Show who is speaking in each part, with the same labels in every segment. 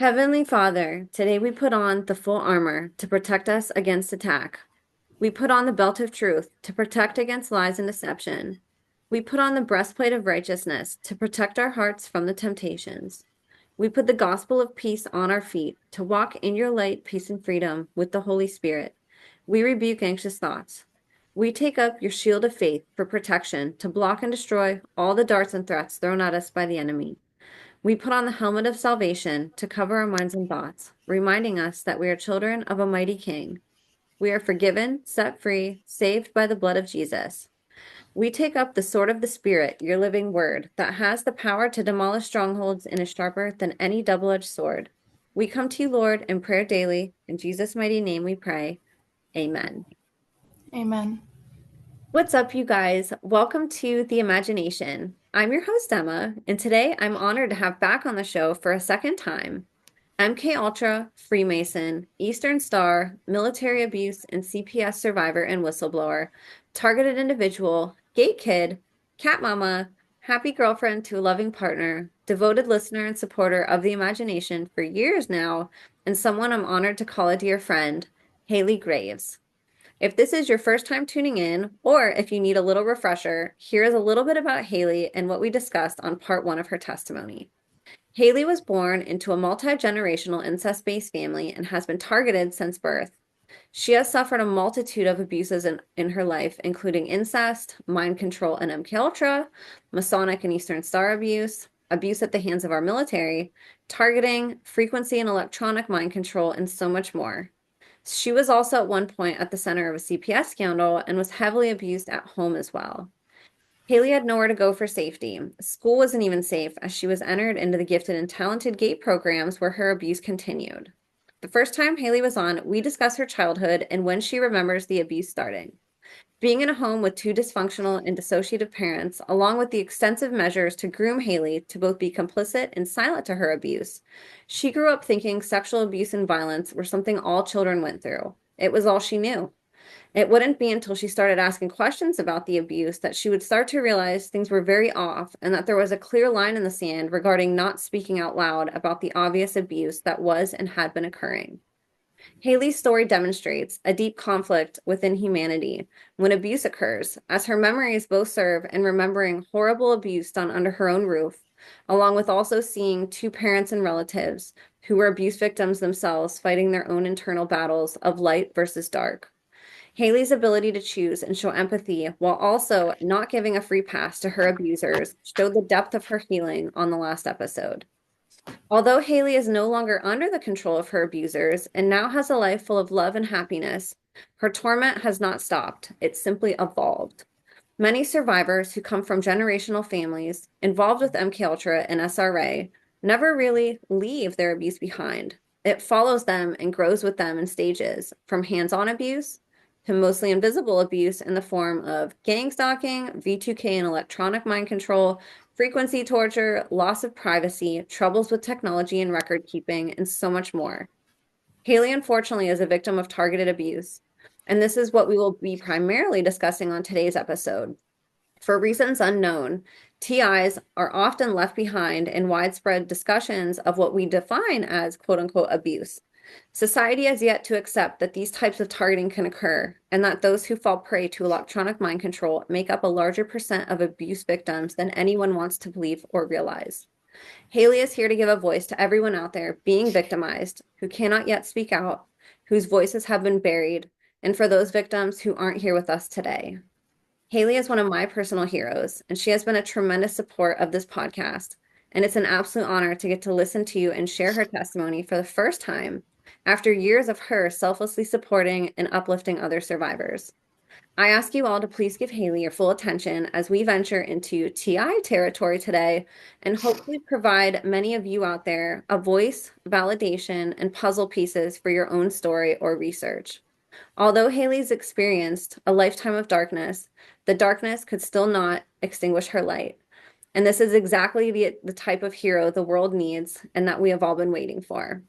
Speaker 1: Heavenly Father, today we put on the full armor to protect us against attack. We put on the belt of truth to protect against lies and deception. We put on the breastplate of righteousness to protect our hearts from the temptations. We put the gospel of peace on our feet to walk in your light, peace, and freedom with the Holy Spirit. We rebuke anxious thoughts. We take up your shield of faith for protection to block and destroy all the darts and threats thrown at us by the enemy. We put on the helmet of salvation to cover our minds and thoughts, reminding us that we are children of a mighty King. We are forgiven, set free, saved by the blood of Jesus. We take up the sword of the Spirit, your living word, that has the power to demolish strongholds and is sharper than any double-edged sword. We come to you, Lord, in prayer daily. In Jesus' mighty name we pray. Amen.
Speaker 2: Amen.
Speaker 1: What's up, you guys? Welcome to The Imagination. I'm your host, Emma, and today I'm honored to have back on the show for a second time MK Ultra, Freemason, Eastern Star, military abuse and CPS survivor and whistleblower, targeted individual, gate kid, cat mama, happy girlfriend to a loving partner, devoted listener and supporter of The Imagination for years now, and someone I'm honored to call a dear friend, Haylee Graves. If this is your first time tuning in, or if you need a little refresher, here is a little bit about Haylee and what we discussed on part one of her testimony. Haylee was born into a multi-generational incest-based family and has been targeted since birth. She has suffered a multitude of abuses in her life, including incest, mind control and MKUltra, Masonic and Eastern Star abuse, abuse at the hands of our military, targeting, frequency and electronic mind control, and so much more. She was also at one point at the center of a CPS scandal and was heavily abused at home as well. Haylee had nowhere to go for safety. School wasn't even safe as she was entered into the gifted and talented GATE programs where her abuse continued. The first time Haylee was on, we discussed her childhood and when she remembers the abuse starting. Being in a home with two dysfunctional and dissociative parents, along with the extensive measures to groom Haylee to both be complicit and silent to her abuse, she grew up thinking sexual abuse and violence were something all children went through. It was all she knew. It wouldn't be until she started asking questions about the abuse that she would start to realize things were very off and that there was a clear line in the sand regarding not speaking out loud about the obvious abuse that was and had been occurring. Haylee's story demonstrates a deep conflict within humanity when abuse occurs, as her memories both serve in remembering horrible abuse done under her own roof, along with also seeing two parents and relatives who were abuse victims themselves fighting their own internal battles of light versus dark. Haylee's ability to choose and show empathy while also not giving a free pass to her abusers showed the depth of her healing on the last episode. Although Haylee is no longer under the control of her abusers and now has a life full of love and happiness, her torment has not stopped. It's simply evolved. Many survivors who come from generational families involved with MKUltra and SRA never really leave their abuse behind. It follows them and grows with them in stages, from hands-on abuse to mostly invisible abuse in the form of gang stalking, V2K and electronic mind control, frequency torture, loss of privacy, troubles with technology and record keeping, and so much more. Haylee, unfortunately, is a victim of targeted abuse, and this is what we will be primarily discussing on today's episode. For reasons unknown, TIs are often left behind in widespread discussions of what we define as quote unquote abuse. Society has yet to accept that these types of targeting can occur and that those who fall prey to electronic mind control make up a larger percent of abuse victims than anyone wants to believe or realize. Haylee is here to give a voice to everyone out there being victimized, who cannot yet speak out, whose voices have been buried, and for those victims who aren't here with us today. Haylee is one of my personal heroes, and she has been a tremendous support of this podcast. And it's an absolute honor to get to listen to and share her testimony for the first time after years of her selflessly supporting and uplifting other survivors. I ask you all to please give Haylee your full attention as we venture into TI territory today and hopefully provide many of you out there a voice, validation, and puzzle pieces for your own story or research. Although Haylee's experienced a lifetime of darkness, the darkness could still not extinguish her light. And this is exactly the type of hero the world needs and that we have all been waiting for.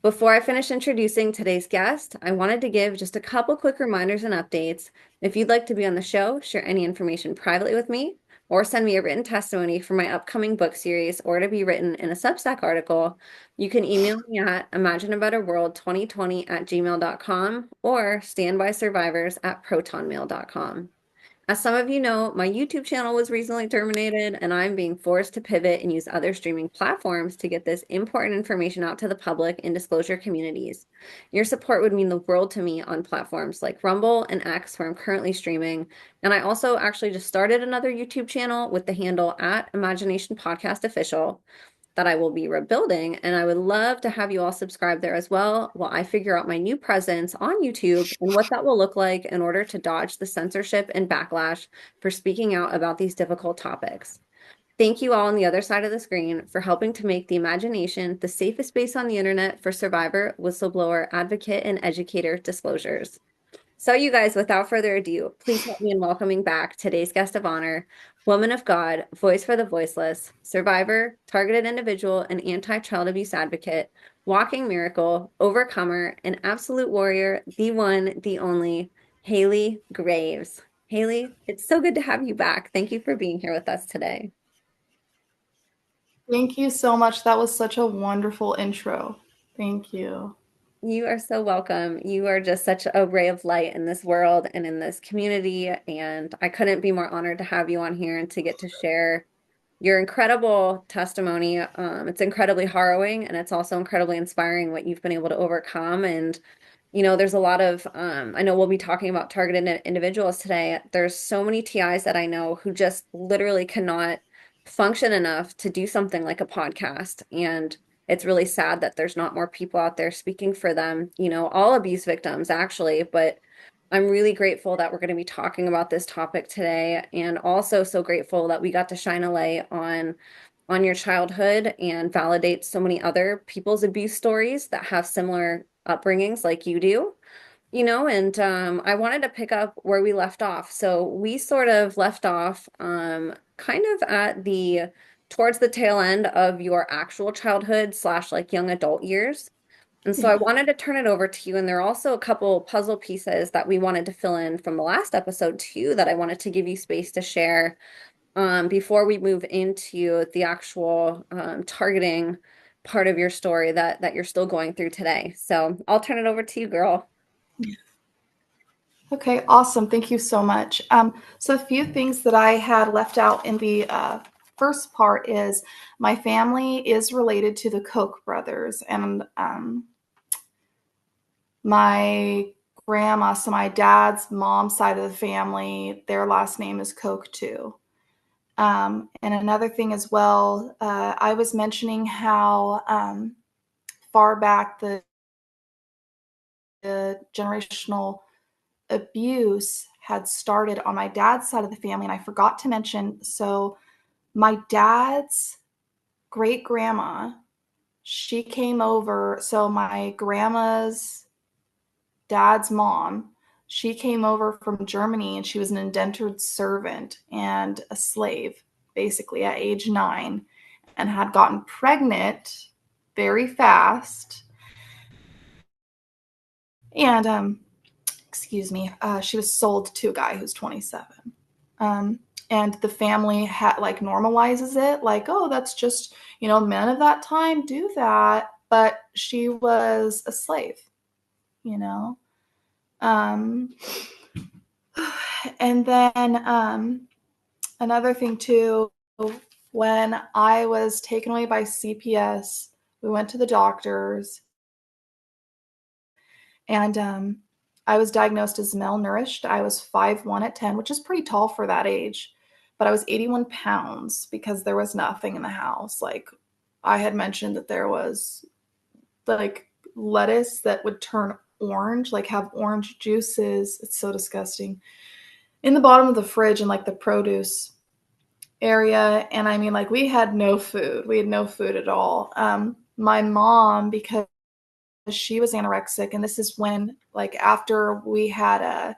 Speaker 1: Before I finish introducing today's guest, I wanted to give just a couple quick reminders and updates. If you'd like to be on the show, share any information privately with me, or send me a written testimony for my upcoming book series or to be written in a Substack article, you can email me at imagineabetterworld2020@gmail.com or standbysurvivors@protonmail.com. As some of you know, my YouTube channel was recently terminated, and I'm being forced to pivot and use other streaming platforms to get this important information out to the public and disclosure communities. Your support would mean the world to me on platforms like Rumble and X, where I'm currently streaming. And I also actually just started another YouTube channel with the handle at Imagination Podcast Official that I will be rebuilding. And I would love to have you all subscribe there as well while I figure out my new presence on YouTube and what that will look like in order to dodge the censorship and backlash for speaking out about these difficult topics. Thank you all on the other side of the screen for helping to make the imagination the safest space on the internet for survivor, whistleblower, advocate, and educator disclosures. So, you guys, without further ado, please help me in welcoming back today's guest of honor, woman of God, voice for the voiceless, survivor, targeted individual, and anti-child abuse advocate, walking miracle, overcomer, and absolute warrior, the one, the only, Haylee Graves. Haylee, it's so good to have you back. Thank you for being here with us today.
Speaker 2: Thank you so much. That was such a wonderful intro. Thank you.
Speaker 1: You are so welcome. You are just such a ray of light in this world and in this community. And I couldn't be more honored to have you on here and to get to share your incredible testimony. It's incredibly harrowing and it's also incredibly inspiring what you've been able to overcome. And there's a lot of, I know we'll be talking about targeted individuals today. There's so many TIs that I know who just literally cannot function enough to do something like a podcast. And it's really sad that there's not more people out there speaking for them, all abuse victims actually. But I'm really grateful that we're going to be talking about this topic today, and also so grateful that we got to shine a light on your childhood and validate so many other people's abuse stories that have similar upbringings like you do. And I wanted to pick up where we left off. So we sort of left off kind of at towards the tail end of your actual childhood slash like young adult years. And so I wanted to turn it over to you. And there are also a couple puzzle pieces that we wanted to fill in from the last episode too, that I wanted to give you space to share before we move into the actual targeting part of your story that you're still going through today. So I'll turn it over to you, girl.
Speaker 2: Okay, awesome. Thank you so much. So a few things that I had left out in the first part is my family is related to the Koch brothers, and my grandma, so my dad's mom's side of the family, their last name is Koch too. And another thing as well, I was mentioning how far back the generational abuse had started on my dad's side of the family. And I forgot to mention, so my dad's great grandma, she came over. So my grandma's dad's mom, she came over from Germany, and she was an indentured servant and a slave, basically at age 9, and had gotten pregnant very fast. And excuse me, she was sold to a guy who's 27. And the family normalizes it, like, oh, that's just, men of that time do that. But she was a slave, you know. And then another thing too, when I was taken away by CPS, we went to the doctors, and I was diagnosed as malnourished. I was 5'1" at 10, which is pretty tall for that age. But I was 81 pounds because there was nothing in the house. Like, I had mentioned that there was like lettuce that would turn orange, like have orange juices. It's so disgusting. In the bottom of the fridge in like the produce area. And I mean, like, we had no food. We had no food at all. My mom, because she was anorexic, and this is when, like, after we had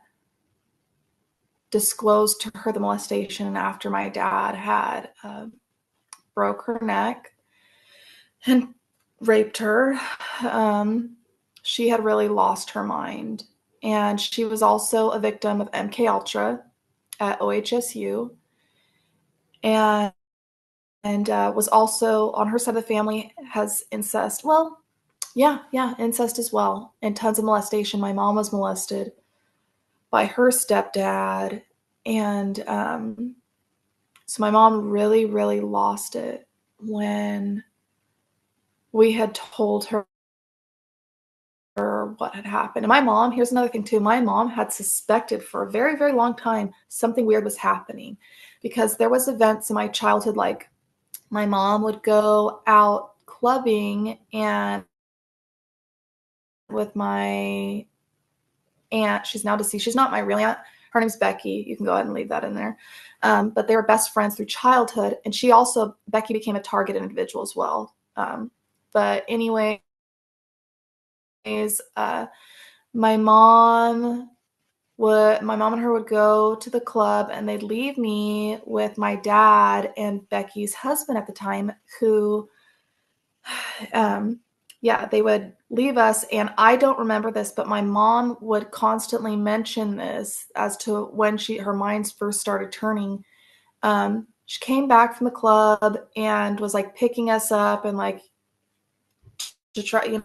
Speaker 2: disclosed to her the molestation, and after my dad had broke her neck and raped her, she had really lost her mind. And she was also a victim of MK Ultra at OHSU. and was also on her side of the family has incest. Well, yeah, incest as well, and tons of molestation. My mom was molested by her stepdad, and so my mom really, really lost it when we had told her what had happened. And my mom, here's another thing too, my mom had suspected for a very, very long time something weird was happening, because there was events in my childhood, like my mom would go out clubbing and with my aunt. She's now deceased. She's not my real aunt. Her name's Becky. You can go ahead and leave that in there. But they were best friends through childhood. And Becky became a targeted individual as well. But anyways, uh, my mom my mom and her would go to the club, and they'd leave me with my dad and Becky's husband at the time, who yeah, they would leave us. And I don't remember this, but my mom would constantly mention this as to when her minds first started turning. She came back from the club and was like picking us up and like to try,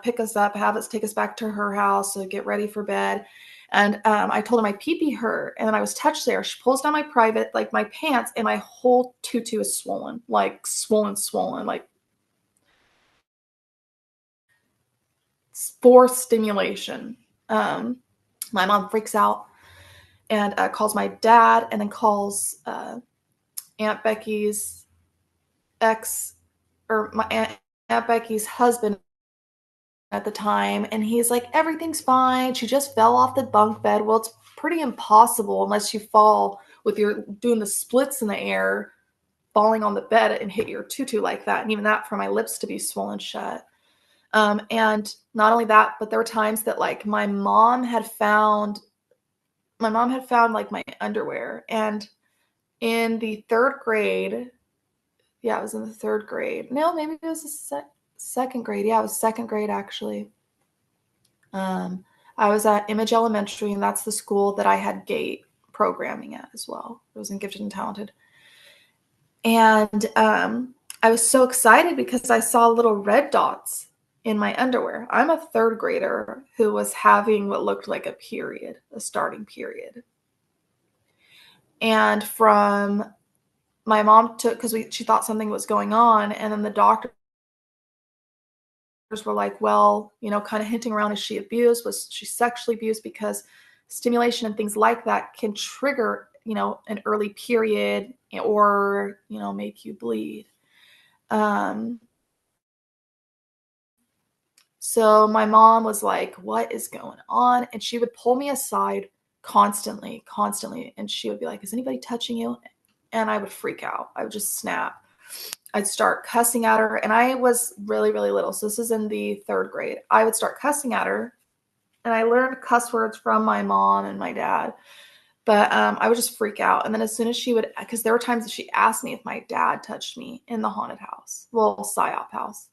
Speaker 2: pick us up, have us take us back to her house, so get ready for bed. And I told her my pee-pee hurt, and then I was touched there. She pulls down my private, like my pants, and my whole tutu is swollen, like swollen, like for stimulation. My mom freaks out and calls my dad, and then calls Aunt Becky's ex, or my Aunt Becky's husband at the time, and he's like, everything's fine. She just fell off the bunk bed. Well, it's pretty impossible unless you fall with your doing the splits in the air, falling on the bed and hit your tutu like that, and even that for my lips to be swollen shut. And not only that, but there were times that like my mom had found like my underwear. And in the third grade, yeah, it was in the third grade. No, maybe it was the second grade. Yeah, it was second grade actually. Um, I was at Image Elementary, and that's the school that I had GATE programming at as well. It was in Gifted and Talented. And I was so excited because I saw little red dots in my underwear. I'm a third grader who was having what looked like a starting period. And from my mom took, because she thought something was going on, and then the doctors were like, well, kind of hinting around, is she abused? Was she sexually abused? Because stimulation and things like that can trigger, an early period, or, make you bleed. So my mom was like, what is going on? And she would pull me aside constantly. And she would be like, is anybody touching you? And I would freak out. I would just snap. I'd start cussing at her. And I was really, really little. So this is in the third grade. I would start cussing at her. And I learned cuss words from my mom and my dad. But I would just freak out. And then as soon as because there were times that she asked me if my dad touched me in the haunted house, PSYOP house.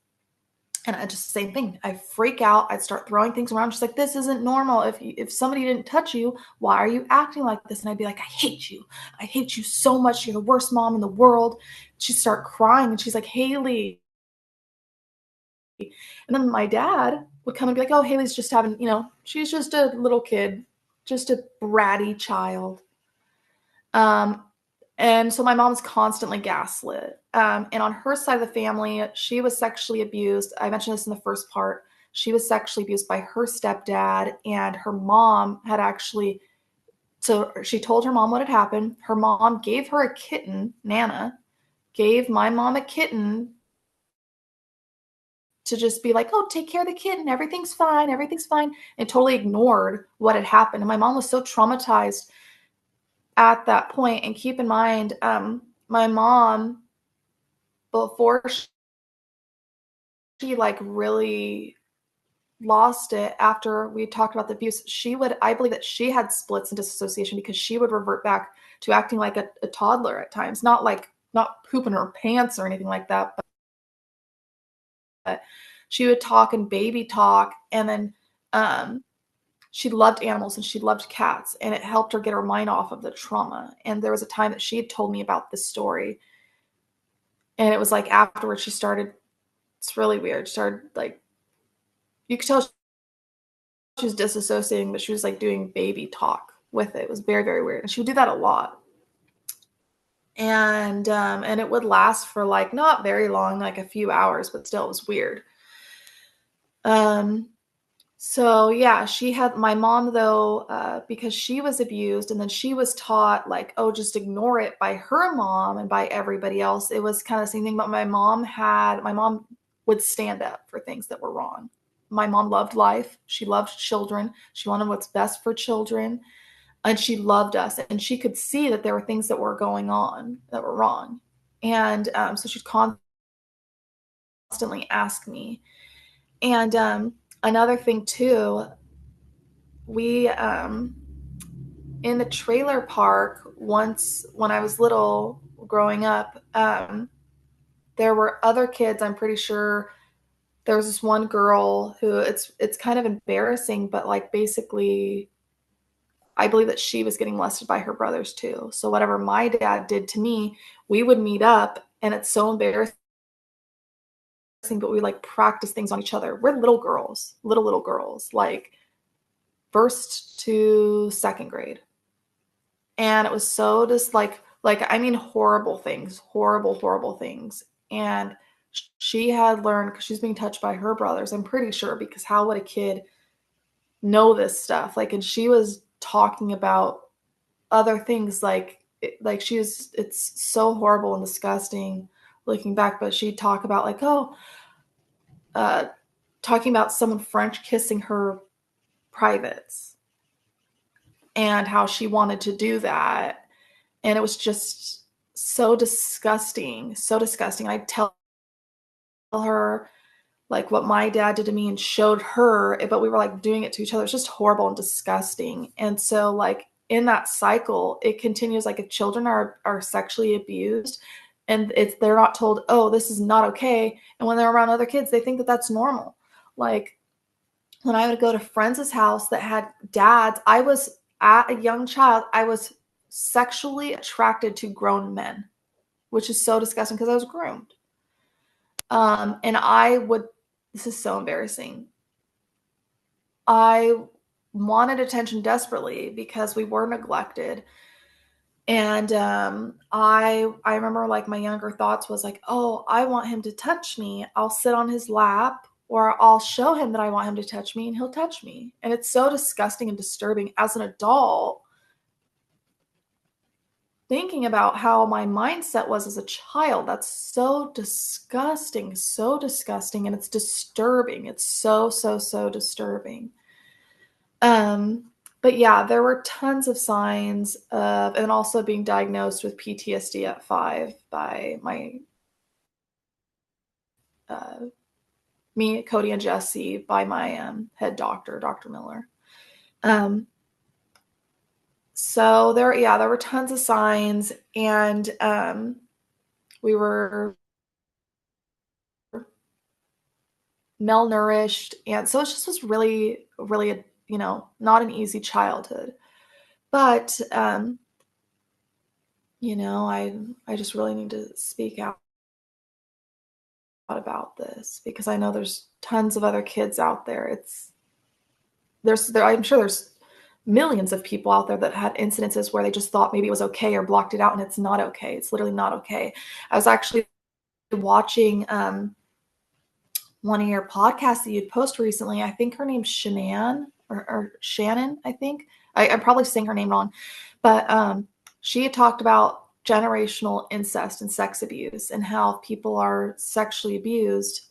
Speaker 2: And I just same thing. I freak out. I'd start throwing things around. She's like, this isn't normal. If somebody didn't touch you, why are you acting like this? And I'd be like, I hate you. I hate you so much. You're the worst mom in the world. She'd start crying, and she's like, Haylee. And then my dad would come and be like, oh, Haley's just having, she's just a little kid, just a bratty child. And so my mom's constantly gaslit. And on her side of the family, she was sexually abused. I mentioned this in the first part. She was sexually abused by her stepdad, and her mom had actually, so she told her mom what had happened. Her mom gave her a kitten, Nana, gave my mom a kitten to just be like, oh, take care of the kitten. Everything's fine. Everything's fine. And totally ignored what had happened. And my mom was so traumatized at that point. And keep in mind, my mom, before she like really lost it after we talked about the abuse, I believe that she had splits and disassociation, because she would revert back to acting like a toddler at times, not pooping her pants or anything like that, but she would talk and baby talk. And then she loved animals and she loved cats, and it helped her get her mind off of the trauma. And there was a time that she had told me about this story, and it was like afterwards she started, it's really weird, started like, you could tell she was disassociating, but she was like doing baby talk with it. It was very, very weird. And she would do that a lot. And it would last for like not very long, like a few hours, but still it was weird. Um, So yeah, she had my mom though, because she was abused and then she was taught like, oh, just ignore it by her mom and by everybody else. It was kind of the same thing, but my mom would stand up for things that were wrong. My mom loved life. She loved children. She wanted what's best for children, and she loved us. And she could see that there were things that were going on that were wrong. And so she'd constantly ask me. And another thing too, we in the trailer park once when I was little growing up, there were other kids. I'm pretty sure there was this one girl who it's kind of embarrassing, but like basically I believe that she was getting molested by her brothers too. So whatever my dad did to me, we would meet up, and it's so embarrassing, but we like practice things on each other. We're little girls, little girls, like first to second grade. And it was so just like I mean horrible things, horrible things. And she had learned, because she's being touched by her brothers, I'm pretty sure, because how would a kid know this stuff? Like, and she was talking about other things like she was, it's so horrible and disgusting looking back, but she'd talk about like, oh, uh talking about someone French kissing her privates and how she wanted to do that. And it was just so disgusting, so disgusting. I'd tell her like what my dad did to me and showed her, but we were like doing it to each other. It's just horrible and disgusting. And so like in that cycle, it continues. Like if children are sexually abused and it's they're not told, oh, this is not okay, and when they're around other kids, they think that that's normal. Like when I would go to friends' house that had dads, I was at a young child, I was sexually attracted to grown men, which is so disgusting because I was groomed. And I would, this is so embarrassing. I wanted attention desperately because we were neglected. And I remember like my younger thoughts was like, oh, I want him to touch me. I'll sit on his lap, or I'll show him that I want him to touch me and he'll touch me. And it's so disgusting and disturbing as an adult thinking about how my mindset was as a child. That's so disgusting, and it's disturbing. It's so disturbing. Um, but yeah, there were tons of signs of, and also being diagnosed with PTSD at 5 by my uh, me, Cody, and Jesse, by my head doctor, Dr. Miller. Um, so there were tons of signs, and we were malnourished, and so it just was really not an easy childhood. But I just really need to speak out about this because I know there's tons of other kids out there. I'm sure there's millions of people out there that had incidences where they just thought maybe it was okay or blocked it out, and it's not okay. It's literally not okay. I was actually watching one of your podcasts that you'd post recently. I think her name's or Shannon, I think. I'm probably saying her name wrong, but she had talked about generational incest and sex abuse and how if people are sexually abused,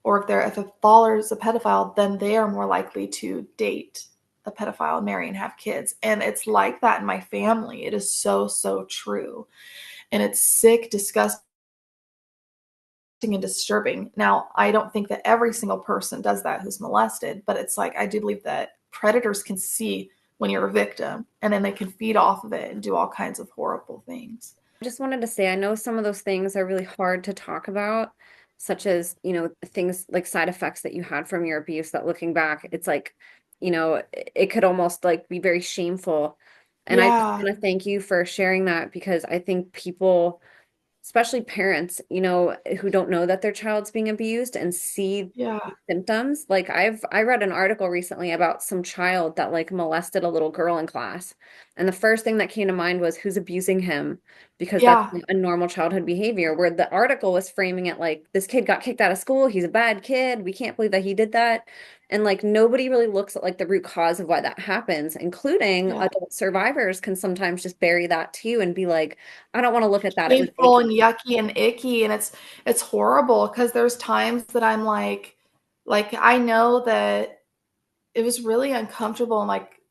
Speaker 2: or if a father is a pedophile, then they are more likely to date a pedophile, marry, and have kids. And it's like that in my family. It is so true. And it's sick, disgusting, and disturbing. Now, I don't think that every single person does that who's molested, but it's like I do believe that predators can see when you're a victim, and then they can feed off of it and do all kinds of horrible things.
Speaker 1: I just wanted to say, I know some of those things are really hard to talk about, such as, things like side effects that you had from your abuse that looking back, it's like it could almost like be very shameful. And I just
Speaker 2: Yeah.
Speaker 1: want to thank you for sharing that because I think people, especially parents, who don't know that their child's being abused and see
Speaker 2: Yeah.
Speaker 1: symptoms. Like I read an article recently about some child that like molested a little girl in class. And the first thing that came to mind was who's abusing him because that's
Speaker 2: Yeah.
Speaker 1: a normal childhood behavior, where the article was framing it like this kid got kicked out of school, he's a bad kid, we can't believe that he did that. And like nobody really looks at like the root cause of why that happens, including
Speaker 2: Yeah.
Speaker 1: adult survivors can sometimes just bury that too and be like, I don't want to look at that. It was
Speaker 2: Shameful and yucky and icky, and it's horrible because there's times that I'm like I know that it was really uncomfortable and like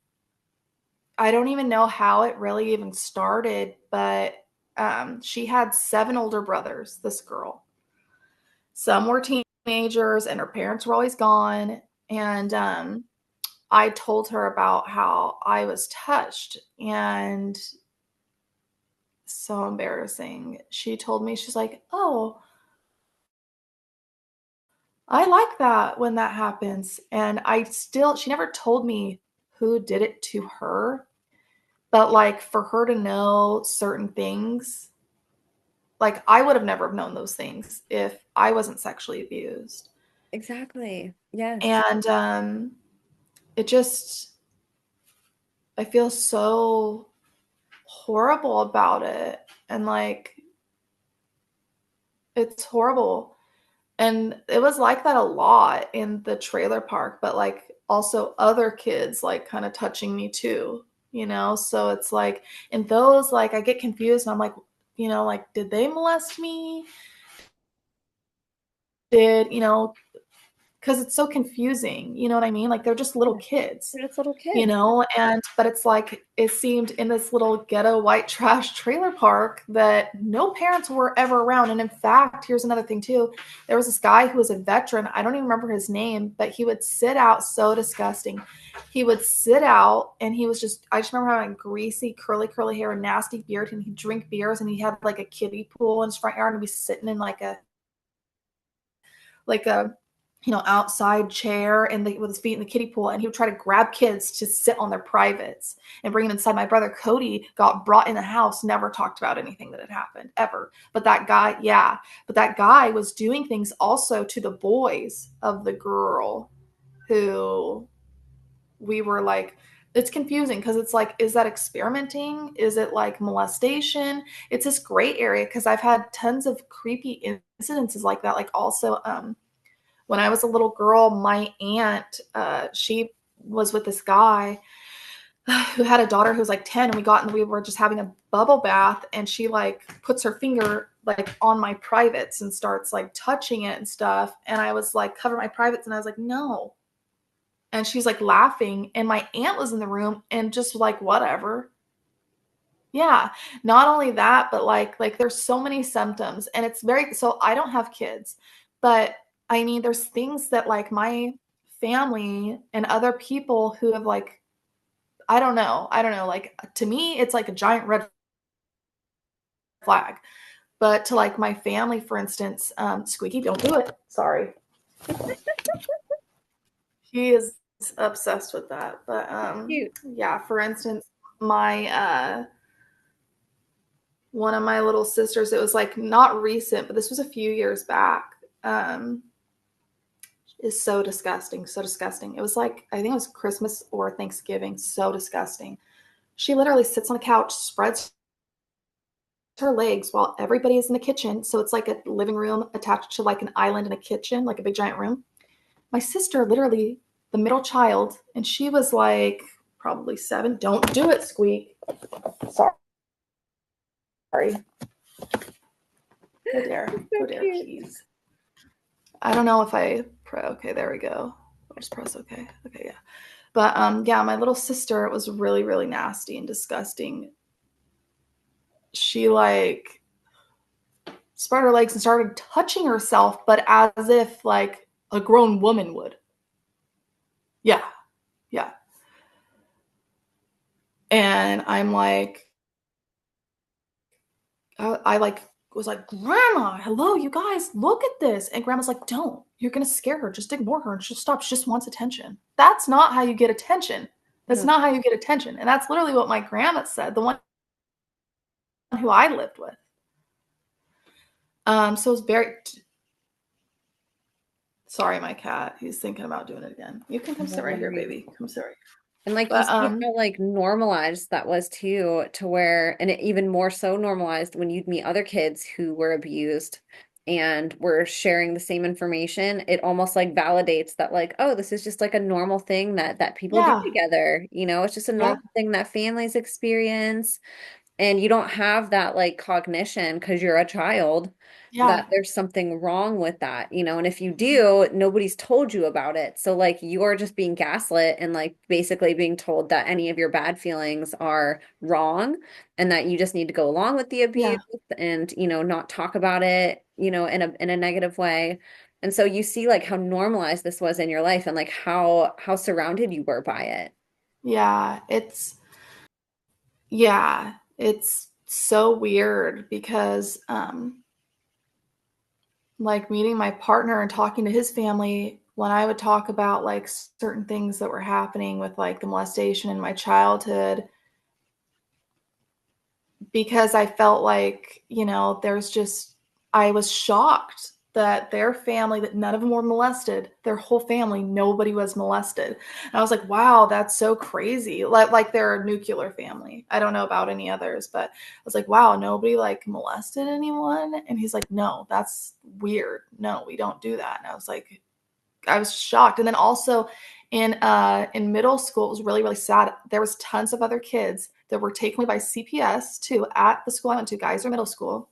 Speaker 2: I don't even know how it really even started, but she had 7 older brothers, this girl. Some were teenagers and her parents were always gone, and I told her about how I was touched, and so embarrassing. She told me, she's like, "Oh, I like that when that happens." And she never told me who did it to her, but like for her to know certain things, like I would have never known those things if I wasn't sexually abused.
Speaker 1: exactly. Yes.
Speaker 2: And it just, I feel so horrible about it. And like, it's horrible. And it was like that a lot in the trailer park, but like also other kids like kind of touching me too, you know? So it's like, in those, like I get confused and I'm like, like, did they molest me? Because it's so confusing, you know what I mean? Like they're just little
Speaker 1: Yeah.
Speaker 2: kids,
Speaker 1: They're just little kids.
Speaker 2: and but it's like it seemed in this little ghetto white trash trailer park that no parents were ever around. And in fact, here's another thing too. There was this guy who was a veteran. I don't even remember his name, but he would sit out, so disgusting. He would sit out and he was just, I just remember having greasy, curly hair and nasty beard, and he'd drink beers and he had like a kiddie pool in his front yard and he'd be sitting in like a outside chair and with his feet in the kiddie pool, and he would try to grab kids to sit on their privates and bring them inside. My brother Cody got brought in the house, never talked about anything that had happened ever. But that guy, yeah, but that guy was doing things also to the boys of the girl who we were like, it's confusing because it's like, is that experimenting? Is it like molestation? It's this gray area because I've had tons of creepy incidences like that. Like also, when I was a little girl, my aunt, she was with this guy who had a daughter who was like 10, and we were just having a bubble bath, and she like puts her finger like on my privates and starts like touching it and stuff. And I was like, cover my privates. And I was like, no. And she's like laughing. And my aunt was in the room and just like, whatever. Yeah. Not only that, but like there's so many symptoms, and it's very, so I don't have kids, but I mean, there's things that like my family and other people who have like, I don't know, like to me, it's like a giant red flag. But to like my family, for instance, Squeaky, don't do it. Sorry. He is obsessed with that. But
Speaker 1: Cute.
Speaker 2: yeah, for instance, my one of my little sisters, it was like not recent, but this was a few years back. Is so disgusting, so disgusting. It was like, I think it was Christmas or Thanksgiving, so disgusting. She literally sits on the couch, spreads her legs while everybody is in the kitchen. So it's like a living room attached to like an island in a kitchen, like a big giant room. My sister, literally the middle child, and she was like probably 7. Don't do it, Squeak. Sorry. Go there.
Speaker 1: It's so
Speaker 2: Go there,
Speaker 1: cute.
Speaker 2: keys. I don't know if okay, there we go. I'll just press okay. Okay, yeah. But yeah, my little sister, it was really, really nasty and disgusting. She like spread her legs and started touching herself, but as if like a grown woman would. Yeah, yeah. And I'm like, I like was like, Grandma, hello, you guys, look at this. And Grandma's like, don't. You're going to scare her. Just ignore her and she'll stop. She just wants attention. That's not how you get attention. That's
Speaker 1: Yeah.
Speaker 2: not how you get attention. And that's literally what my grandma said, the one who I lived with. So it's very, sorry, my cat. He's thinking about doing it again. You can come
Speaker 1: No
Speaker 2: sit right here,
Speaker 1: worries.
Speaker 2: baby. Come sit right
Speaker 1: And like you
Speaker 2: here.
Speaker 1: see how like normalized that was too, to where, and it even more so normalized when you'd meet other kids who were abused and were sharing the same information. It almost like validates that like, oh, this is just like a normal thing that people do
Speaker 2: yeah,
Speaker 1: together. You know, it's just a
Speaker 2: yeah,
Speaker 1: normal thing that families experience. And you don't have that like cognition because you're a child that
Speaker 2: yeah.
Speaker 1: there's something wrong with that, you know, and if you do, nobody's told you about it. So like you're just being gaslit and like basically being told that any of your bad feelings are wrong and that you just need to go along with the abuse
Speaker 2: Yeah.
Speaker 1: and, you know, not talk about it, you know, in a negative way. And so you see like how normalized this was in your life and like how surrounded you were by it.
Speaker 2: Yeah. It's so weird because like meeting my partner and talking to his family when I would talk about like certain things that were happening with like the molestation in my childhood, because I felt like, there's just, I was shocked that their family, that none of them were molested, their whole family, nobody was molested. And I was like, wow, that's so crazy. Like their nuclear family. I don't know about any others, but I was like, wow, nobody like molested anyone. And he's like, no, that's weird. No, we don't do that. And I was like, I was shocked. And then also in middle school, it was really, really sad. There was tons of other kids that were taken away by CPS too at the school I went to, Geyser Middle School.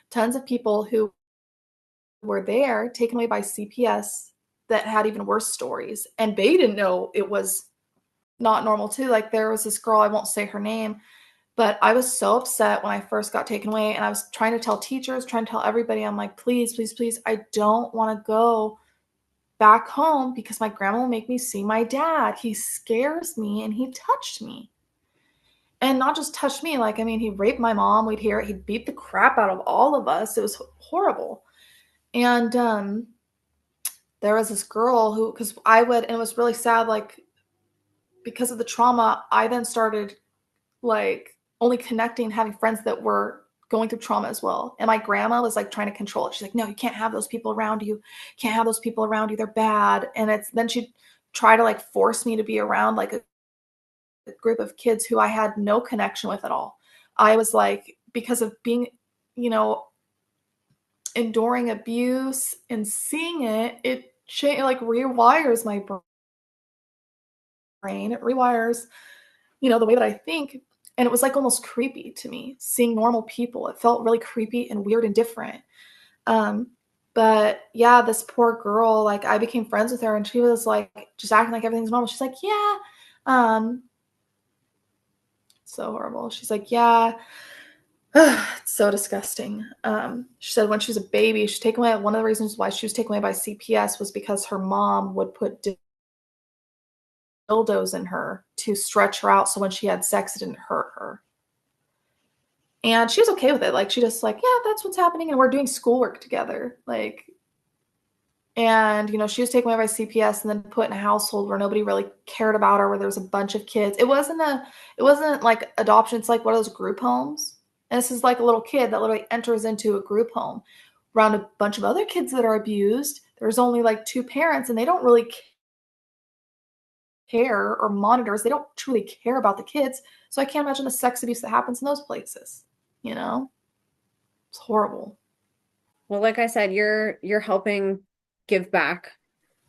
Speaker 2: Tons of people who were there taken away by CPS that had even worse stories. And they didn't know it was not normal too. Like there was this girl, I won't say her name, but I was so upset when I first got taken away. And I was trying to tell teachers, trying to tell everybody, I'm like, please, please, please, I don't want to go back home because my grandma will make me see my dad. He scares me and he touched me. And not just touched me, like, I mean, he raped my mom. We'd hear it. He'd beat the crap out of all of us. It was horrible. And there was this girl who, because I would, and it was really sad, like, because of the trauma, I then started like only connecting, having friends that were going through trauma as well. And my grandma was like trying to control it. She's like, no, you can't have those people around you. Can't have those people around you. They're bad. And it's then she'd try to like force me to be around like a group of kids who I had no connection with at all. I was like, because of being, you know, enduring abuse and seeing it, it like rewires my brain. It rewires, the way that I think. And it was like almost creepy to me seeing normal people. It felt really creepy and weird and different. Um, but yeah, this poor girl, like I became friends with her and she was like just acting like everything's normal. She's like, yeah, um, so horrible. She's like, yeah, it's so disgusting. She said when she was a baby, she's taken away. One of the reasons why she was taken away by CPS was because her mom would put dildos in her to stretch her out. So when she had sex, it didn't hurt her. And she was okay with it. Like she just like, yeah, that's what's happening. And we're doing schoolwork together. Like, and she was taken away by CPS and then put in a household where nobody really cared about her, where there was a bunch of kids. It wasn't like adoption. It's like one of those group homes. And this is like a little kid that literally enters into a group home around a bunch of other kids that are abused. There's only like two parents and they don't really care, or monitors. They don't truly care about the kids. So I can't imagine the sex abuse that happens in those places. You know? It's horrible.
Speaker 1: Well, like I said, you're helping give back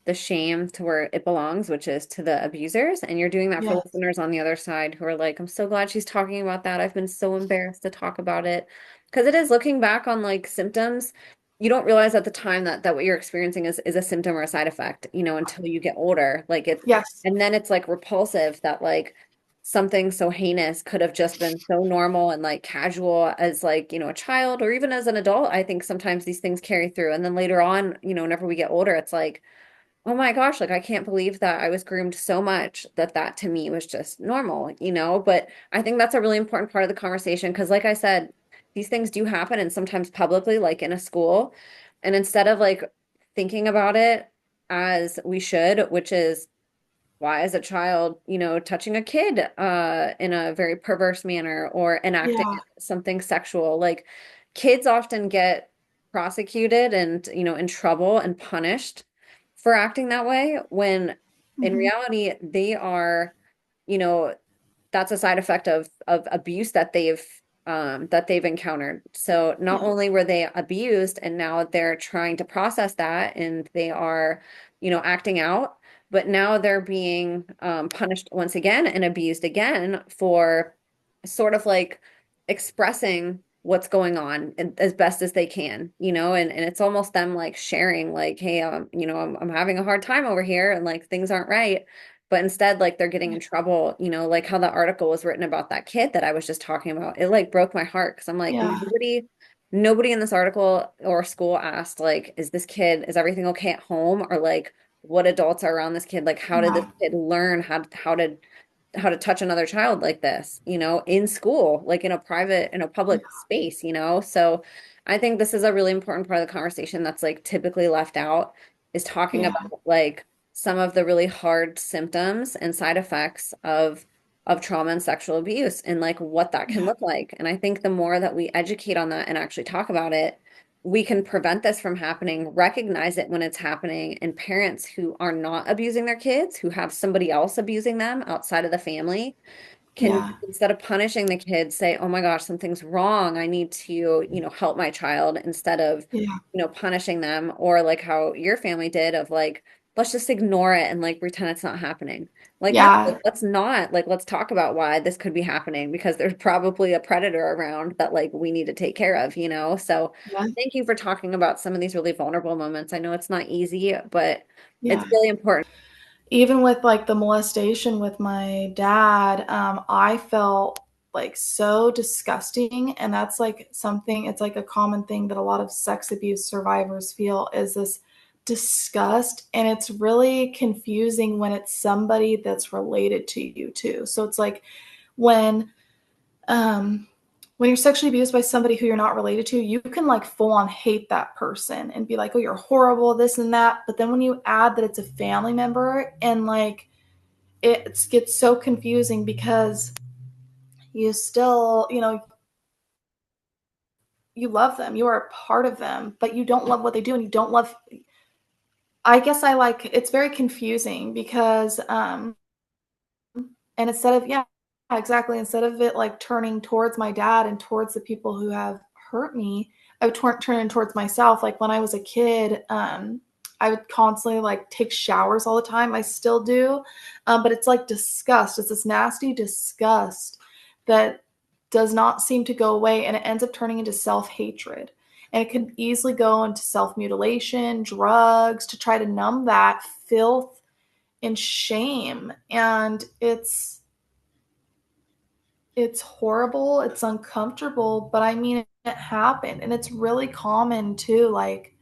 Speaker 1: the shame to where it belongs, which is to the abusers. And you're doing that for
Speaker 2: Yes.
Speaker 1: listeners on the other side who are like, I'm so glad she's talking about that. I've been so embarrassed to talk about it. Because it is looking back on like symptoms, you don't realize at the time that what you're experiencing is a symptom or a side effect, you know, until you get older. Like it,
Speaker 2: Yes.
Speaker 1: and then it's like repulsive that like something so heinous could have just been so normal and like casual as like, you know, a child or even as an adult. I think sometimes these things carry through. And then later on, you know, whenever we get older, it's like, oh my gosh, like I can't believe that I was groomed so much that to me was just normal, you know? But I think that's a really important part of the conversation because like I said, these things do happen, and sometimes publicly, like in a school. And instead of like thinking about it as we should, which is why is a child, touching a kid in a very perverse manner or enacting
Speaker 2: Yeah.
Speaker 1: something sexual? Like kids often get prosecuted and, in trouble and punished for acting that way when in
Speaker 2: Hmm.
Speaker 1: reality they are, you know, that's a side effect of abuse that they've encountered. So not
Speaker 2: Yeah.
Speaker 1: only were they abused and now they're trying to process that and they are, acting out, but now they're being punished once again and abused again for sort of like expressing what's going on as best as they can, and it's almost them like sharing like, hey, I'm having a hard time over here and like things aren't right. But instead, like they're getting in trouble, like how the article was written about that kid that I was just talking about. It like broke my heart because I'm like,
Speaker 2: Yeah.
Speaker 1: nobody in this article or school asked, like, is everything okay at home? Or like, what adults are around this kid? Like, how did this
Speaker 2: Yeah.
Speaker 1: kid learn how to touch another child like this, in school, like in a
Speaker 2: Yeah.
Speaker 1: public space, So I think this is a really important part of the conversation that's like typically left out is talking
Speaker 2: Yeah.
Speaker 1: about like some of the really hard symptoms and side effects of trauma and sexual abuse and like what that can
Speaker 2: Yeah.
Speaker 1: look like. And I think the more that we educate on that and actually talk about it, we can prevent this from happening, recognize it when it's happening, and parents who are not abusing their kids, who have somebody else abusing them outside of the family, can,
Speaker 2: Yeah.
Speaker 1: instead of punishing the kids, say, oh my gosh, something's wrong. I need to, help my child instead of,
Speaker 2: Yeah.
Speaker 1: punishing them, or like how your family did of like, let's just ignore it and like pretend it's not happening. Like, no,
Speaker 2: Yeah.
Speaker 1: let's not. Like, let's talk about why this could be happening because there's probably a predator around that like we need to take care of, So
Speaker 2: Yeah.
Speaker 1: thank you for talking about some of these really vulnerable moments. I know it's not easy, but it's
Speaker 2: Yeah.
Speaker 1: really important.
Speaker 2: Even with like the molestation with my dad, I felt like so disgusting. And that's like something, it's like a common thing that a lot of sex abuse survivors feel is this disgust. And it's really confusing when it's somebody that's related to you too. So it's like when um, when you're sexually abused by somebody who you're not related to, you can like full on hate that person and be like, oh, you're horrible, this and that. But then when you add that it's a family member and like it gets so confusing because you still, you love them, you are a part of them, but you don't love what they do and you don't love. I guess I like it's very confusing because and instead of, yeah, exactly. Instead of it like turning towards my dad and towards the people who have hurt me, I would turn it towards myself. Like when I was a kid, I would constantly like take showers all the time. I still do. But it's like disgust. It's this nasty disgust that does not seem to go away. And it ends up turning into self hatred. And it could easily go into self mutilation, drugs to try to numb that filth and shame. And it's horrible, it's uncomfortable, but I mean it happened and it's really common too. Like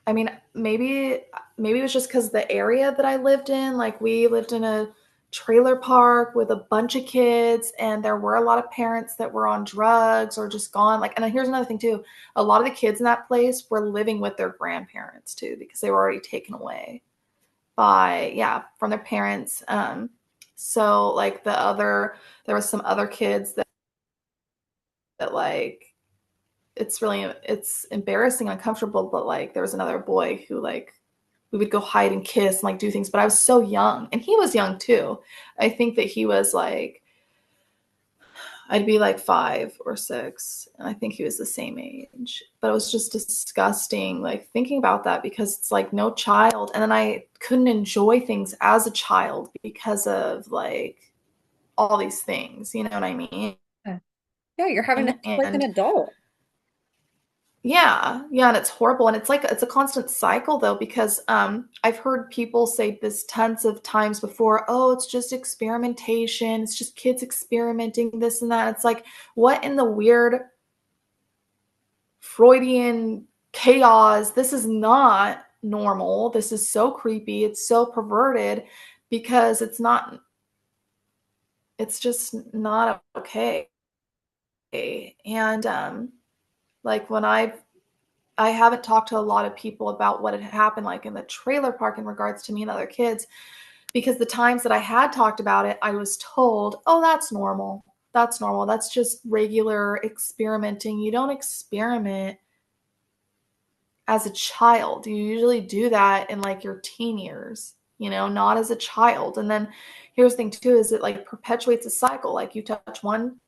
Speaker 2: I mean, maybe it was just because the area that I lived in, like we lived in a trailer park with a bunch of kids and there were a lot of parents that were on drugs or just gone. Like, and here's another thing too. A lot of the kids in that place were living with their grandparents too, because they were already taken away by, yeah, from their parents. So like there was some other kids that like it's embarrassing, uncomfortable, but like there was another boy who like we would go hide and kiss and like do things, but I was so young and he was young too. I think that he was like I'd be like 5 or 6 and I think he was the same age, but it was just disgusting like thinking about that because it's like no child, and then I couldn't enjoy things as a child because of like all these things, you know what I mean?
Speaker 1: Yeah, you're having to think like an
Speaker 2: And
Speaker 1: adult.
Speaker 2: yeah, yeah, and it's horrible, and it's like it's a constant cycle though because I've heard people say this tons of times before. Oh, it's just experimentation. It's just kids experimenting this and that. It's like what in the weird Freudian chaos? This is not normal. This is so creepy. It's so perverted because it's not. It's just not okay. And like when I haven't talked to a lot of people about what had happened like in the trailer park in regards to me and other kids, because the times that I had talked about it, I was told, oh, that's normal. That's normal. That's just regular experimenting. You don't experiment as a child. You usually do that in like your teen years, not as a child. And then here's the thing too, is it like perpetuates a cycle. Like you touch one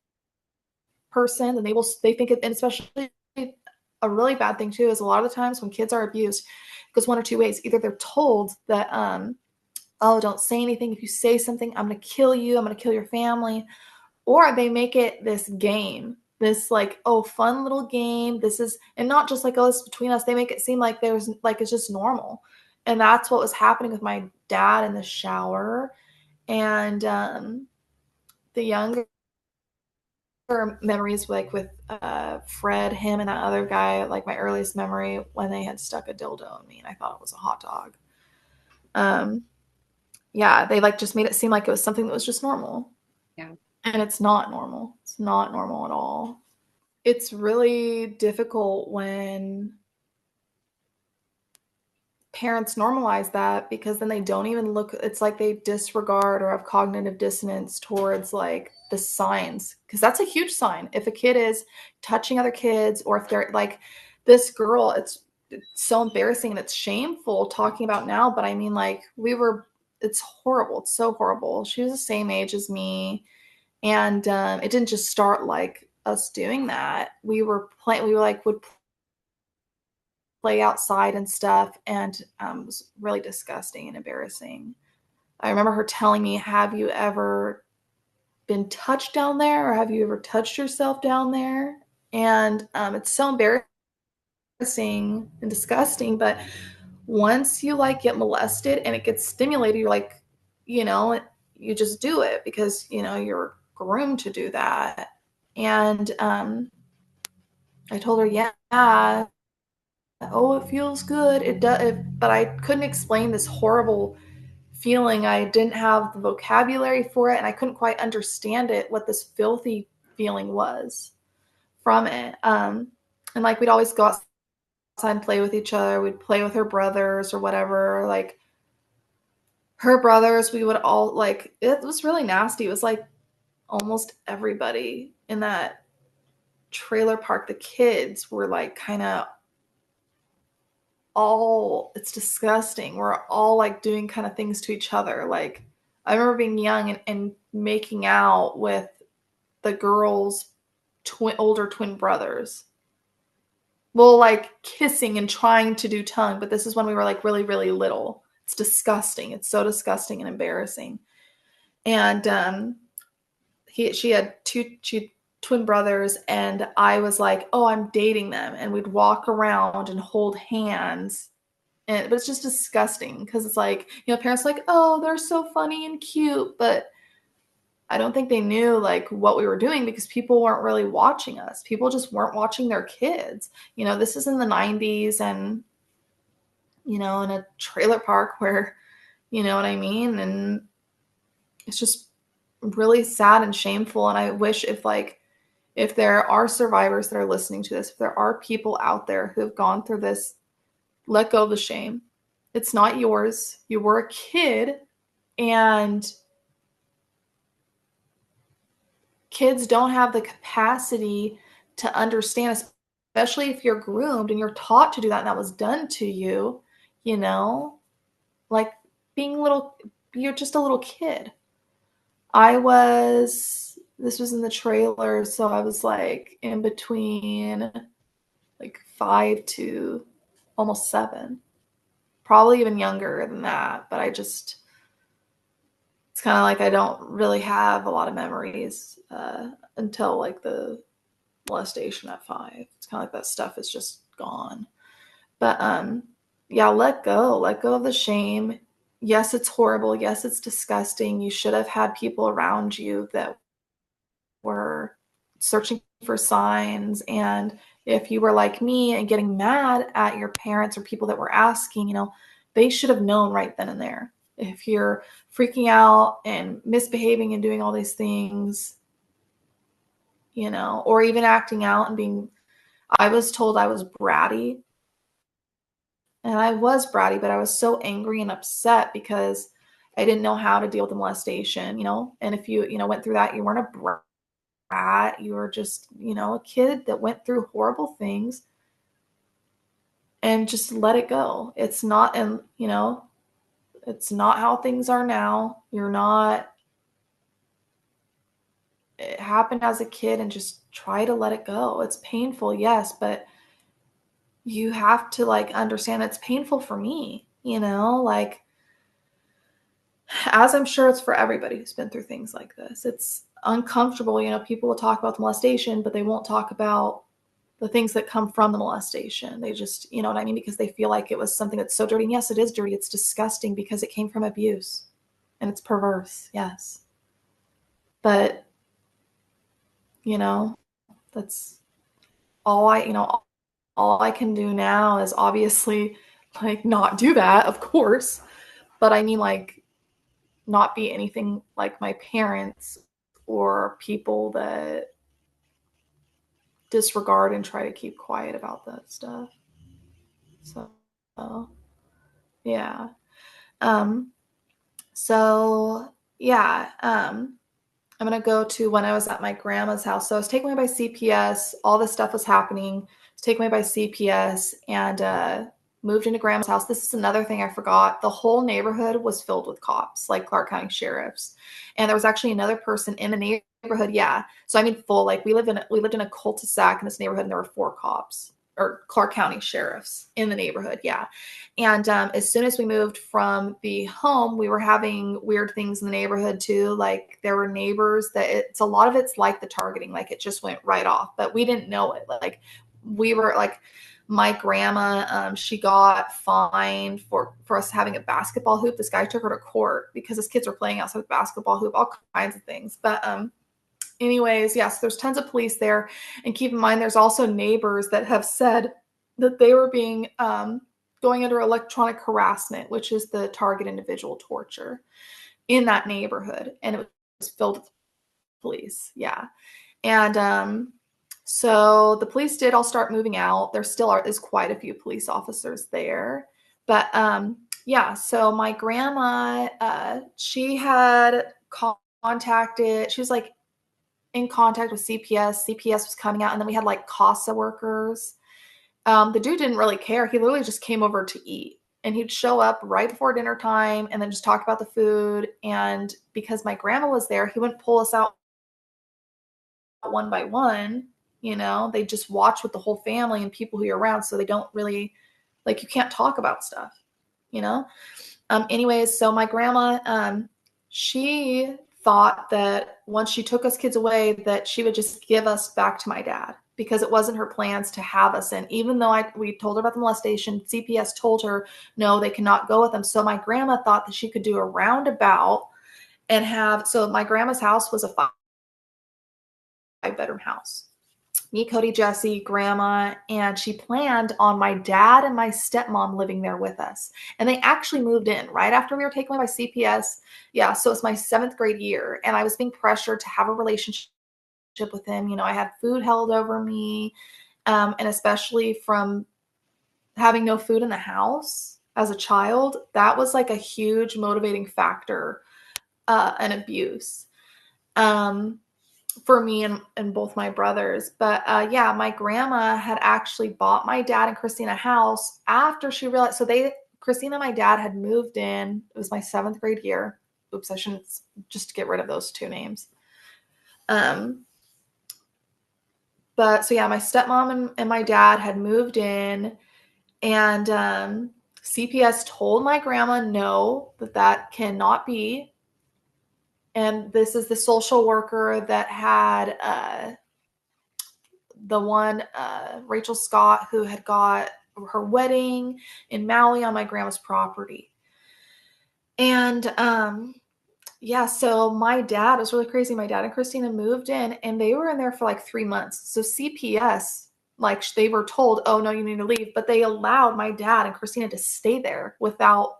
Speaker 2: person and they think it, and especially a really bad thing too is a lot of the times when kids are abused, it goes one or two ways. Either they're told that oh, don't say anything. If you say something, I'm going to kill you. I'm going to kill your family. Or they make it this game, this like, oh, fun little game. This is, and not just like, oh, it's between us. They make it seem like there's like, it's just normal. And that's what was happening with my dad in the shower. And the younger memories, like with Fred, him and that other guy, like my earliest memory when they had stuck a dildo in me and I thought it was a hot dog. Um, yeah, they like just made it seem like it was something that was just normal.
Speaker 1: Yeah.
Speaker 2: And it's not normal. It's not normal at all. It's really difficult when parents normalize that because then they don't even look, it's like they disregard or have cognitive dissonance towards like the signs, because that's a huge sign. If a kid is touching other kids, or if they're like this girl, it's so embarrassing and it's shameful talking about now, but I mean, like, it's horrible. It's so horrible. She was the same age as me, and it didn't just start like us doing that. We were like would play outside and stuff, and it was really disgusting and embarrassing. I remember her telling me, have you ever been touched down there, or have you ever touched yourself down there? And it's so embarrassing and disgusting, but once you like get molested and it gets stimulated, you're like, you know, you just do it because, you're groomed to do that. And I told her, yeah, oh, it feels good. It does, but I couldn't explain this horrible feeling. I didn't have the vocabulary for it, and I couldn't quite understand it, what this filthy feeling was from it. And like we'd always go outside and play with each other. We'd play with her brothers or whatever. Like her brothers, we would all like. It was really nasty. It was like almost everybody in that trailer park. The kids were like kind of all, it's disgusting. We're all like doing kind of things to each other. Like I remember being young and making out with the girls' older twin brothers. Well, like kissing and trying to do tongue, but this is when we were like really, really little. It's disgusting. It's so disgusting and embarrassing. And she had twin brothers, and I was like, oh, I'm dating them, and we'd walk around and hold hands. But it's just disgusting because it's like, parents are like, oh, they're so funny and cute, but I don't think they knew like what we were doing because people weren't really watching us. People just weren't watching their kids. This is in the 90s, and in a trailer park where, you know what I mean? And it's just really sad and shameful. And I wish if there are survivors that are listening to this, if there are people out there who have gone through this, let go of the shame. It's not yours. You were a kid, and kids don't have the capacity to understand, especially if you're groomed and you're taught to do that and that was done to you, like being little, you're just a little kid. This was in the trailer, so I was like in between like 5 to almost 7, probably even younger than that, but it's kind of like I don't really have a lot of memories until like the molestation at 5. It's kind of like that stuff is just gone. But yeah, let go of the shame. Yes, it's horrible. Yes, it's disgusting. You should have had people around you that were searching for signs. And if you were like me and getting mad at your parents or people that were asking, they should have known right then and there. If you're freaking out and misbehaving and doing all these things, or even acting out and I was told I was bratty. And I was bratty, but I was so angry and upset because I didn't know how to deal with the molestation. And if you, went through that, you weren't a brat. You were just, a kid that went through horrible things and just let it go. It's not, and, it's not how things are now. It happened as a kid, and just try to let it go. It's painful, yes, but you have to understand it's painful for me, as I'm sure it's for everybody who's been through things like this. It's uncomfortable. People will talk about the molestation, but they won't talk about the things that come from the molestation. They just, you know what I mean? Because they feel like it was something that's so dirty. And yes, it is dirty. It's disgusting because it came from abuse and it's perverse. Yes. But, you know, that's all I can do now is obviously not do that, of course. But I mean, not be anything like my parents or people that disregard and try to keep quiet about that stuff. So, yeah. Um, so yeah, I'm gonna go to when I was at my grandma's house. So I was taken away by CPS. All this stuff was happening. I was taken away by CPS and moved into grandma's house. This is another thing I forgot. The whole neighborhood was filled with cops, like Clark County sheriffs. And there was actually another person in the neighborhood. Yeah. So I mean, full, we lived in a cul-de-sac in this neighborhood, and there were 4 cops or Clark County sheriffs in the neighborhood. Yeah. And as soon as we moved from the home, we were having weird things in the neighborhood too. Like there were neighbors that a lot of it's like the targeting, like it just went right off, but we didn't know it. Like we were my grandma, she got fined for us having a basketball hoop. This guy took her to court because his kids were playing outside the basketball hoop, all kinds of things. But anyways, yes, there's tons of police there. And keep in mind, there's also neighbors that have said that they were being going under electronic harassment, which is the target individual torture in that neighborhood. And it was filled with police. Yeah. And so the police did all start moving out. There still is quite a few police officers there. But yeah, so my grandma, she had contacted, she was in contact with CPS. CPS was coming out, and then we had CASA workers. The dude didn't really care. He literally just came over to eat, and he'd show up right before dinner time and then just talk about the food. And because my grandma was there, he wouldn't pull us out one by one. They just watch with the whole family and people who you're around, so they don't really you can't talk about stuff. Anyways, so my grandma, she thought that once she took us kids away, that she would just give us back to my dad, because it wasn't her plans to have us in. Even though we told her about the molestation, CPS told her, no, they cannot go with them. So my grandma thought that she could do a roundabout and so my grandma's house was a 5-bedroom house. Me, Cody, Jesse, grandma, and she planned on my dad and my stepmom living there with us. And they actually moved in right after we were taken away by CPS. Yeah, so it's my 7th grade year, and I was being pressured to have a relationship with him. I had food held over me, and especially from having no food in the house as a child, that was a huge motivating factor, and abuse. For me and both my brothers. But yeah, my grandma had actually bought my dad and Christina a house after she realized. So Christina and my dad had moved in. It was my 7th grade year. Oops, I shouldn't, just get rid of those 2 names. But so yeah, my stepmom and my dad had moved in, and CPS told my grandma, no, that cannot be. And this is the social worker that had the one, Rachel Scott, who had got her wedding in Maui on my grandma's property. And yeah, so my dad, it was really crazy. My dad and Christina moved in, and they were in there for 3 months. So CPS, they were told, oh no, you need to leave, but they allowed my dad and Christina to stay there without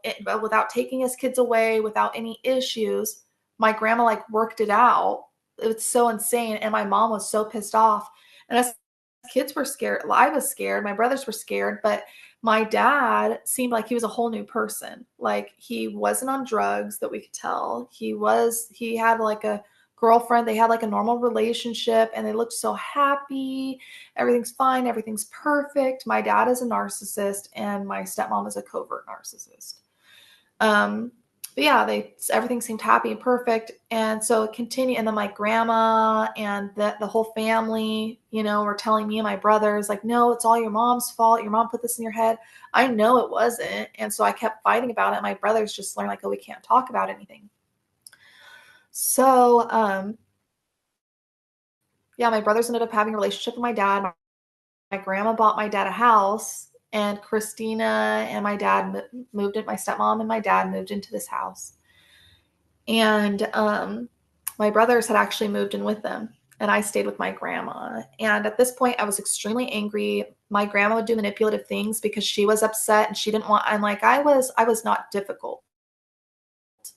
Speaker 2: taking his kids away, without any issues. My grandma worked it out, it was so insane. And my mom was so pissed off. And us kids were scared. I was scared. My brothers were scared. But my dad seemed like he was a whole new person. Like he wasn't on drugs that we could tell. He had like a girlfriend. They had like a normal relationship and they looked so happy. Everything's fine. Everything's perfect. My dad is a narcissist and my stepmom is a covert narcissist. Um, but yeah, everything seemed happy and perfect. And so it continued. And then my grandma and the whole family, were telling me and my brothers, like, no, it's all your mom's fault. Your mom put this in your head. I know it wasn't. And so I kept fighting about it. My brothers just learned, like, oh, we can't talk about anything. So, yeah, my brothers ended up having a relationship with my dad. My grandma bought my dad a house, and Christina and my dad moved in. My stepmom and my dad moved into this house. And my brothers had actually moved in with them, and I stayed with my grandma. And at this point, I was extremely angry. My grandma would do manipulative things because she was upset and she didn't want. I'm like, I was not difficult,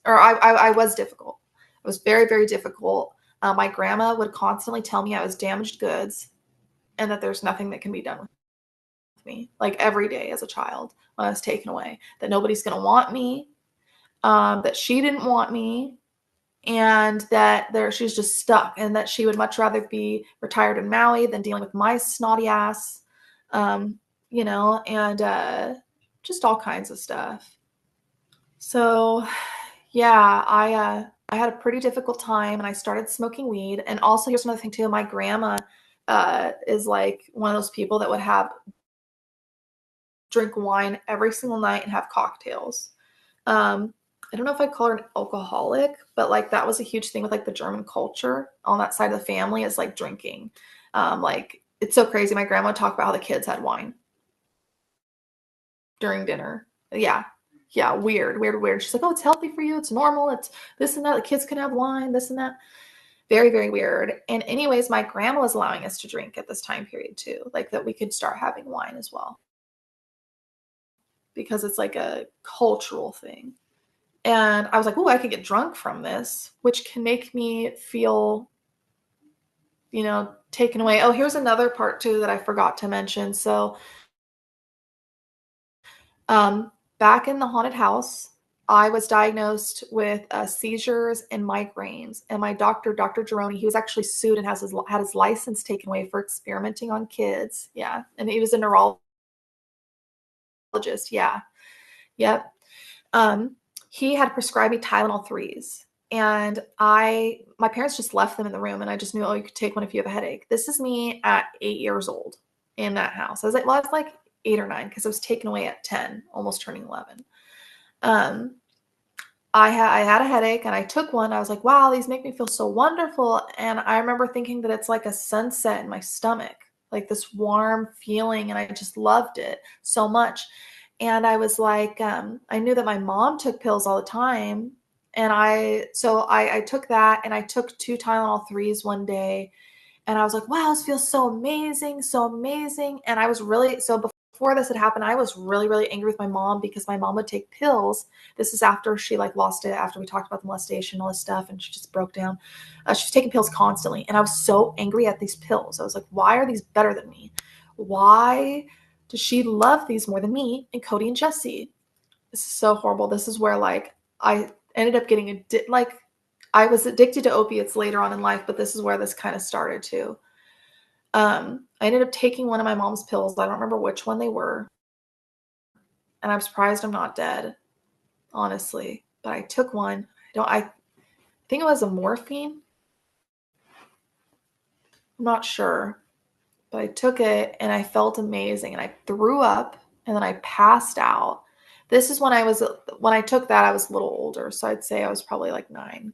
Speaker 2: or I was difficult. I was very, very difficult. My grandma would constantly tell me I was damaged goods and that there's nothing that can be done with me, like every day as a child when I was taken away, that nobody's going to want me, that she didn't want me, and that she's just stuck, and that she would much rather be retired in Maui than dealing with my snotty ass, and just all kinds of stuff. So yeah, I had a pretty difficult time, and I started smoking weed. And also, here's another thing too: my grandma is like one of those people that would drink wine every single night and have cocktails. I don't know if I'd call her an alcoholic, but like that was a huge thing with like the German culture on that side of the family, is like drinking. Like it's so crazy. My grandma would talk about how the kids had wine during dinner. Yeah. Yeah. Weird, weird, weird. She's like, oh, it's healthy for you. It's normal. It's this and that. The kids can have wine, this and that. Very, very weird. And anyways, my grandma was allowing us to drink at this time period too, like that we could start having wine as well, because it's like a cultural thing. And I was like, oh, I could get drunk from this, which can make me feel, taken away. Oh, here's another part too that I forgot to mention. So, back in the haunted house, I was diagnosed with seizures and migraines. And my doctor, Dr. Geroni, he was actually sued and had his license taken away for experimenting on kids. Yeah. And he was a neurologist. Yeah. Yep. He had prescribed me Tylenol threes. And my parents just left them in the room, and I just knew, oh, you could take one if you have a headache. This is me at 8 years old in that house. I was like 8 or 9 because I was taken away at 10, almost turning 11. Um, I had a headache and I took one. I was like, wow, these make me feel so wonderful. And I remember thinking that it's like a sunset in my stomach, like this warm feeling. And I just loved it so much. And I was like, I knew that my mom took pills all the time. And I took that, and I took 2 Tylenol threes one day. And I was like, wow, this feels so amazing, so amazing. And I was really, so before this had happened, I was really, really angry with my mom because my mom would take pills. This is after she like lost it, after we talked about the molestation, all this stuff, and she just broke down. She was taking pills constantly. And I was so angry at these pills. I was like, why are these better than me? Why does she love these more than me and Cody and Jesse? This is so horrible. This is where like I ended up getting I was addicted to opiates later on in life, but this is where this kind of started too. I ended up taking one of my mom's pills. I don't remember which one they were. And I'm surprised I'm not dead, honestly. But I took one. I think it was a morphine. I'm not sure. But I took it and I felt amazing, and I threw up and then I passed out. This is when when I took that, I was a little older. So I'd say I was probably like 9.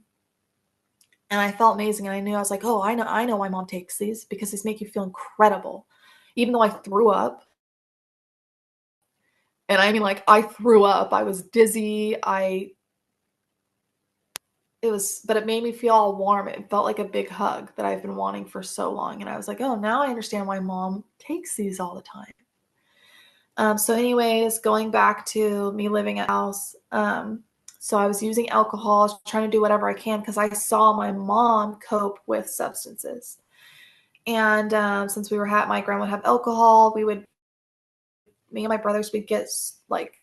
Speaker 2: And I felt amazing. And I knew, I was like, oh, I know why mom takes these, because these make you feel incredible. Even though I threw up, and I mean, like, I threw up, I was dizzy. But it made me feel all warm. It felt like a big hug that I've been wanting for so long. And I was like, oh, now I understand why mom takes these all the time. So anyways, going back to me living at house. So I was using alcohol, I was trying to do whatever I can because I saw my mom cope with substances. And since my grandma would have alcohol, me and my brothers would get like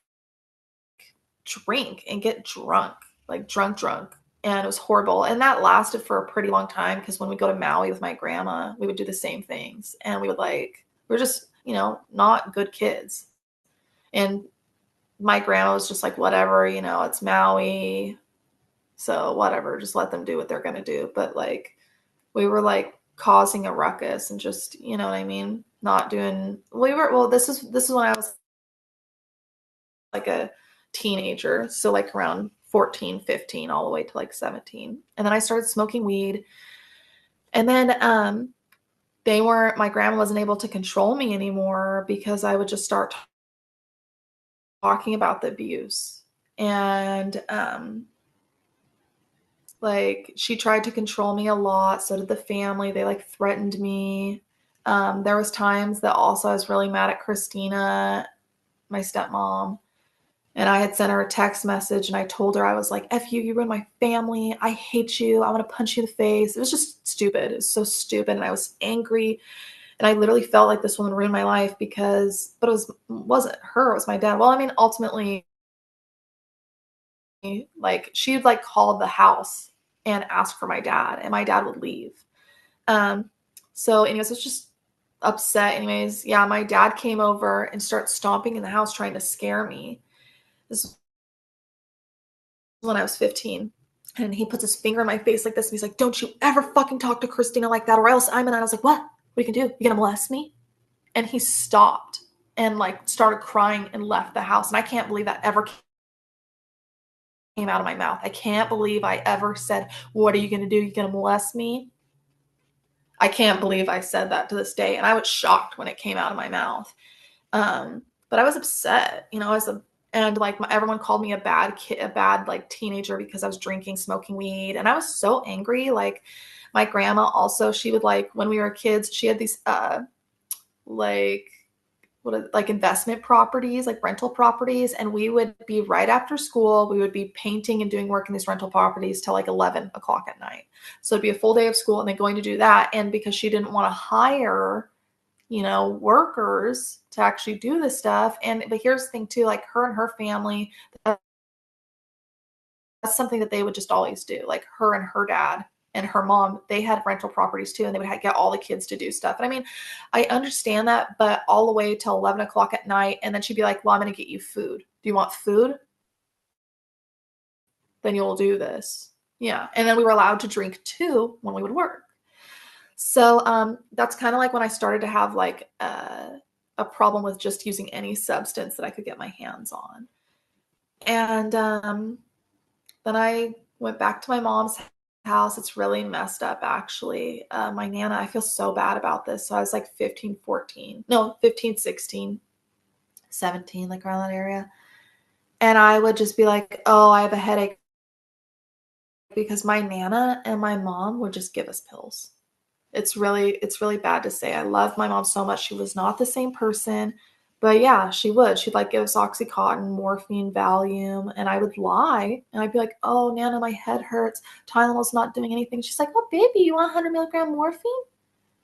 Speaker 2: drink and get drunk, like drunk. And it was horrible. And that lasted for a pretty long time because when we go to Maui with my grandma, we would do the same things. And we were just, not good kids. And my grandma was just like, whatever, it's Maui. So whatever, just let them do what they're going to do. But like, we were like causing a ruckus and just, you know what I mean? Not doing, this is when I was like a teenager. So like around 14, 15, all the way to like 17. And then I started smoking weed. And then my grandma wasn't able to control me anymore because I would just start talking about the abuse. And like she tried to control me a lot. So did the family. They like threatened me. There was times that also I was really mad at Christina, my stepmom. And I had sent her a text message and I told her, I was like, F you, you ruined my family. I hate you. I want to punch you in the face. It was just stupid. It was so stupid. And I was angry. And I literally felt like this woman ruined my life but wasn't her, it was my dad. Well, I mean, ultimately, like she'd like call the house and ask for my dad and my dad would leave. So anyways, I was just upset. Anyways, yeah, my dad came over and started stomping in the house trying to scare me. This was when I was 15. And he puts his finger in my face like this and he's like, don't you ever fucking talk to Christina like that or else I'm in. I was like, what? What are you gonna do? You gonna molest me? And he stopped and like started crying and left the house. And I can't believe that ever came out of my mouth. I can't believe I ever said, what are you gonna do? You gonna molest me? I can't believe I said that to this day. And I was shocked when it came out of my mouth. But I was upset, and like everyone called me a bad kid, a bad like teenager because I was drinking, smoking weed. And I was so angry. Like my grandma also, she would like, when we were kids, she had these, like, like investment properties, like rental properties. And we would be right after school, we would be painting and doing work in these rental properties till like 11 o'clock at night. So it'd be a full day of school and then going to do that. And because she didn't want to hire, workers to actually do this stuff. But here's the thing too, like her and her family, that's something that they would just always do. Like her and her dad and her mom, they had rental properties too, and they would get all the kids to do stuff. And I mean, I understand that, but all the way till 11 o'clock at night. And then she'd be like, well, I'm going to get you food. Do you want food? Then you'll do this. Yeah. And then we were allowed to drink too when we would work. So that's kind of like when I started to have like a problem with just using any substance that I could get my hands on. And then I went back to my mom's house. It's really messed up, actually. My Nana, I feel so bad about this. So I was like 15, 14, no, 15, 16, 17, like around that area. And I would just be like, oh, I have a headache because my Nana and my mom would just give us pills. It's really bad to say. I love my mom so much. She was not the same person, but yeah, she would. She'd like give us Oxycontin, morphine, Valium, and I would lie. And I'd be like, oh, Nana, my head hurts. Tylenol's not doing anything. She's like, oh, baby, you want 100 milligram morphine?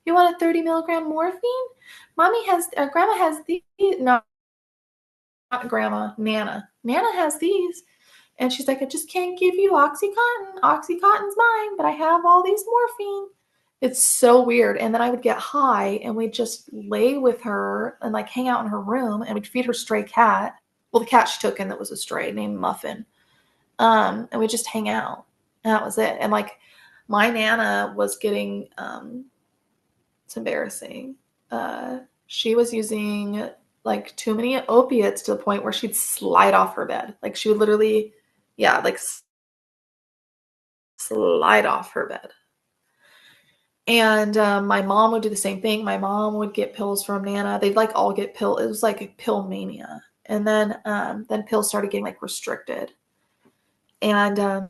Speaker 2: You want a 30 milligram morphine? Grandma has these. No, not grandma, Nana. Nana has these. And she's like, I just can't give you Oxycontin. Oxycontin's mine, but I have all these morphine. It's so weird. And then I would get high and we'd just lay with her and like hang out in her room and we'd feed her stray cat. Well, the cat she took in that was a stray named Muffin. And we'd just hang out. And that was it. And like my Nana was getting, it's embarrassing. She was using like too many opiates to the point where she'd slide off her bed. Like she would literally, yeah, like slide off her bed. And my mom would do the same thing. My mom would get pills from Nana. They'd like all get pill. It was like a pill mania. And then pills started getting like restricted. And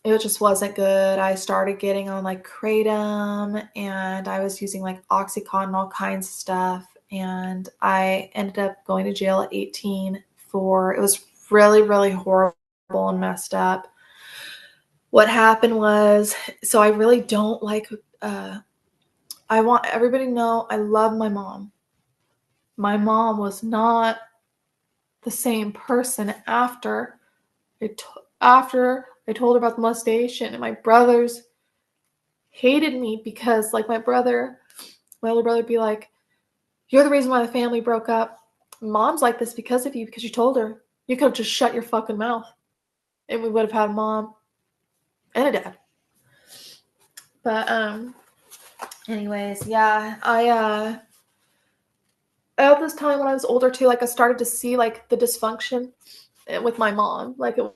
Speaker 2: it just wasn't good. I started getting on like Kratom and I was using like Oxycontin, all kinds of stuff. And I ended up going to jail at 18 before. It was really, really horrible and messed up. What happened was, so I really don't like, I want everybody to know I love my mom. My mom was not the same person after I told her about the molestation, and my brothers hated me because, like, my older brother would be like, "You're the reason why the family broke up. Mom's like this because of you, because you told her. You could have just shut your fucking mouth, and we would have had a mom and a dad." But anyways, yeah, I at this time when I was older too, like I started to see like the dysfunction with my mom. Like it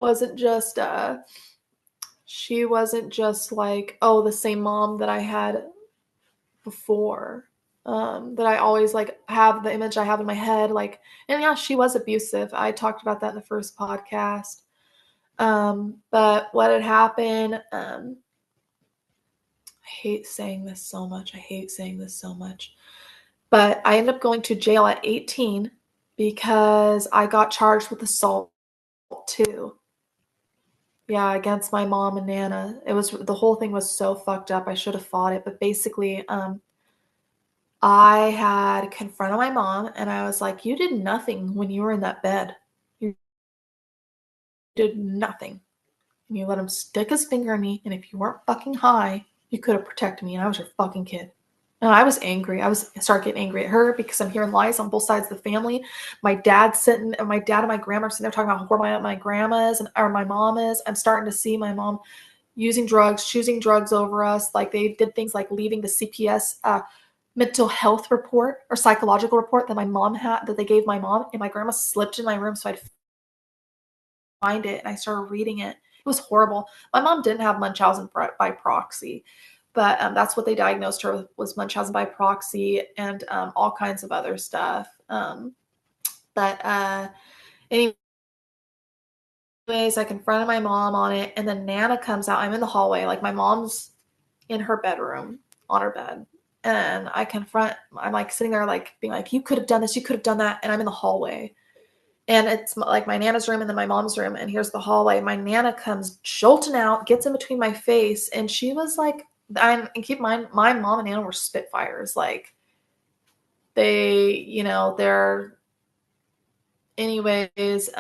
Speaker 2: wasn't just she wasn't just like, oh, the same mom that I had before. That I always like have the image I have in my head. Like, and yeah, she was abusive. I talked about that in the first podcast. But what had happened, I hate saying this so much. I hate saying this so much. But I ended up going to jail at 18 because I got charged with assault too. Yeah, against my mom and Nana. It was, the whole thing was so fucked up. I should have fought it, but basically, I had confronted my mom and I was like, "You did nothing when you were in that bed. You did nothing. And you let him stick his finger in me, and if you weren't fucking high, you could have protected me, and I was your fucking kid." And I was angry. I started getting angry at her because I'm hearing lies on both sides of the family. My dad and my grandma are sitting there talking about how horrible my grandma is, or my mom is. I'm starting to see my mom using drugs, choosing drugs over us. Like they did things like leaving the CPS mental health report or psychological report that my mom had, that they gave my mom, and my grandma slipped in my room so I'd find it, and I started reading it. It was horrible. My mom didn't have Munchausen by proxy, but that's what they diagnosed her with, was Munchausen by proxy, and all kinds of other stuff. But anyways, I confronted my mom on it, and then Nana comes out. I'm in the hallway, like my mom's in her bedroom on her bed, and I'm like sitting there like being like, "You could have done this, you could have done that," and I'm in the hallway. And it's like my Nana's room and then my mom's room, and here's the hallway. My Nana comes jolting out, gets in between my face, and she was like, and keep in mind, my mom and Nana were Spitfires. Like they're anyways.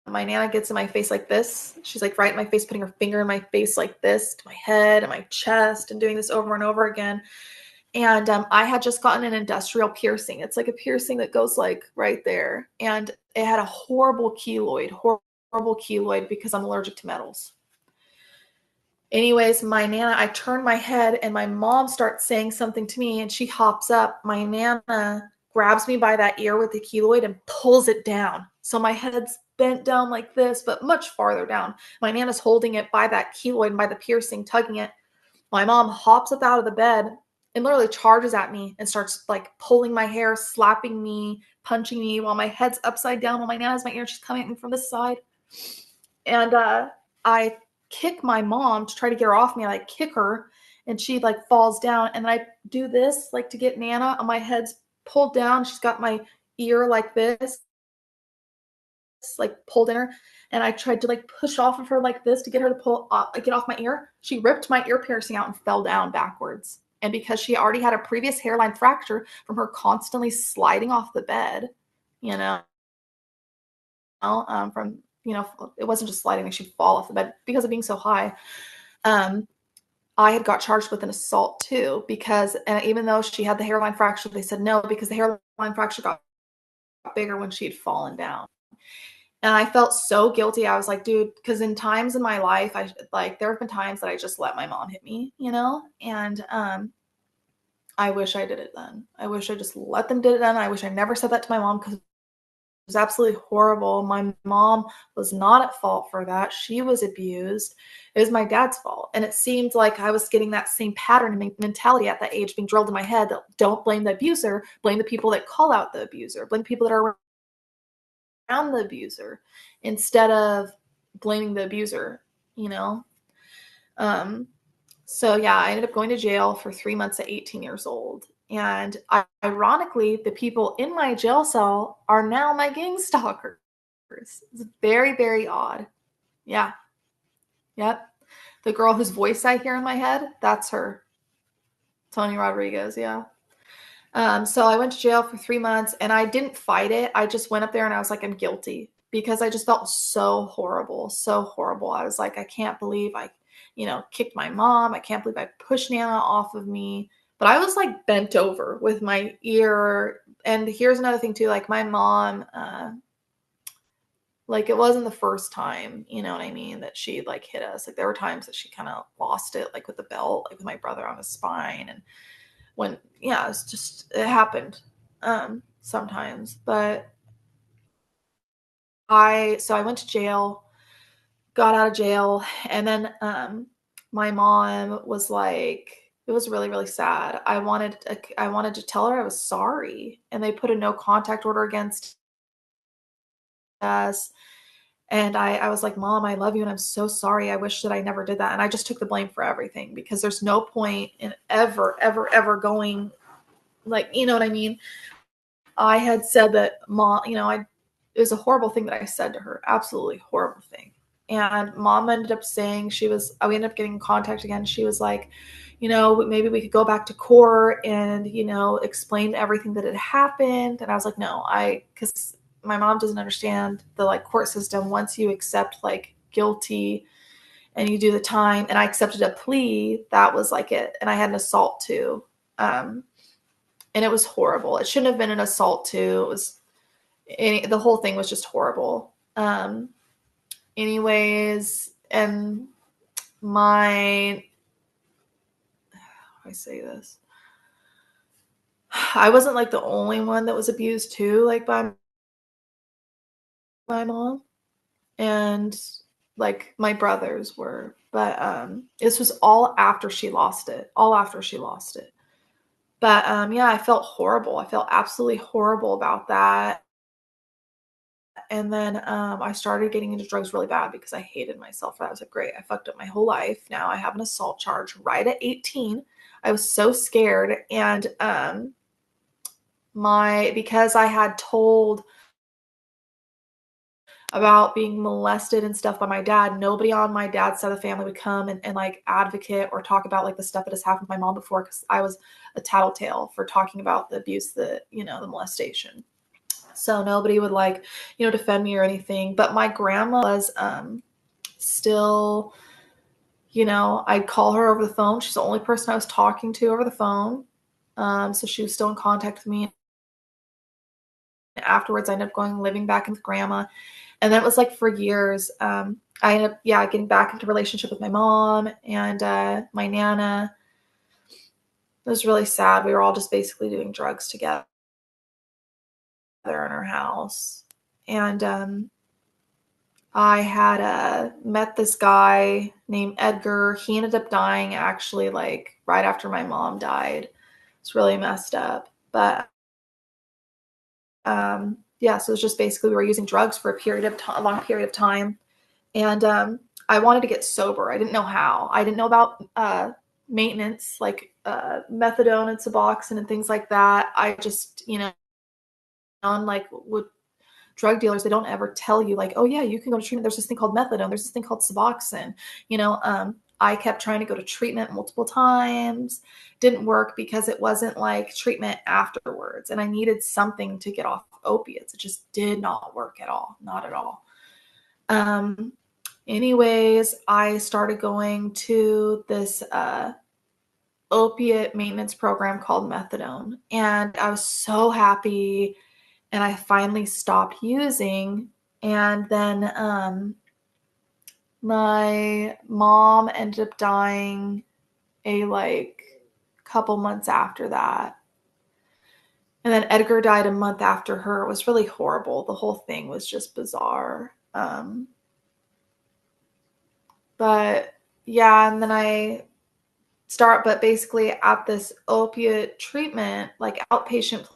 Speaker 2: My Nana gets in my face like this. She's like right in my face, putting her finger in my face like this, to my head and my chest, and doing this over and over again. And I had just gotten an industrial piercing. It's like a piercing that goes like right there. And it had a horrible keloid because I'm allergic to metals. Anyways, my Nana, I turn my head and my mom starts saying something to me, and she hops up. My Nana grabs me by that ear with the keloid and pulls it down. So my head's bent down like this, but much farther down. My Nana's holding it by that keloid and by the piercing, tugging it. My mom hops up out of the bed and literally charges at me and starts like pulling my hair, slapping me, punching me while my head's upside down, while my Nana has my ear. She's coming at me from this side. And I kick my mom to try to get her off me. I like kick her, and she like falls down. And then I do this like to get Nana, and my head's pulled down. She's got my ear like this, like pulled in her. And I tried to like push off of her like this to get her to get off my ear. She ripped my ear piercing out and fell down backwards. And because she already had a previous hairline fracture from her constantly sliding off the bed, you know, from, it wasn't just sliding, like she'd fall off the bed because of being so high. I had got charged with an assault too, because even though she had the hairline fracture, they said no, because the hairline fracture got bigger when she had fallen down. And I felt so guilty. I was like, dude, because in times in my life, there have been times that I just let my mom hit me, and I wish I did it then. I wish I just let them did it then. I wish I never said that to my mom, because it was absolutely horrible. My mom was not at fault for that. She was abused. It was my dad's fault. And it seemed like I was getting that same pattern and mentality at that age being drilled in my head, that don't blame the abuser, blame the people that call out the abuser, blame people that are around the abuser, instead of blaming the abuser, you know? So yeah, I ended up going to jail for 3 months at 18 years old. And ironically, the people in my jail cell are now my gang stalkers. It's very, very odd. Yeah. Yep. The girl whose voice I hear in my head, that's her. Tony Rodriguez. Yeah. So I went to jail for 3 months and I didn't fight it. I just went up there and I was like, I'm guilty, because I just felt so horrible, so horrible. I was like, I can't believe I, kicked my mom. I can't believe I pushed Nana off of me. But I was like bent over with my ear. And here's another thing too, like my mom, like it wasn't the first time, you know what I mean, that she like hit us. Like there were times that she kind of lost it, like with the belt, like with my brother on his spine. And when, yeah, it's just, it happened sometimes. But so I went to jail, got out of jail, and then my mom was like, it was really, really sad. I wanted to tell her I was sorry, and they put a no contact order against us. And I was like, Mom, I love you and I'm so sorry. I wish that I never did that. And I just took the blame for everything, because there's no point in ever, ever, ever going, like, you know what I mean? I had said that Mom, it was a horrible thing that I said to her, absolutely horrible thing. And Mom ended up saying, we ended up getting in contact again. She was like, maybe we could go back to court and, explain everything that had happened. And I was like, no, because my mom doesn't understand the like court system. Once you accept like guilty and you do the time, and I accepted a plea, that was like it. And I had an assault too. And it was horrible. It shouldn't have been an assault too. The whole thing was just horrible. Anyways, and my, how do I say this? I wasn't like the only one that was abused too, like by my mom, and like my brothers were. But this was all after she lost it. All after she lost it. But yeah, I felt horrible. I felt absolutely horrible about that. And then I started getting into drugs really bad because I hated myself. I was like, great, I fucked up my whole life. Now I have an assault charge right at 18. I was so scared. And because I had told about being molested and stuff by my dad, nobody on my dad's side of the family would come and like advocate or talk about like the stuff that has happened to my mom before, because I was a tattletale for talking about the abuse, the molestation. So nobody would like, defend me or anything. But my grandma was still, I'd call her over the phone. She's the only person I was talking to over the phone. So she was still in contact with me. Afterwards, I ended up going living back in with grandma. And that was like for years. I ended up, getting back into relationship with my mom and my Nana. It was really sad. We were all just basically doing drugs together in our house. And I had met this guy named Edgar. He ended up dying actually like right after my mom died. It's really messed up. But yeah, so it's just basically we were using drugs for a long period of time. And I wanted to get sober. I didn't know how. I didn't know about maintenance, like methadone and Suboxone and things like that. I just, on like with drug dealers, they don't ever tell you like, oh yeah, you can go to treatment. There's this thing called methadone. There's this thing called Suboxone. I kept trying to go to treatment multiple times. Didn't work because it wasn't like treatment afterwards. And I needed something to get off opiates. It just did not work at all. Not at all. Anyways, I started going to this opiate maintenance program called methadone. And I was so happy. And I finally stopped using. And then my mom ended up dying a like couple months after that. And then Edgar died a month after her. It was really horrible. The whole thing was just bizarre. But yeah, and then but basically at this opiate treatment, like outpatient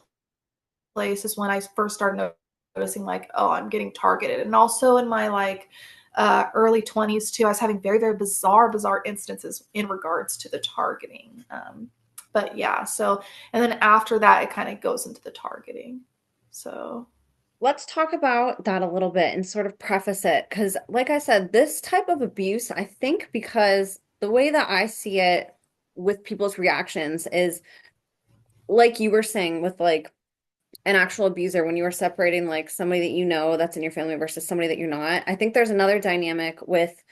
Speaker 2: place, is when I first started noticing like, oh, I'm getting targeted. And also in my like early 20s too, I was having very, very bizarre instances in regards to the targeting. But yeah, so, and then after that, it kind of goes into the targeting. So,
Speaker 1: Let's talk about that a little bit and sort of preface it. Because, like I said, this type of abuse, I think, because the way that I see it with people's reactions is like you were saying with like an actual abuser, when you were separating like somebody that you know that's in your family versus somebody that you're not. I think there's another dynamic with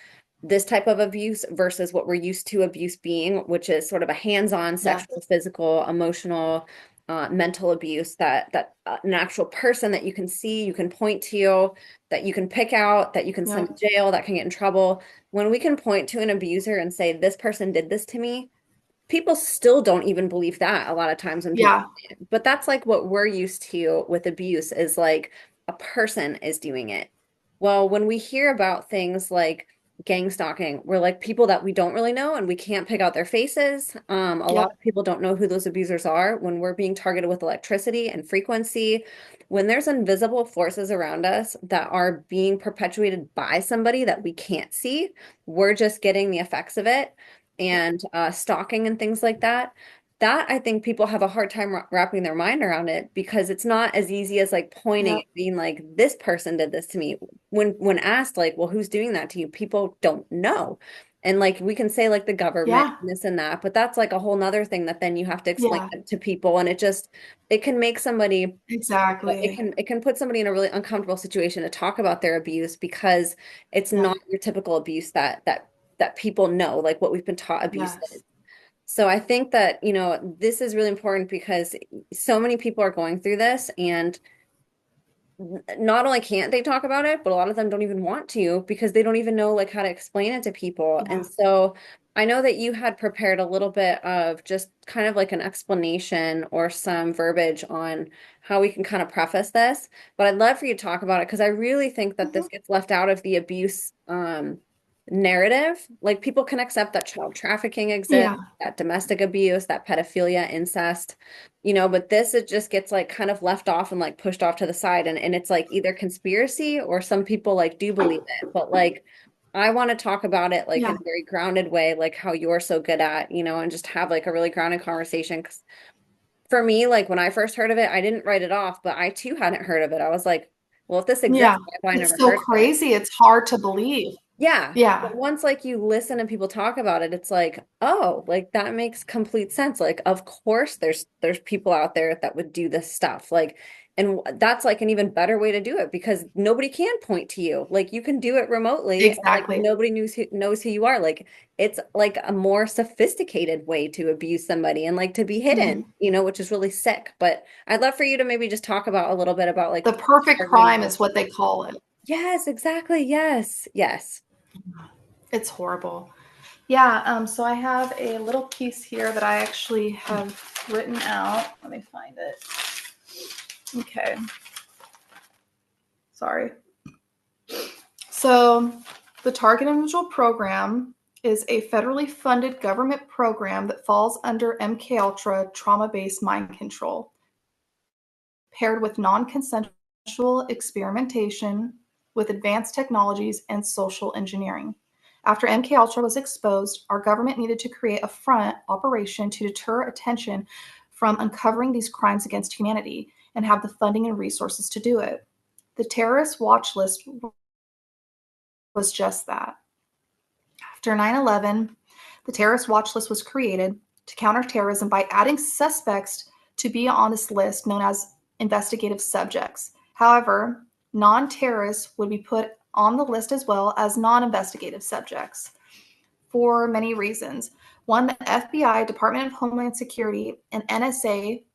Speaker 1: this type of abuse versus what we're used to abuse being, which is sort of a hands-on
Speaker 2: yes.
Speaker 1: sexual, physical, emotional, mental abuse that an actual person that you can see, you can point to, that you can pick out, that you can send
Speaker 2: Yep.
Speaker 1: to jail, that can get in trouble. When we can point to an abuser and say, this person did this to me, people still don't even believe that a lot of times when people
Speaker 2: Yeah.
Speaker 1: say it. But that's like what we're used to with abuse is like a person is doing it. Well, when we hear about things like gang stalking, we're like people that we don't really know and we can't pick out their faces. A lot
Speaker 2: Yep.
Speaker 1: of people don't know who those abusers are. When we're being targeted with electricity and frequency, when there's invisible forces around us that are being perpetuated by somebody that we can't see, we're just getting the effects of it and stalking and things like that. That I think people have a hard time wrapping their mind around it because it's not as easy as like pointing
Speaker 2: Yep.
Speaker 1: and being like, this person did this to me. When asked like, well, who's doing that to you? People don't know. And like we can say like the government
Speaker 2: Yeah.
Speaker 1: and this and that, but that's like a whole nother thing that then you have to explain
Speaker 2: Yeah.
Speaker 1: it to people. And it can make somebody
Speaker 2: Exactly.
Speaker 1: it can put somebody in a really uncomfortable situation to talk about their abuse because it's
Speaker 2: Yeah.
Speaker 1: not your typical abuse that people know, like what we've been taught abuse is.
Speaker 2: Yes.
Speaker 1: So I think that, this is really important because so many people are going through this and not only can't they talk about it, but a lot of them don't even want to because they don't even know like how to explain it to people. And
Speaker 2: Yeah.
Speaker 1: so I know that you had prepared a little bit of just kind of like an explanation or some verbiage on how we can kind of preface this, but I'd love for you to talk about it because I really think that
Speaker 2: Mhm.
Speaker 1: this gets left out of the abuse narrative. Like people can accept that child trafficking exists,
Speaker 2: Yeah.
Speaker 1: that domestic abuse, that pedophilia, incest, but this it just gets like kind of left off and like pushed off to the side and it's like either conspiracy or some people like do believe it. But like I want to talk about it like in
Speaker 2: Yeah.
Speaker 1: a very grounded way, like how you're so good at, and just have like a really grounded conversation. 'Cause for me, like when I first heard of it, I didn't write it off, but I too hadn't heard of it. I was like, well, if this
Speaker 2: Yeah.
Speaker 1: exists, why have I
Speaker 2: It's
Speaker 1: never
Speaker 2: so
Speaker 1: heard of it?
Speaker 2: crazy. It's hard to believe.
Speaker 1: Yeah.
Speaker 2: Yeah.
Speaker 1: But once like you listen and people talk about it, it's like, oh, like that makes complete sense. Like, of course there's people out there that would do this stuff. Like, and that's like an even better way to do it because nobody can point to you. Like you can do it remotely and like
Speaker 2: Exactly.
Speaker 1: nobody knows who you are. Like it's like a more sophisticated way to abuse somebody and like to be hidden,
Speaker 2: Mhm.
Speaker 1: which is really sick. But I'd love for you to maybe just talk about a little bit about like
Speaker 2: The perfect
Speaker 1: targeting.
Speaker 2: crime is what they call it.
Speaker 1: Yes, exactly. Yes. Yes.
Speaker 2: It's horrible. Yeah, so I have a little piece here that I actually have written out. Let me find it. Okay. Sorry. So, the Target Individual Program is a federally funded government program that falls under MKUltra trauma-based mind control, paired with non-consensual experimentation with advanced technologies and social engineering. After MKUltra was exposed, our government needed to create a front operation to deter attention from uncovering these crimes against humanity and have the funding and resources to do it. The terrorist watch list was just that. After 9/11, the terrorist watch list was created to counter terrorism by adding suspects to be on this list known as investigative subjects. However, non terrorists would be put on the list as well as non investigative subjects for many reasons. One, the FBI, Department of Homeland Security, and NSA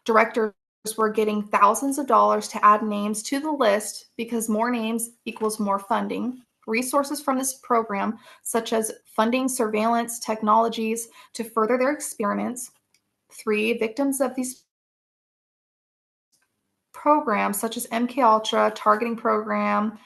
Speaker 2: directors were getting thousands of dollars to add names to the list because more names equals more funding. Resources from this program, such as funding surveillance technologies to further their experiments. Three, victims of these programs, such as MKUltra targeting program,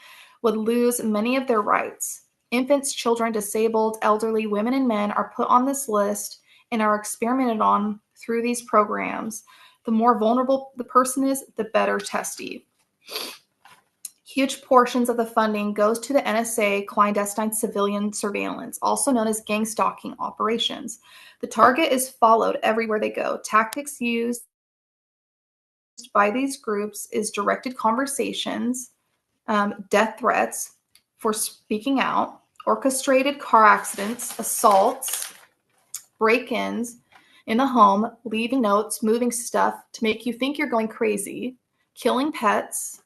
Speaker 2: would lose many of their rights. Infants, children, disabled, elderly, women, and men are put on this list and are experimented on through these programs. The more vulnerable the person is, the better testy. Huge portions of the funding goes to the NSA clandestine civilian surveillance, also known as gang stalking operations. The target is followed everywhere they go. Tactics used by these groups is directed conversations, death threats for speaking out, orchestrated car accidents, assaults, break-ins in the home, leaving notes, moving stuff to make you think you're going crazy, killing pets,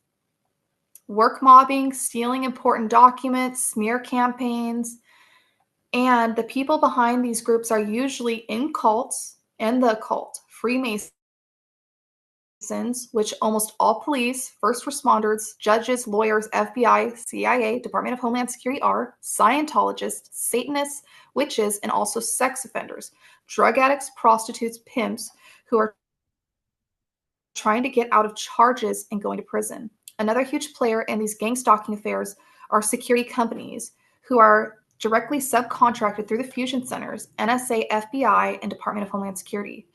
Speaker 2: work mobbing, stealing important documents, smear campaigns. And the people behind these groups are usually in cults and the occult, Freemasons, which almost all police, first responders, judges, lawyers, FBI, CIA, Department of Homeland Security are, Scientologists, Satanists, witches, and also sex offenders, drug addicts, prostitutes, pimps who are trying to get out of charges and going to prison. Another huge player in these gang stalking affairs are security companies who are directly subcontracted through the fusion centers, NSA, FBI, and Department of Homeland Security.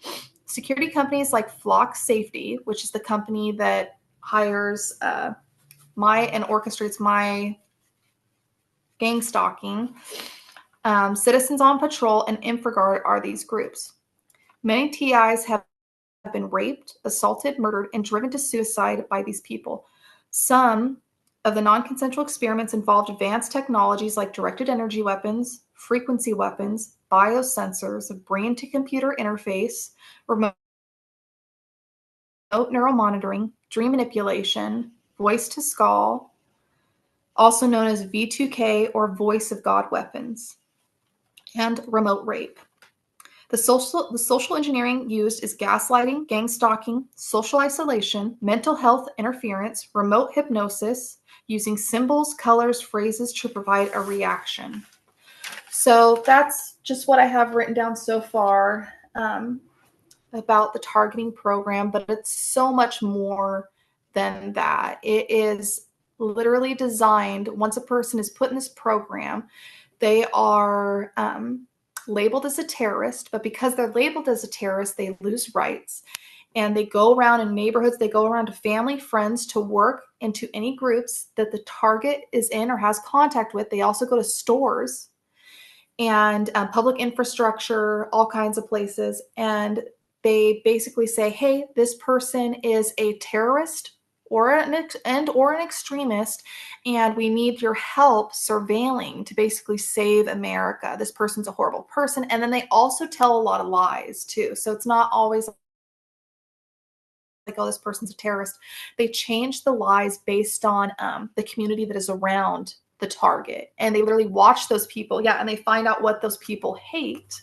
Speaker 2: Security companies like Flock Safety, which is the company that hires my and orchestrates my gang stalking, Citizens on Patrol, and InfraGard are these groups. Many TIs have been raped, assaulted, murdered, and driven to suicide by these people. Some of the non-consensual experiments involved advanced technologies like directed energy weapons, frequency weapons, biosensors, brain-to-computer interface, remote neural monitoring, dream manipulation, voice-to-skull, also known as V2K or voice of God weapons, and remote rape. The social engineering used is gaslighting, gang stalking, social isolation, mental health interference, remote hypnosis, using symbols, colors, phrases to provide a reaction. So that's just what I have written down so far about the targeting program, but it's so much more than that. It is literally designed, once a person is put in this program, they are labeled as a terrorist, but because they're labeled as a terrorist, they lose rights. And they go around in neighborhoods, they go around to family, friends, to work into any groups that the target is in or has contact with. They also go to stores and public infrastructure, all kinds of places. And they basically say, hey, this person is a terrorist or an extremist, and we need your help surveilling to basically save America. This person's a horrible person. And then they also tell a lot of lies too. So it's not always like, oh, this person's a terrorist. They change the lies based on the community that is around the target. And they literally watch those people. Yeah. And they find out what those people hate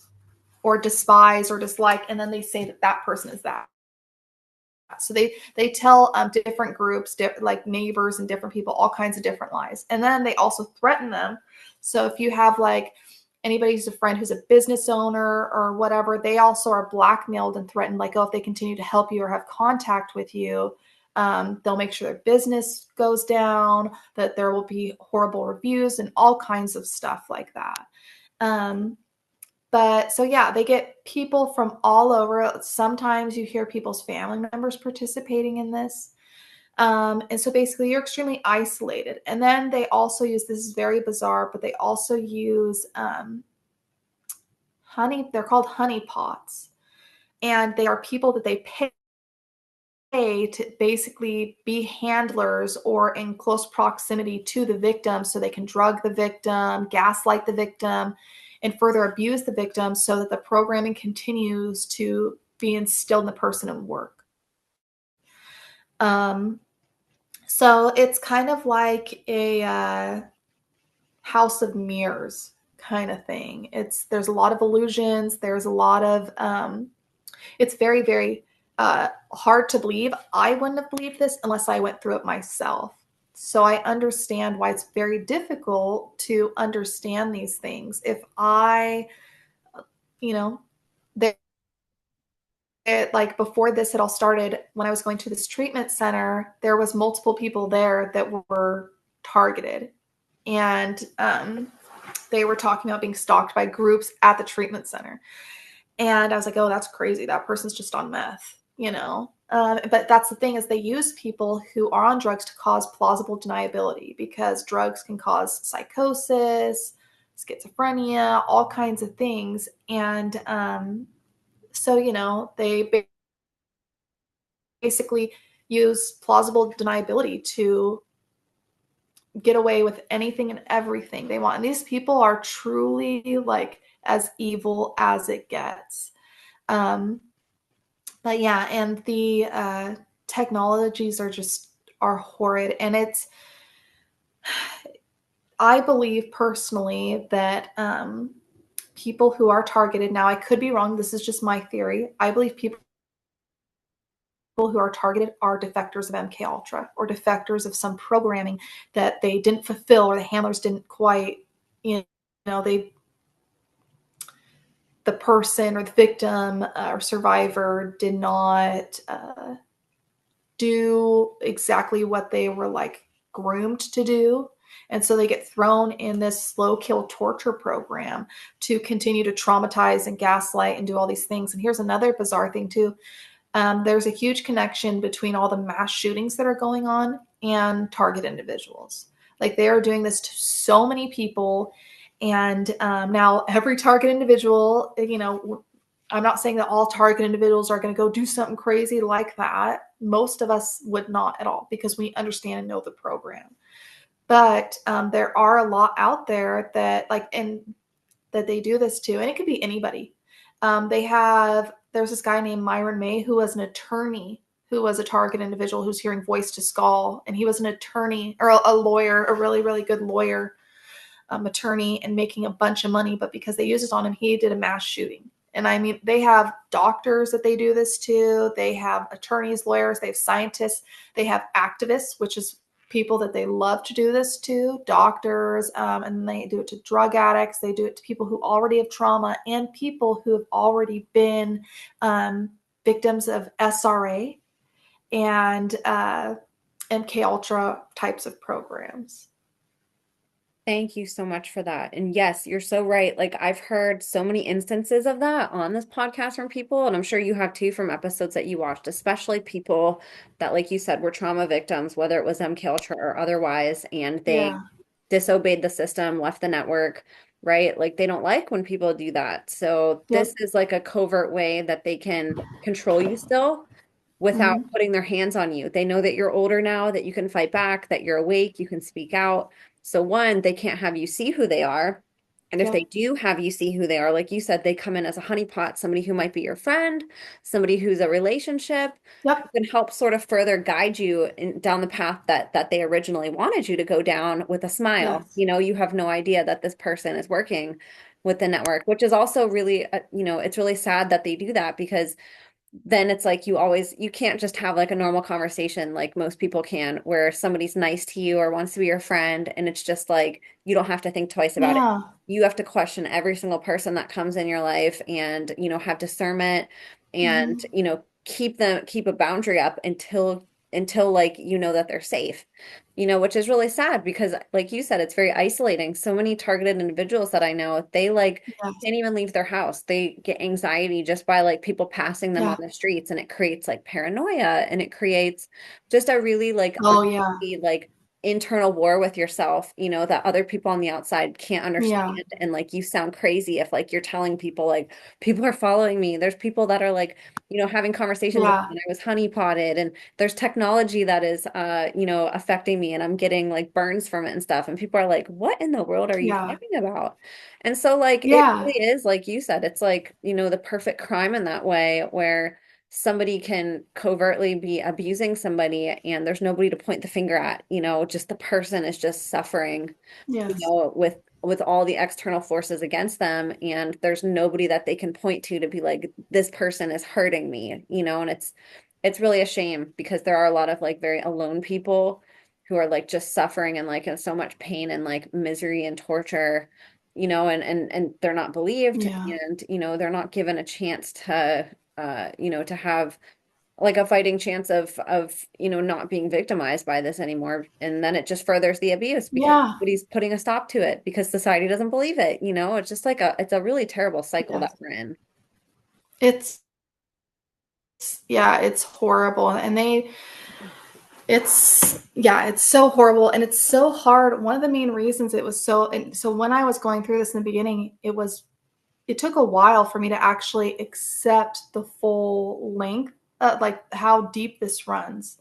Speaker 2: or despise or dislike. And then they say that that person is that. So they tell different groups, like neighbors and different people, all kinds of different lies. And then they also threaten them. So if you have like anybody who's a friend who's a business owner or whatever, they also are blackmailed and threatened, like, oh, if they continue to help you or have contact with you, they'll make sure their business goes down, that there will be horrible reviews and all kinds of stuff like that. But so yeah, they get people from all over. Sometimes you hear people's family members participating in this. And so basically you're extremely isolated. And then they also use, this is very bizarre, but they also use honey, they're called honey pots. And they are people that they pay to basically be handlers or in close proximity to the victim so they can drug the victim, gaslight the victim, and further abuse the victim so that the programming continues to be instilled in the person and work. So it's kind of like a house of mirrors kind of thing. There's a lot of illusions. There's a lot of it's very, very hard to believe. I wouldn't have believed this unless I went through it myself. So I understand why it's very difficult to understand these things. If I, you know, like before this had all started, when I was going to this treatment center, there was multiple people there that were targeted. And they were talking about being stalked by groups at the treatment center. And I was like, oh, that's crazy. That person's just on meth, you know? But that's the thing, is they use people who are on drugs to cause plausible deniability, because drugs can cause psychosis, schizophrenia, all kinds of things. And so, they basically use plausible deniability to get away with anything and everything they want. And these people are truly like as evil as it gets. Um, but yeah, and the technologies are horrid. And I believe personally that people who are targeted, now I could be wrong, this is just my theory. I believe people who are targeted are defectors of MK Ultra, or defectors of some programming that they didn't fulfill, or the handlers didn't quite, they the person or the victim or survivor did not do exactly what they were like groomed to do. And so they get thrown in this slow kill torture program to continue to traumatize and gaslight and do all these things. And here's another bizarre thing too. There's a huge connection between all the mass shootings that are going on and target individuals. Like, they are doing this to so many people. And now every target individual, I'm not saying that all target individuals are going to go do something crazy like that. Most of us would not at all, because we understand and know the program. But there are a lot out there that that they do this to, and it could be anybody. There's this guy named Myron May, who was an attorney, who was a target individual, who's hearing voice to skull, and he was an attorney, or a lawyer, a really, really good lawyer, attorney, and making a bunch of money. But because they used it on him, he did a mass shooting. And I mean, they have doctors that they do this to. They have attorneys, lawyers, they have scientists, they have activists, which is people that they love to do this to, doctors, and they do it to drug addicts. They do it to people who already have trauma, and people who have already been victims of SRA and MK Ultra types of programs.
Speaker 1: Thank you so much for that. And yes, you're so right. Like, I've heard so many instances of that on this podcast from people, and I'm sure you have too, from episodes that you watched, especially people that, like you said, were trauma victims, whether it was MK Ultra or otherwise, and they
Speaker 2: Yeah.
Speaker 1: disobeyed the system, left the network, right? Like, they don't like when people do that. So this
Speaker 2: Yep.
Speaker 1: is like a covert way that they can control you still without
Speaker 2: Mm-hmm.
Speaker 1: putting their hands on you. They know that you're older now, that you can fight back, that you're awake, you can speak out. So one, they can't have you see who they are. And if they
Speaker 2: Yep.
Speaker 1: do have you see who they are, like you said, they come in as a honeypot, somebody who might be your friend, somebody who's a relationship, who
Speaker 2: Yep.
Speaker 1: can help sort of further guide you down the path that they originally wanted you to go down with a smile.
Speaker 2: Yes.
Speaker 1: You know, you have no idea that this person is working with the network, which is also really, it's really sad that they do that, because then it's like you can't just have like a normal conversation like most people can, where somebody's nice to you or wants to be your friend, and it's just like you don't have to think twice about it.
Speaker 2: Yeah.
Speaker 1: You have to question every single person that comes in your life, and have discernment, and
Speaker 2: Mm-hmm.
Speaker 1: keep a boundary up until like that they're safe. Which is really sad, because like you said, it's very isolating. So many targeted individuals that I know, they like
Speaker 2: Yes.
Speaker 1: can't even leave their house. They get anxiety just by like people passing them on
Speaker 2: Yeah.
Speaker 1: the streets, and it creates like paranoia, and it creates just a really like
Speaker 2: Oh, yeah.
Speaker 1: unhealthy like internal war with yourself, that other people on the outside can't
Speaker 2: Yeah.
Speaker 1: understand. And like, you sound crazy if like you're telling people like people are following me. There's people that are like, having conversations with me,
Speaker 2: Yeah.
Speaker 1: and I was honeypotted, and there's technology that is affecting me, and I'm getting like burns from it and stuff. And people are like, what in the world are you
Speaker 2: Yeah.
Speaker 1: talking about? And so, like, it
Speaker 2: Yeah.
Speaker 1: really is, like you said, it's like, the perfect crime in that way, where somebody can covertly be abusing somebody, and there's nobody to point the finger at, just the person is just suffering,
Speaker 2: Yes.
Speaker 1: with all the external forces against them. And there's nobody that they can point to be like, this person is hurting me, and it's really a shame, because there are a lot of like very alone people who are like just suffering and like in so much pain and like misery and torture, and they're not believed,
Speaker 2: Yeah.
Speaker 1: and they're not given a chance to have like a fighting chance of not being victimized by this anymore. And then it just furthers the abuse, because
Speaker 2: Yeah.
Speaker 1: nobody's putting a stop to it, because society doesn't believe it. It's just like it's a really terrible cycle that
Speaker 2: Yes.
Speaker 1: we're in.
Speaker 2: It's yeah, it's horrible. And it's so horrible and it's so hard. One of the main reasons it was so when I was going through this in the beginning, it took a while for me to actually accept the full length, like how deep this runs.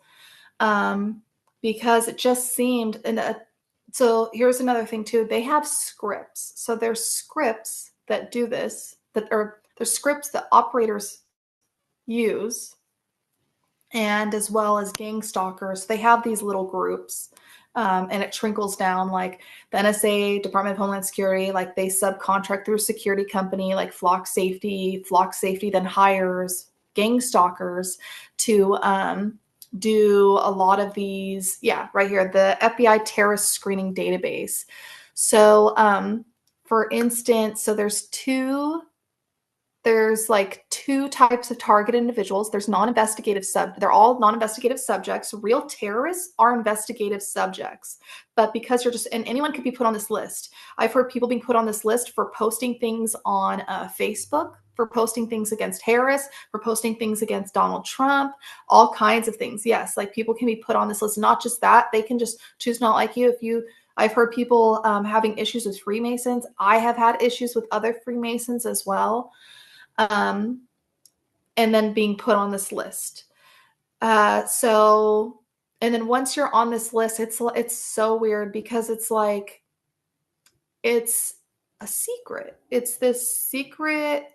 Speaker 2: Um, because it just seemed, so here's another thing too. They have scripts. So there's scripts that do this, or there's scripts that operators use, and as well as gang stalkers. They have these little groups, and it trickles down. Like the NSA, Department of Homeland Security, like they subcontract through a security company like Flock Safety. Flock Safety then hires gang stalkers to do a lot of these. Yeah, right here, the FBI terrorist screening database. So, for instance, so there's like two types of target individuals. There's non-investigative they're all non-investigative subjects. Real terrorists are investigative subjects. But because you're just, and anyone could be put on this list. I've heard people being put on this list for posting things on Facebook, for posting things against Harris, for posting things against Donald Trump, all kinds of things. Yes, like people can be put on this list. Not just that, they can just choose not like you. I've heard people having issues with Freemasons. I have had issues with other Freemasons as well, um, and then being put on this list. So, and then once you're on this list, it's so weird because it's like it's a secret. It's this secret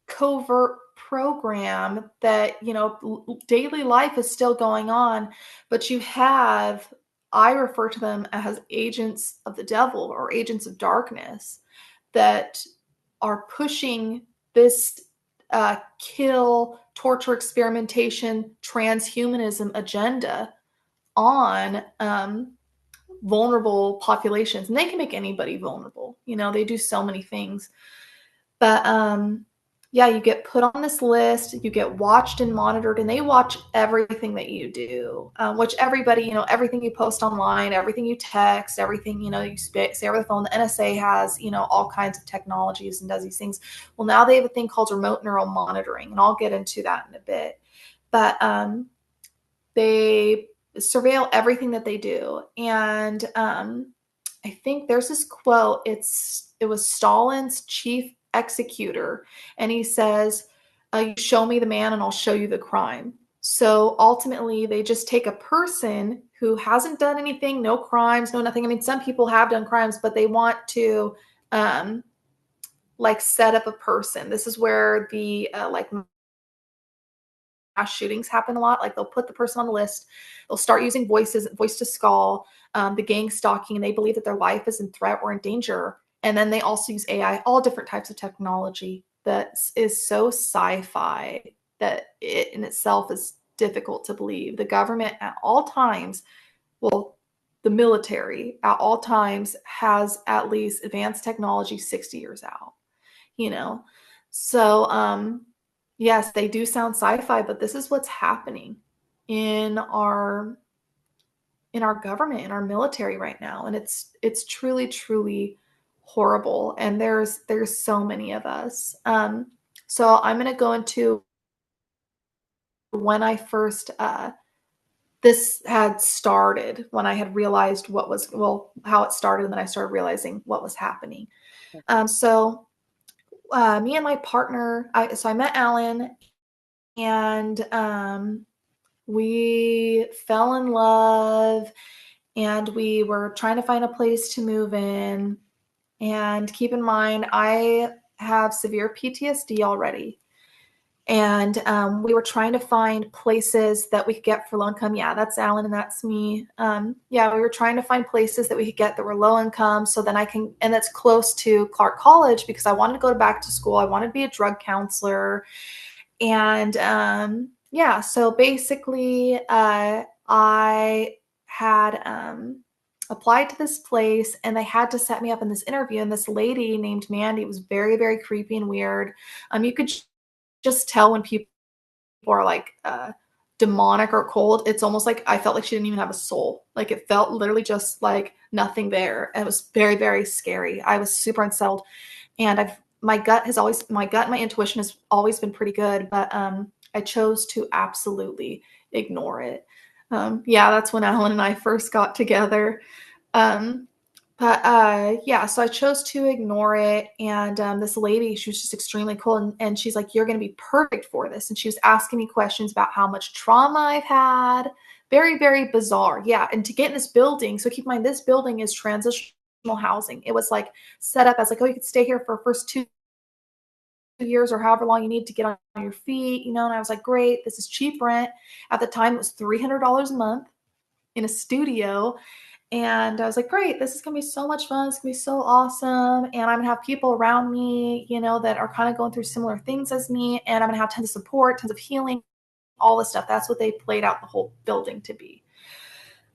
Speaker 2: covert program that daily life is still going on, but I refer to them as agents of the devil or agents of darkness that are pushing this kill, torture, experimentation, transhumanism agenda on vulnerable populations. And they can make anybody vulnerable. They do so many things. But yeah, you get put on this list, you get watched and monitored, and they watch everything that you do, which everybody, everything you post online, everything you text, everything, you say over the phone. The NSA has, all kinds of technologies and does these things. Well, now they have a thing called remote neural monitoring, and I'll get into that in a bit. But they surveil everything that they do. And I think there's this quote. It was Stalin's chief executor, and he says, "You show me the man, and I'll show you the crime." So ultimately, they just take a person who hasn't done anything, no crimes, no nothing. I mean, some people have done crimes, but they want to like set up a person. This is where the like mass shootings happen a lot. Like they'll put the person on the list, they'll start using voice to skull, the gang stalking, and they believe that their life is in threat or in danger. And then they also use AI, all different types of technology that is so sci-fi that it in itself is difficult to believe. The government at all times, well, the military at all times has at least advanced technology 60 years out, you know? So, yes, they do sound sci-fi, but this is what's happening in our government, in our military right now, and it's truly, truly horrible. And there's so many of us. So I'm going to go into when I first this had started, when I had realized how it started, and then I started realizing what was happening. So me and my partner, I met Alan, and we fell in love, and we were trying to find a place to move in. And keep in mind, I have severe PTSD already. And we were trying to find places that we could get for low income. Yeah, that's Alan and that's me. Yeah, we were trying to find places that we could get that were low income, so then and that's close to Clark College, because I wanted to go back to school. I wanted to be a drug counselor. And yeah, so basically, I had applied to this place, and they had to set me up in this interview. And this lady named Mandy was very, very creepy and weird. You could just tell when people are like demonic or cold. It's almost like I felt like she didn't even have a soul. Like it felt literally just like nothing there. And it was very, very scary. I was super unsettled, and my gut and my intuition has always been pretty good. But I chose to absolutely ignore it. Yeah, that's when Alan and I first got together. Um, yeah, so I chose to ignore it. And this lady, she was just extremely cool. And she's like, you're going to be perfect for this. And she was asking me questions about how much trauma I've had. Very, very bizarre. Yeah. And to get in this building, so keep in mind, this building is transitional housing. It was like set up as like, oh, you could stay here for first 2 years or however long you need to get on your feet, and I was like, great, this is cheap rent. At the time, it was $300 a month in a studio. And I was like, great, this is going to be so much fun. It's going to be so awesome. And I'm going to have people around me, that are kind of going through similar things as me. And I'm going to have tons of support, tons of healing, all this stuff. That's what they played out the whole building to be.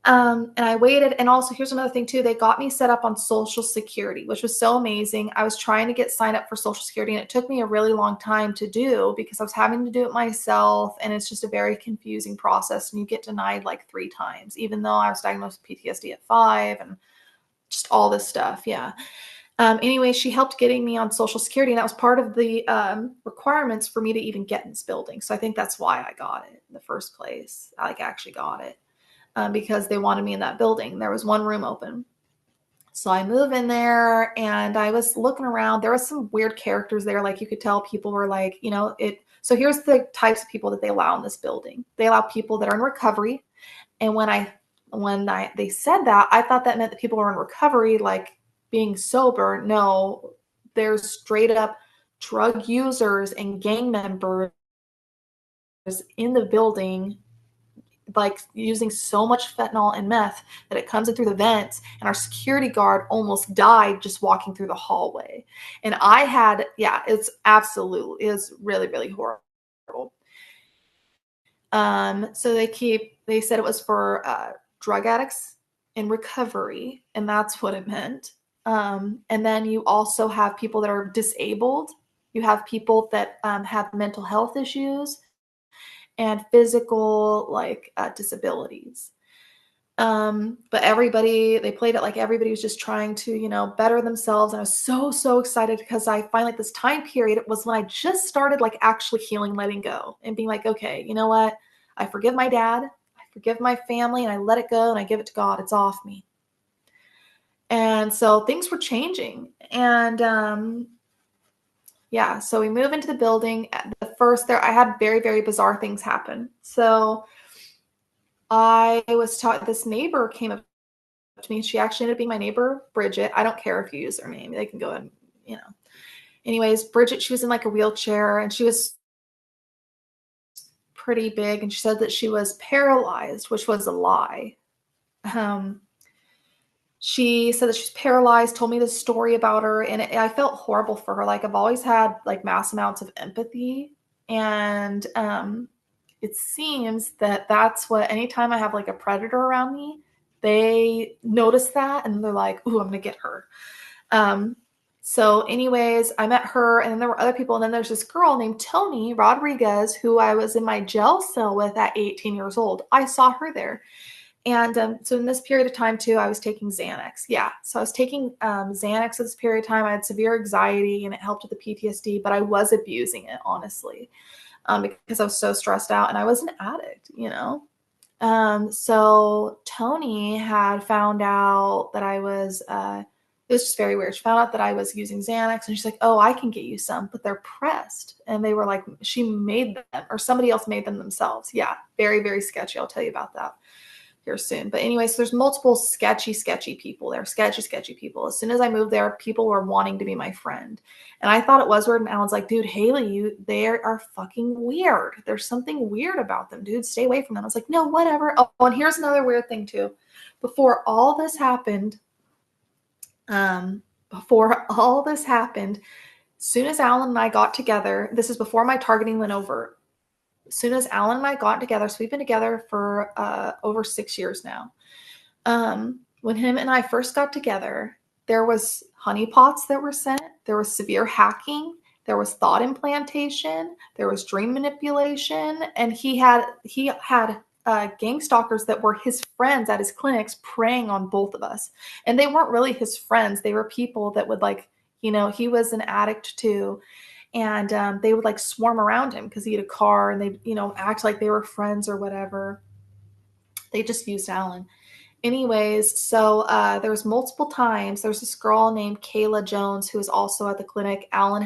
Speaker 2: And I waited. And also, here's another thing too. They got me set up on Social Security, which was so amazing. I was trying to get signed up for Social Security, and it took me a really long time to do because I was having to do it myself. And it's just a very confusing process. And you get denied like 3 times, even though I was diagnosed with PTSD at 5 and just all this stuff. Yeah. Anyway, she helped getting me on Social Security, and that was part of the requirements for me to even get in this building. So I think that's why I got it in the first place. I actually got it. Because they wanted me in that building. There was one room open. So I move in there and I was looking around. There was some weird characters there. Like you could tell people were like, it. So here's the types of people that they allow in this building. They allow people that are in recovery. And they said that, I thought that meant that people were in recovery, like being sober. No, there's straight up drug users and gang members in the building, like using so much fentanyl and meth that it comes in through the vents, and our security guard almost died just walking through the hallway. And it's really, really horrible. So they said it was for drug addicts in recovery, and that's what it meant. And then you also have people that are disabled. You have people that have mental health issues and physical disabilities. But they played it like everybody was just trying to, better themselves. And I was so, so excited because I finally, this time period, it was when I just started like actually healing, letting go and being like, okay, you know what? I forgive my dad, I forgive my family, and I let it go and I give it to God. It's off me. And so things were changing. And yeah, so we move into the building. The first there, I had very, very bizarre things happen. So I was taught, this neighbor came up to me. She actually ended up being my neighbor, Bridget. I don't care if you use their name. They can go and. Anyways, Bridget, she was in like a wheelchair and she was pretty big, and she said that she was paralyzed, which was a lie. She said that she's paralyzed, told me this story about her, and I felt horrible for her. Like, I've always had like mass amounts of empathy, and it seems that that's what, anytime I have like a predator around me, they notice that and they're like, ooh, I'm gonna get her. So anyways, I met her, and then there were other people, and then there's this girl named Tony Rodriguez who I was in my jail cell with at 18 years old. I saw her there. And so in this period of time too, I was taking Xanax. Yeah, so I was taking Xanax at this period of time. I had severe anxiety, and it helped with the PTSD, but I was abusing it, honestly, because I was so stressed out, and I was an addict. So Tony had found out that I was, it was just very weird. She found out that I was using Xanax, and she's like, oh, I can get you some, but they're pressed. And they were like, she made them, or somebody else made them themselves. Yeah, very, very sketchy. I'll tell you about that here soon. But anyways, there's multiple sketchy people there, sketchy people. As soon as I moved there, people were wanting to be my friend. And I thought it was weird. And Alan's like, dude, Haylee, they are fucking weird. There's something weird about them, dude. Stay away from them. I was like, no, whatever. Oh, and here's another weird thing too. Before all this happened, as soon as Alan and I got together, this is before my targeting went over. As soon as Alan and I got together, so we've been together for over 6 years now. When him and I first got together, there was honeypots that were sent. There was severe hacking. There was thought implantation. There was dream manipulation, and he had gang stalkers that were his friends at his clinics preying on both of us. And they weren't really his friends. They were people that would he was an addict too. And they would like swarm around him because he had a car, and they, act like they were friends or whatever. They just used Alan. Anyways, so there was multiple times. There's this girl named Kayla Jones who was also at the clinic. Alan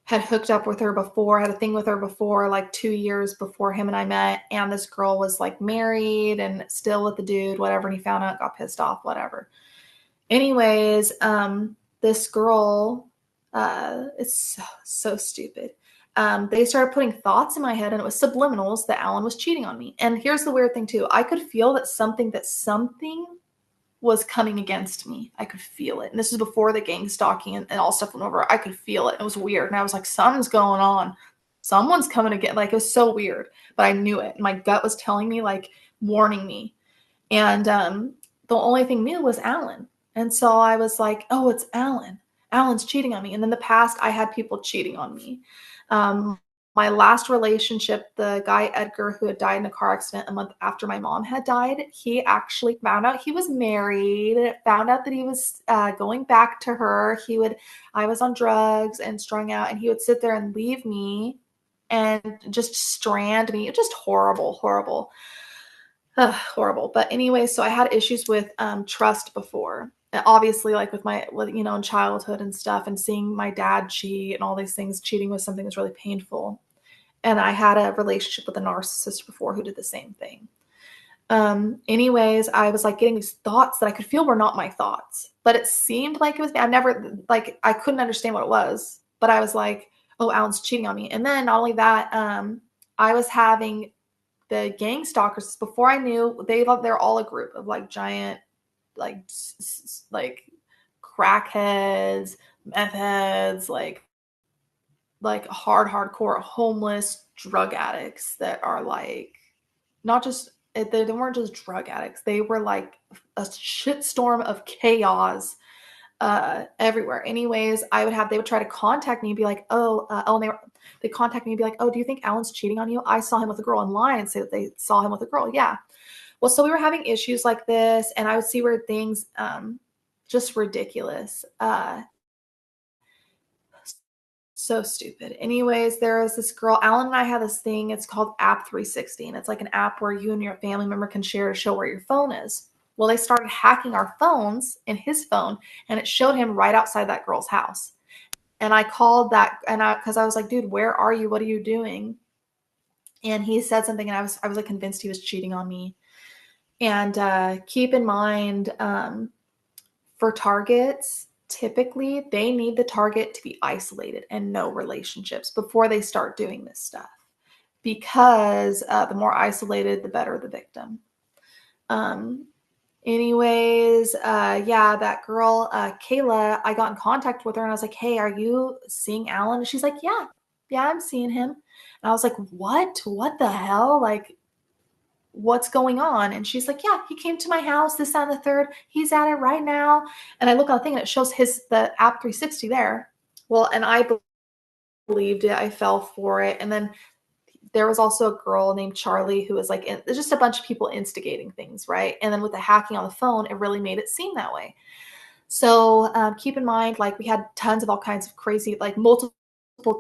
Speaker 2: had hooked up with her before, had a thing with her before, like 2 years before him and I met. And this girl was like married and still with the dude, whatever. And he found out, got pissed off, whatever. Anyways, this girl, it's so stupid. They started putting thoughts in my head, and it was subliminals that Alan was cheating on me. And here's the weird thing too. I could feel that something was coming against me. I could feel it. And this is before the gang stalking and all stuff went over. I could feel it. It was weird. And I was like, something's going on. Someone's coming to get, like, it was so weird, but I knew it. My gut was telling me, like, warning me. And the only thing new was Alan. And so I was like, oh, it's Alan. Alan's cheating on me. And in the past, I had people cheating on me. My last relationship, the guy Edgar, who had died in a car accident a month after my mom had died, he actually found out he was married, found out that he was going back to her. I was on drugs and strung out, and he would sit there and leave me and just strand me. Just horrible, horrible. Horrible. But anyway, so I had issues with trust before. Obviously, like in childhood and stuff, and seeing my dad cheat and all these things, cheating was something that's really painful. And I had a relationship with a narcissist before who did the same thing. Anyways, I was like getting these thoughts that I could feel were not my thoughts, but it seemed like it was. I couldn't understand what it was, but I was like, oh, Alan's cheating on me. And then not only that, I was having the gang stalkers before I knew they're all a group of like giant, like crackheads, meth heads, like hardcore homeless drug addicts that are like not just they weren't just drug addicts. They were like a shitstorm of chaos everywhere. Anyways, they would try to contact me and be like, they contact me and be like, oh, do you think Alan's cheating on you? I saw him with a girl online and say that they saw him with a girl. Yeah. Well, so we were having issues like this, and I would see weird things, just ridiculous. So stupid. Anyways, there was this girl, Alan and I have this thing. It's called App 360. And it's like an app where you and your family member can share to show where your phone is. Well, they started hacking our phones in his phone, and it showed him right outside that girl's house. And I called because I was like, dude, where are you? What are you doing? And he said something, and I was like convinced he was cheating on me. And keep in mind, for targets, typically they need the target to be isolated and no relationships before they start doing this stuff, because the more isolated, the better the victim. Anyways, yeah, that girl, Kayla, I got in contact with her, and I was like, hey, are you seeing Alan? And she's like, yeah, I'm seeing him. And I was like, what the hell? Like, what's going on? And she's like, yeah, he came to my house, this, that, and the third. He's at it right now. And I look on the thing, and it shows the app 360 there. Well, and I believed it. I fell for it. And then there was also a girl named Charlie who was like, just a bunch of people instigating things, right? And then with the hacking on the phone, it really made it seem that way. So keep in mind, like, we had tons of all kinds of crazy, like multiple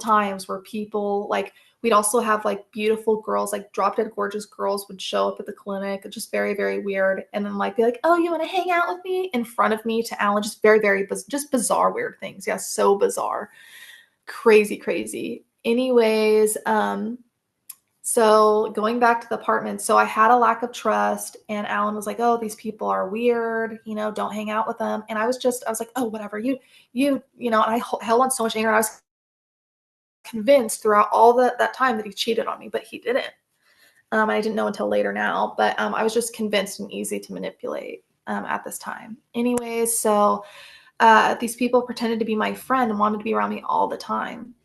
Speaker 2: times where people, like, we'd also have like beautiful girls, like drop dead gorgeous girls would show up at the clinic, just very, very weird. And then like be like, oh, you want to hang out with me, in front of me to Alan, just very, very, just bizarre, weird things. Yeah, so bizarre. Crazy. Anyways, so going back to the apartment, so I had a lack of trust, and Alan was like, oh, these people are weird, don't hang out with them. And I was like, oh, whatever, and I held on so much anger. And I was convinced throughout all that time that he cheated on me, but he didn't. I didn't know until later now, but I was just convinced and easy to manipulate at this time. Anyways, so these people pretended to be my friend and wanted to be around me all the time.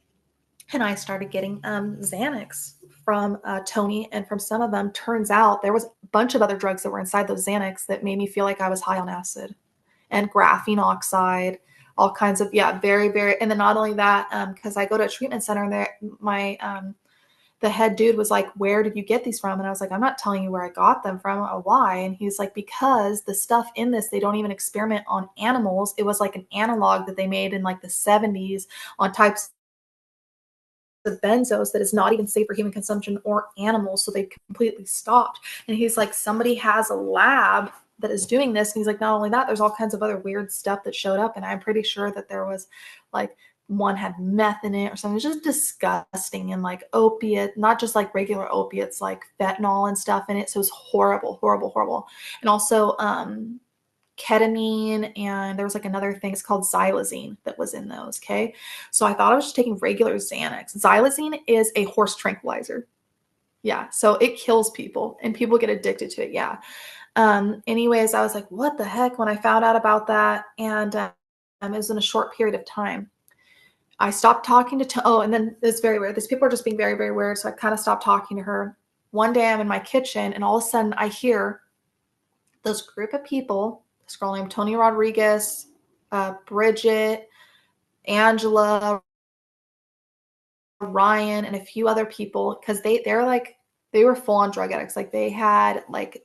Speaker 2: And I started getting Xanax from Tony, and from some of them, turns out there was a bunch of other drugs that were inside those Xanax that made me feel like I was high on acid, and graphene oxide, all kinds of, yeah, very, very. And then not only that, because I go to a treatment center, and there, the head dude was like, where did you get these from? And I was like, I'm not telling you where I got them from or why. And he's like, because the stuff in this, they don't even experiment on animals. It was like an analog that they made in like the 70s on types of benzos that is not even safe for human consumption or animals. So they completely stopped. And he's like, somebody has a lab that is doing this. And he's like, not only that, there's all kinds of other weird stuff that showed up. And I'm pretty sure that there was like, one had meth in it or something. It's just disgusting. And like opiate, not just like regular opiates, like fentanyl and stuff in it. So it's horrible, horrible, horrible. And also ketamine, and there was like another thing, it's called xylazine, that was in those. Okay, so I thought I was just taking regular Xanax. Xylazine is a horse tranquilizer. Yeah, so it kills people and people get addicted to it. Yeah. Anyways, I was like, what the heck, when I found out about that. And it was in a short period of time. I stopped talking to oh, and then it's very weird, these people are just being very, very weird, so I kind of stopped talking to her. One day I'm in my kitchen and all of a sudden I hear this group of people, this girl named Tony Rodriguez, Bridget, Angela, Ryan, and a few other people, because they were full on drug addicts. Like they had like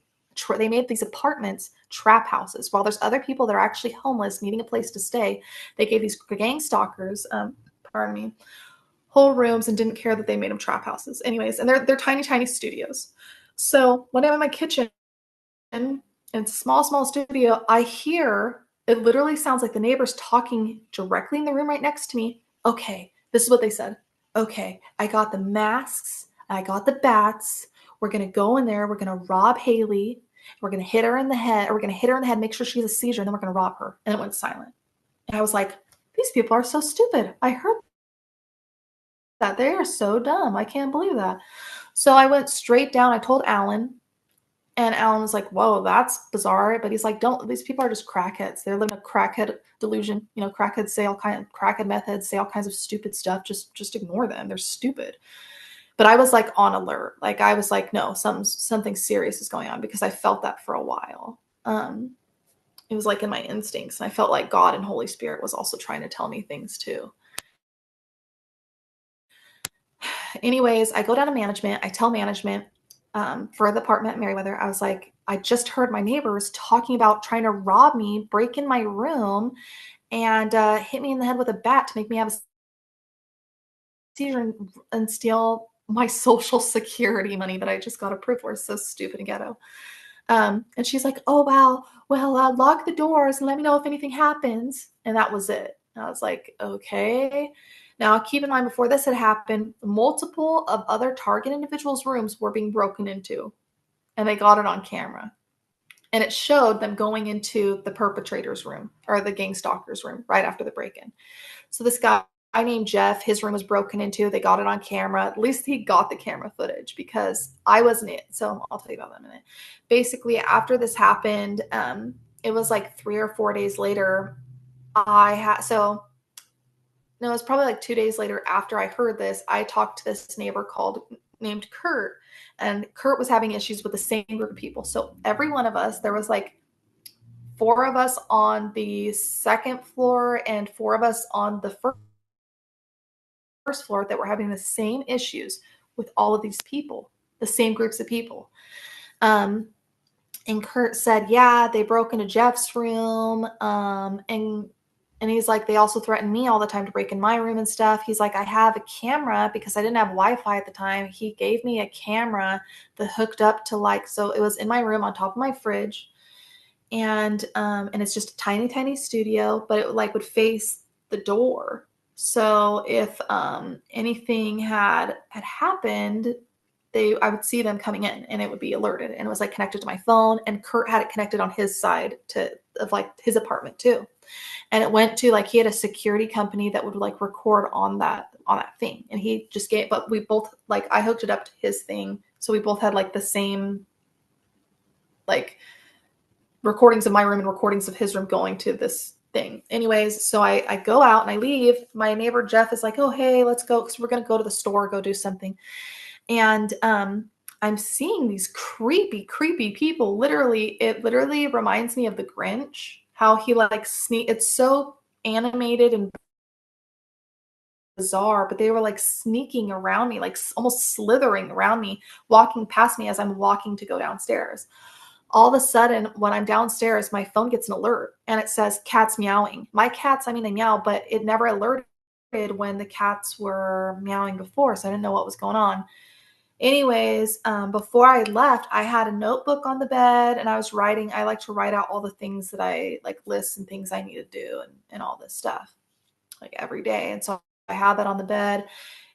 Speaker 2: they made these apartments trap houses. While there's other people that are actually homeless needing a place to stay, they gave these gang stalkers, pardon me, whole rooms and didn't care that they made them trap houses. Anyways, and they're tiny, tiny studios. So when I'm in my kitchen, and it's a small, small studio, I hear, it literally sounds like the neighbors talking directly in the room right next to me. Okay, this is what they said. Okay, I got the masks, I got the bats. We're gonna go in there, we're gonna rob Haylee, we're gonna hit her in the head, or we're gonna hit her in the head, make sure she has a seizure, and then we're gonna rob her. And it went silent. And I was like, these people are so stupid. I heard that. They are so dumb. I can't believe that. So I went straight down. I told Alan, and Alan was like, whoa, that's bizarre. But he's like, don't, these people are just crackheads. They're living a crackhead delusion. You know, crackheads say all kinds of crackhead methods, say all kinds of stupid stuff. Just ignore them. They're stupid. But I was like on alert. Like I was like, no, something serious is going on, because I felt that for a while. It was like in my instincts. And I felt like God and Holy Spirit was also trying to tell me things too. Anyways, I go down to management. I tell management, for the apartment at Merriweather, I was like, I just heard my neighbors talking about trying to rob me, break in my room, and hit me in the head with a bat to make me have a seizure and steal my social security money that I just got approved for. It's so stupid and ghetto. And she's like, oh, wow. Well, lock the doors and let me know if anything happens. And that was it. And I was like, okay. Now, keep in mind, before this had happened, multiple of other target individuals' rooms were being broken into, and they got it on camera. And it showed them going into the perpetrator's room, or the gang stalker's room, right after the break-in. So this guy named Jeff, his room was broken into. They got it on camera. At least he got the camera footage, because I wasn't it. So I'll tell you about that in a minute. Basically, after this happened, it was like 3 or 4 days later. No, it was probably like 2 days later after I heard this. I talked to this neighbor named Kurt, and Kurt was having issues with the same group of people. So every one of us, there was like 4 of us on the second floor and 4 of us on the first floor that were having the same issues with all of these people, the same groups of people. And Kurt said, yeah, they broke into Jeff's room. And he's like, they also threatened me all the time to break in my room and stuff. He's like, I have a camera, because I didn't have Wi-Fi at the time. He gave me a camera that hooked up to so it was in my room on top of my fridge. And it's just a tiny, tiny studio, but it would face the door. So if anything had happened, I would see them coming in, and it would be alerted, and it was like connected to my phone, and Kurt had it connected on his side of his apartment too. And it went to he had a security company that would record on that thing. And he just but we both, I hooked it up to his thing. So we both had the same recordings of my room and recordings of his room going to this thing. Anyways, so I go out and I leave. My neighbor Jeff is like, oh, hey, let's go, because we're going to go to the store, go do something. And I'm seeing these creepy, creepy people. It literally reminds me of the Grinch, how he it's so animated and bizarre, but they were sneaking around me, almost slithering around me, walking past me as I'm walking to go downstairs. All of a sudden, when I'm downstairs, my phone gets an alert, and it says cats meowing. My cats, I mean, they meow, but it never alerted when the cats were meowing before, so I didn't know what was going on. Anyways, before I left, I had a notebook on the bed and I was writing. I like to write out all the things that I like, lists and things I need to do and all this stuff like every day. And so I had that on the bed.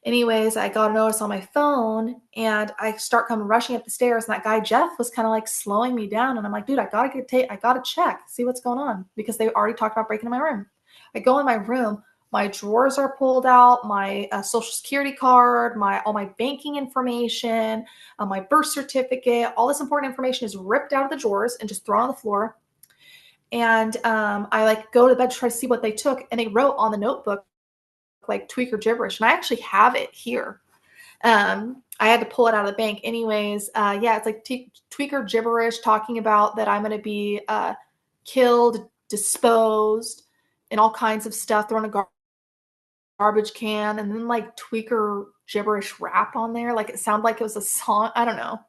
Speaker 2: Anyways, I got a notice on my phone and I start coming rushing up the stairs. And that guy, Jeff, was kind of like slowing me down. And I'm like, dude, I gotta check, see what's going on, because they already talked about breaking in my room. I go in my room. My drawers are pulled out, my social security card, all my banking information, my birth certificate, all this important information is ripped out of the drawers and just thrown on the floor. And I like go to bed to try to see what they took. And they wrote on the notebook like tweaker gibberish. And I actually have it here. I had to pull it out of the bank. Anyways, yeah, it's like tweaker gibberish talking about that I'm going to be killed, disposed, and all kinds of stuff, thrown in a garbage can, and then like tweaker gibberish rap on there. Like it sounded like it was a song. I don't know.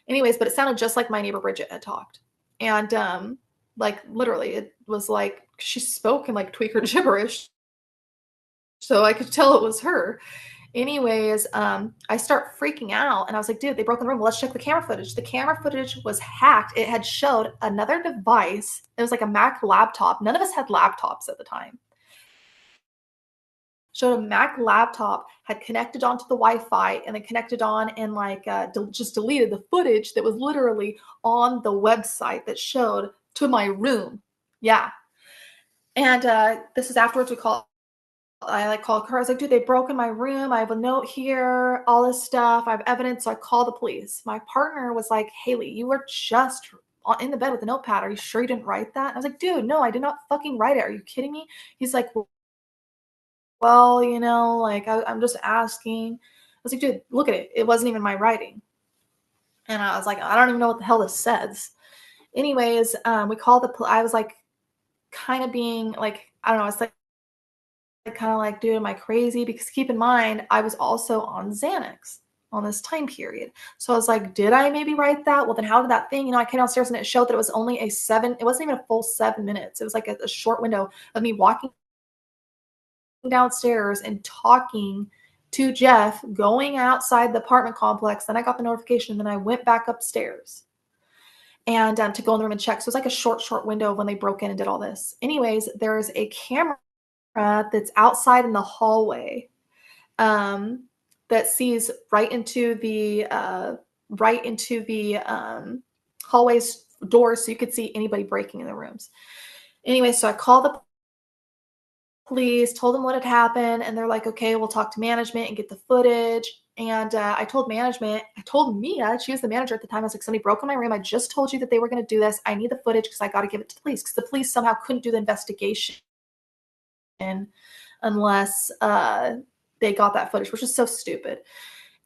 Speaker 2: Anyways, but it sounded just like my neighbor Bridget had talked. And like literally it was like she spoke in like tweaker gibberish. So I could tell it was her. Anyways, I start freaking out and I was like, dude, they broke in the room. Let's check the camera footage. The camera footage was hacked. It had showed another device. It was like a Mac laptop. None of us had laptops at the time. Showed a Mac laptop, had connected onto the Wi-Fi, and then connected on and like just deleted the footage that was literally on the website that showed to my room. Yeah. And this is afterwards I like called her. I was like, dude, they broke in my room. I have a note here, all this stuff. I have evidence. So I called the police. My partner was like, Haylee, you were just in the bed with a notepad. Are you sure you didn't write that? And I was like, dude, no, I did not fucking write it. Are you kidding me? He's like, well, like I'm just asking. I was like, dude, look at it. It wasn't even my writing. And I was like, I don't even know what the hell this says. Anyways, we called I was like, kind of being like, I don't know. It's like kind of like, dude, am I crazy? Because keep in mind, I was also on Xanax on this time period. So I was like, did I maybe write that? Well, then how did that thing, I came downstairs and it showed that it was only it wasn't even a full 7 minutes. It was like a short window of me walking downstairs and talking to Jeff, going outside the apartment complex. Then I got the notification, and then I went back upstairs and to go in the room and check. So it was like a short window of when they broke in and did all this. Anyways, there's a camera that's outside in the hallway that sees right into the hallway's doors, so you could see anybody breaking in the rooms. Anyway, so I called the police, told them what had happened, and they're like, okay, we'll talk to management and get the footage. And I told Mia, she was the manager at the time, I was like, somebody broke in my room. I just told you that they were going to do this. I need the footage because I got to give it to the police, because the police somehow couldn't do the investigation unless they got that footage, which is so stupid.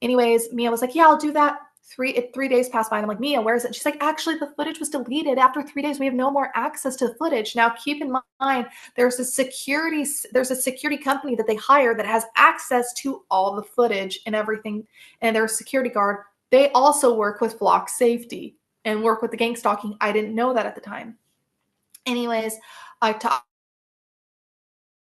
Speaker 2: Anyways, Mia was like, yeah, I'll do that. 3 days passed by, and I'm like, Mia, where is it? And she's like, actually, the footage was deleted. After 3 days, we have no more access to the footage. Now, keep in mind, there's a security company that they hire that has access to all the footage and everything, and their security guard. They also work with Flock Safety and work with the gang stalking. I didn't know that at the time. Anyways,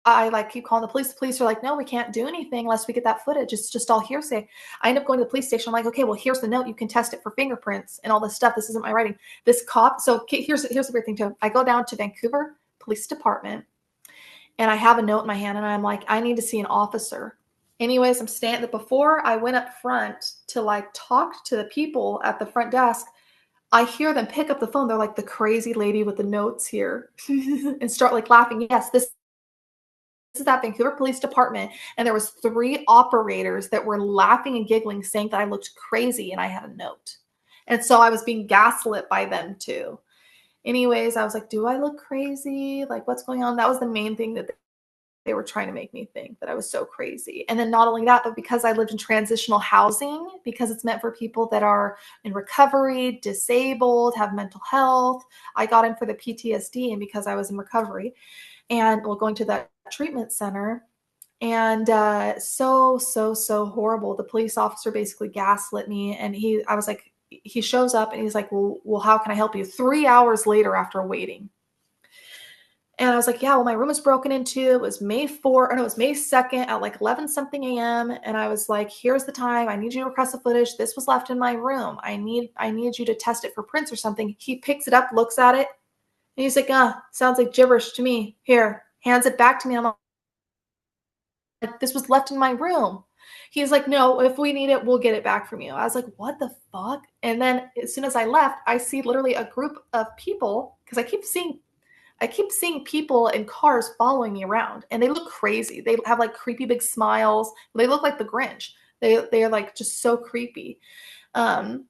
Speaker 2: I like keep calling the police. The police are like, no, we can't do anything unless we get that footage. It's just all hearsay. I end up going to the police station. I'm like, okay, well, here's the note. You can test it for fingerprints and all this stuff. This isn't my writing. This cop. So here's the weird thing too. I go down to Vancouver Police Department and I have a note in my hand and I'm like, I need to see an officer. Anyways, I'm standing. Before I went up front to like talk to the people at the front desk, I hear them pick up the phone. They're like, the crazy lady with the notes here and start like laughing. Yes, this is that Vancouver Police Department, and there was 3 operators that were laughing and giggling, saying that I looked crazy and I had a note. And so I was being gaslit by them too. Anyways, I was like, do I look crazy? Like, what's going on? That was the main thing that they were trying to make me think, that I was so crazy. And then not only that, but because I lived in transitional housing, because it's meant for people that are in recovery, disabled, have mental health, I got in for the PTSD, and because I was in recovery and going to that treatment center, and so horrible. The police officer basically gaslit me, and I was like, he shows up and he's like, well, how can I help you? 3 hours later, after waiting. And I was like, yeah, well, my room was broken into. It was May 4th, or no, it was May 2nd at like 11 something a.m. And I was like, here's the time. I need you to request the footage. This was left in my room. I need you to test it for prints or something. He picks it up, looks at it, and he's like, sounds like gibberish to me. Here, hands it back to me. I'm like, this was left in my room. He's like, no, if we need it, we'll get it back from you. I was like, what the fuck? And then as soon as I left, I see literally a group of people, because I keep seeing people in cars following me around, and they look crazy. They have like creepy big smiles. They look like the Grinch. They are like just so creepy. Um,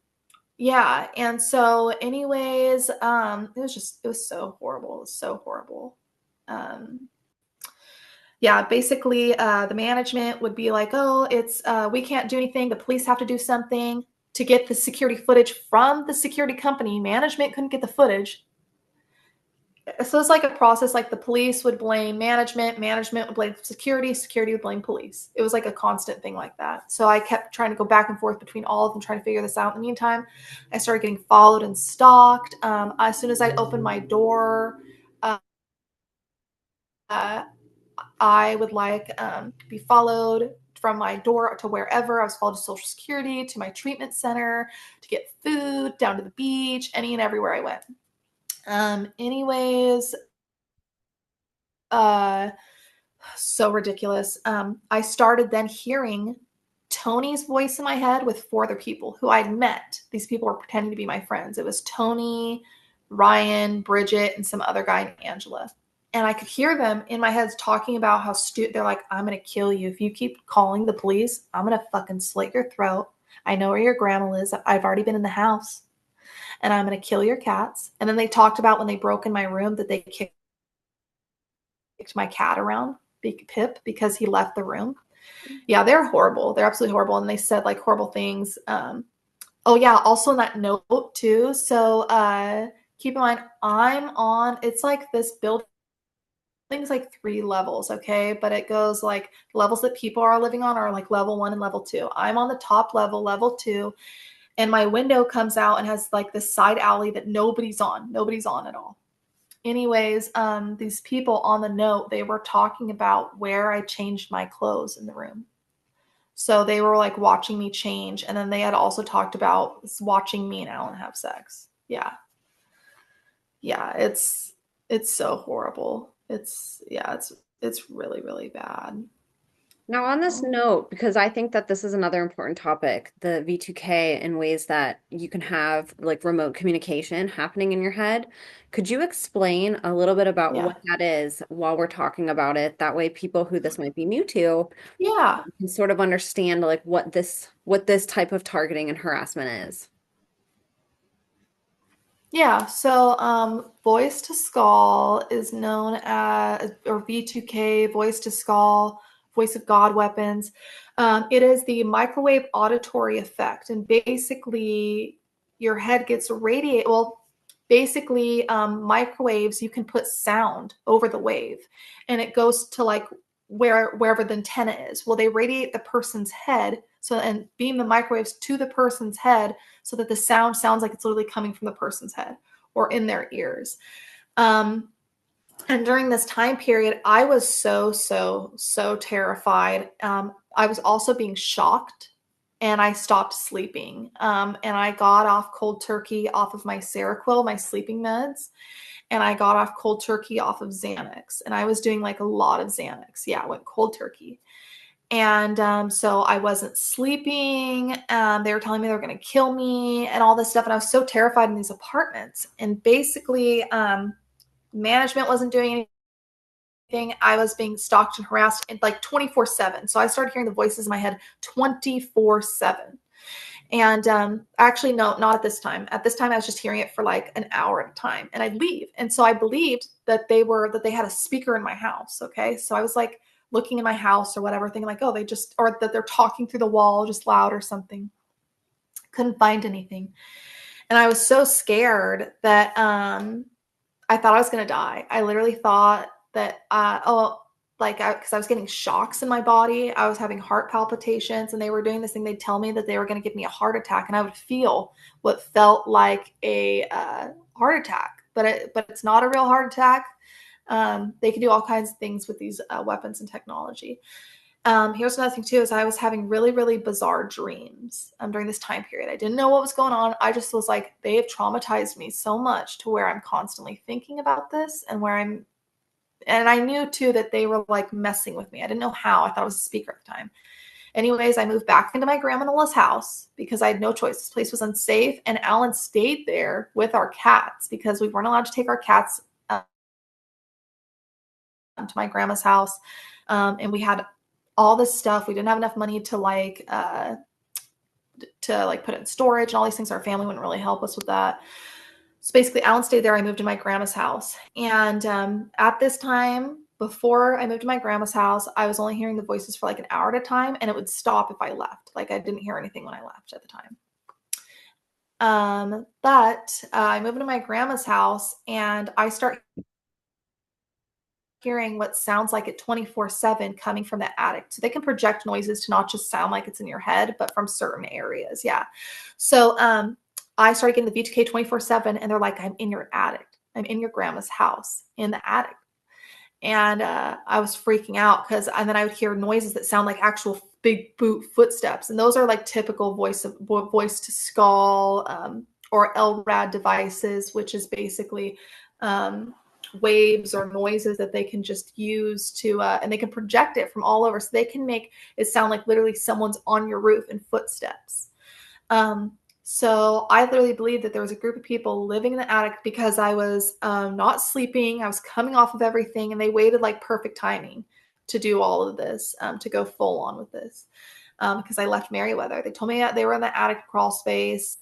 Speaker 2: yeah, and so anyways, it was so horrible. It was so horrible. Um, yeah, basically, the management would be like, "Oh, it's we can't do anything. The police have to do something to get the security footage from the security company. Management couldn't get the footage, so it's like a process. Like the police would blame management, management would blame security, security would blame police. It was like a constant thing like that. So I kept trying to go back and forth between all of them, trying to figure this out. In the meantime, I started getting followed and stalked. As soon as I opened my door, uh, I would like be followed from my door to wherever. I was followed to Social Security, to my treatment center, to get food, down to the beach, any and everywhere I went. Anyways, uh, so ridiculous. I started then hearing Tony's voice in my head with four other people who I'd met. These people were pretending to be my friends. It was Tony, Ryan, Bridget, and some other guy named Angela. And I could hear them in my head talking about how they're like, I'm going to kill you. If you keep calling the police, I'm going to fucking slit your throat. I know where your grandma is. I've already been in the house, and I'm going to kill your cats. And then they talked about when they broke in my room that they kicked my cat around, Pip, because he left the room. Yeah, they're horrible. They're absolutely horrible. And they said like horrible things. Oh yeah, also in that note too. So keep in mind, it's like this building's like 3 levels, okay? But it goes like levels that people are living on are like level 1 and level 2. I'm on the top level, level 2, and my window comes out and has like this side alley that nobody's on at all. Anyways, these people on the note, they were talking about where I changed my clothes in the room. So they were like watching me change, and then they had also talked about watching me and Alan have sex. Yeah. Yeah, it's so horrible. It's really, really bad.
Speaker 1: Now, on this
Speaker 2: Um,
Speaker 1: note, because I think that this is another important topic, the V2K and ways that you can have like remote communication happening in your head, could you explain a little bit about
Speaker 2: yeah.
Speaker 1: what that is while we're talking about it? That way, people who this might be new to
Speaker 2: Yeah.
Speaker 1: can sort of understand like what this type of targeting and harassment is.
Speaker 2: Yeah, so voice to skull is known as, or V2K, voice to skull, voice of God weapons. It is the microwave auditory effect, and basically your head gets radiate. Well, basically microwaves, you can put sound over the wave, and it goes to like wherever the antenna is. Well, they radiate the person's head, so and beam the microwaves to the person's head so that the sound sounds like it's literally coming from the person's head or in their ears. Um, and during this time period, I was so terrified. I was also being shocked, and I stopped sleeping. And I got off cold turkey off of my Seroquel, my sleeping meds, and I got off cold turkey off of Xanax. And I was doing like a lot of Xanax. Yeah, I went cold turkey. And so I wasn't sleeping. They were telling me they were going to kill me and all this stuff. And I was so terrified in these apartments. And basically, management wasn't doing anything. I was being stalked and harassed like 24/7. So I started hearing the voices in my head 24/7. And actually, no, not at this time. At this time, I was just hearing it for like an hour at a time, and I'd leave. And so I believed that they had a speaker in my house. Okay, so I was like looking in my house or whatever, thinking like, oh, or that they're talking through the wall, just loud or something. Couldn't find anything, and I was so scared that I thought I was gonna die. I literally thought that because I was getting shocks in my body. I was having heart palpitations, and they were doing this thing. They'd tell me that they were going to give me a heart attack, and I would feel what felt like a heart attack, but it's not a real heart attack. They can do all kinds of things with these weapons and technology. Here's another thing too, is I was having really, really bizarre dreams during this time period. I didn't know what was going on. I just was like, they have traumatized me so much to where I'm constantly thinking about this, and I knew too that they were like messing with me. I didn't know how. I thought I was a speaker at the time. Anyways, I moved back into my grandma-in-law's house because I had no choice. This place was unsafe, and Alan stayed there with our cats because we weren't allowed to take our cats to my grandma's house. And we had all this stuff. We didn't have enough money to put it in storage and all these things. Our family wouldn't really help us with that. So basically, Alan stayed there. I moved to my grandma's house. And at this time, before I moved to my grandma's house, I was only hearing the voices for like an hour at a time, and it would stop if I left. Like I didn't hear anything when I left at the time. But I moved to my grandma's house, and I start hearing what sounds like it 24/7 coming from the attic. So they can project noises to not just sound like it's in your head, but from certain areas. Yeah. So I started getting the V2K 24/7, and they're like, I'm in your attic. I'm in your grandma's house in the attic. And I was freaking out and then I would hear noises that sound like actual big boot footsteps. And those are like typical voice to skull or LRAD devices, which is basically waves or noises that they can just use to, and they can project it from all over. So they can make it sound like literally someone's on your roof in footsteps. So I literally believed that there was a group of people living in the attic because I was not sleeping. I was coming off of everything, and they waited like perfect timing to do all of this, to go full on with this. Because I left Meriwether. They told me they were in the attic crawl space.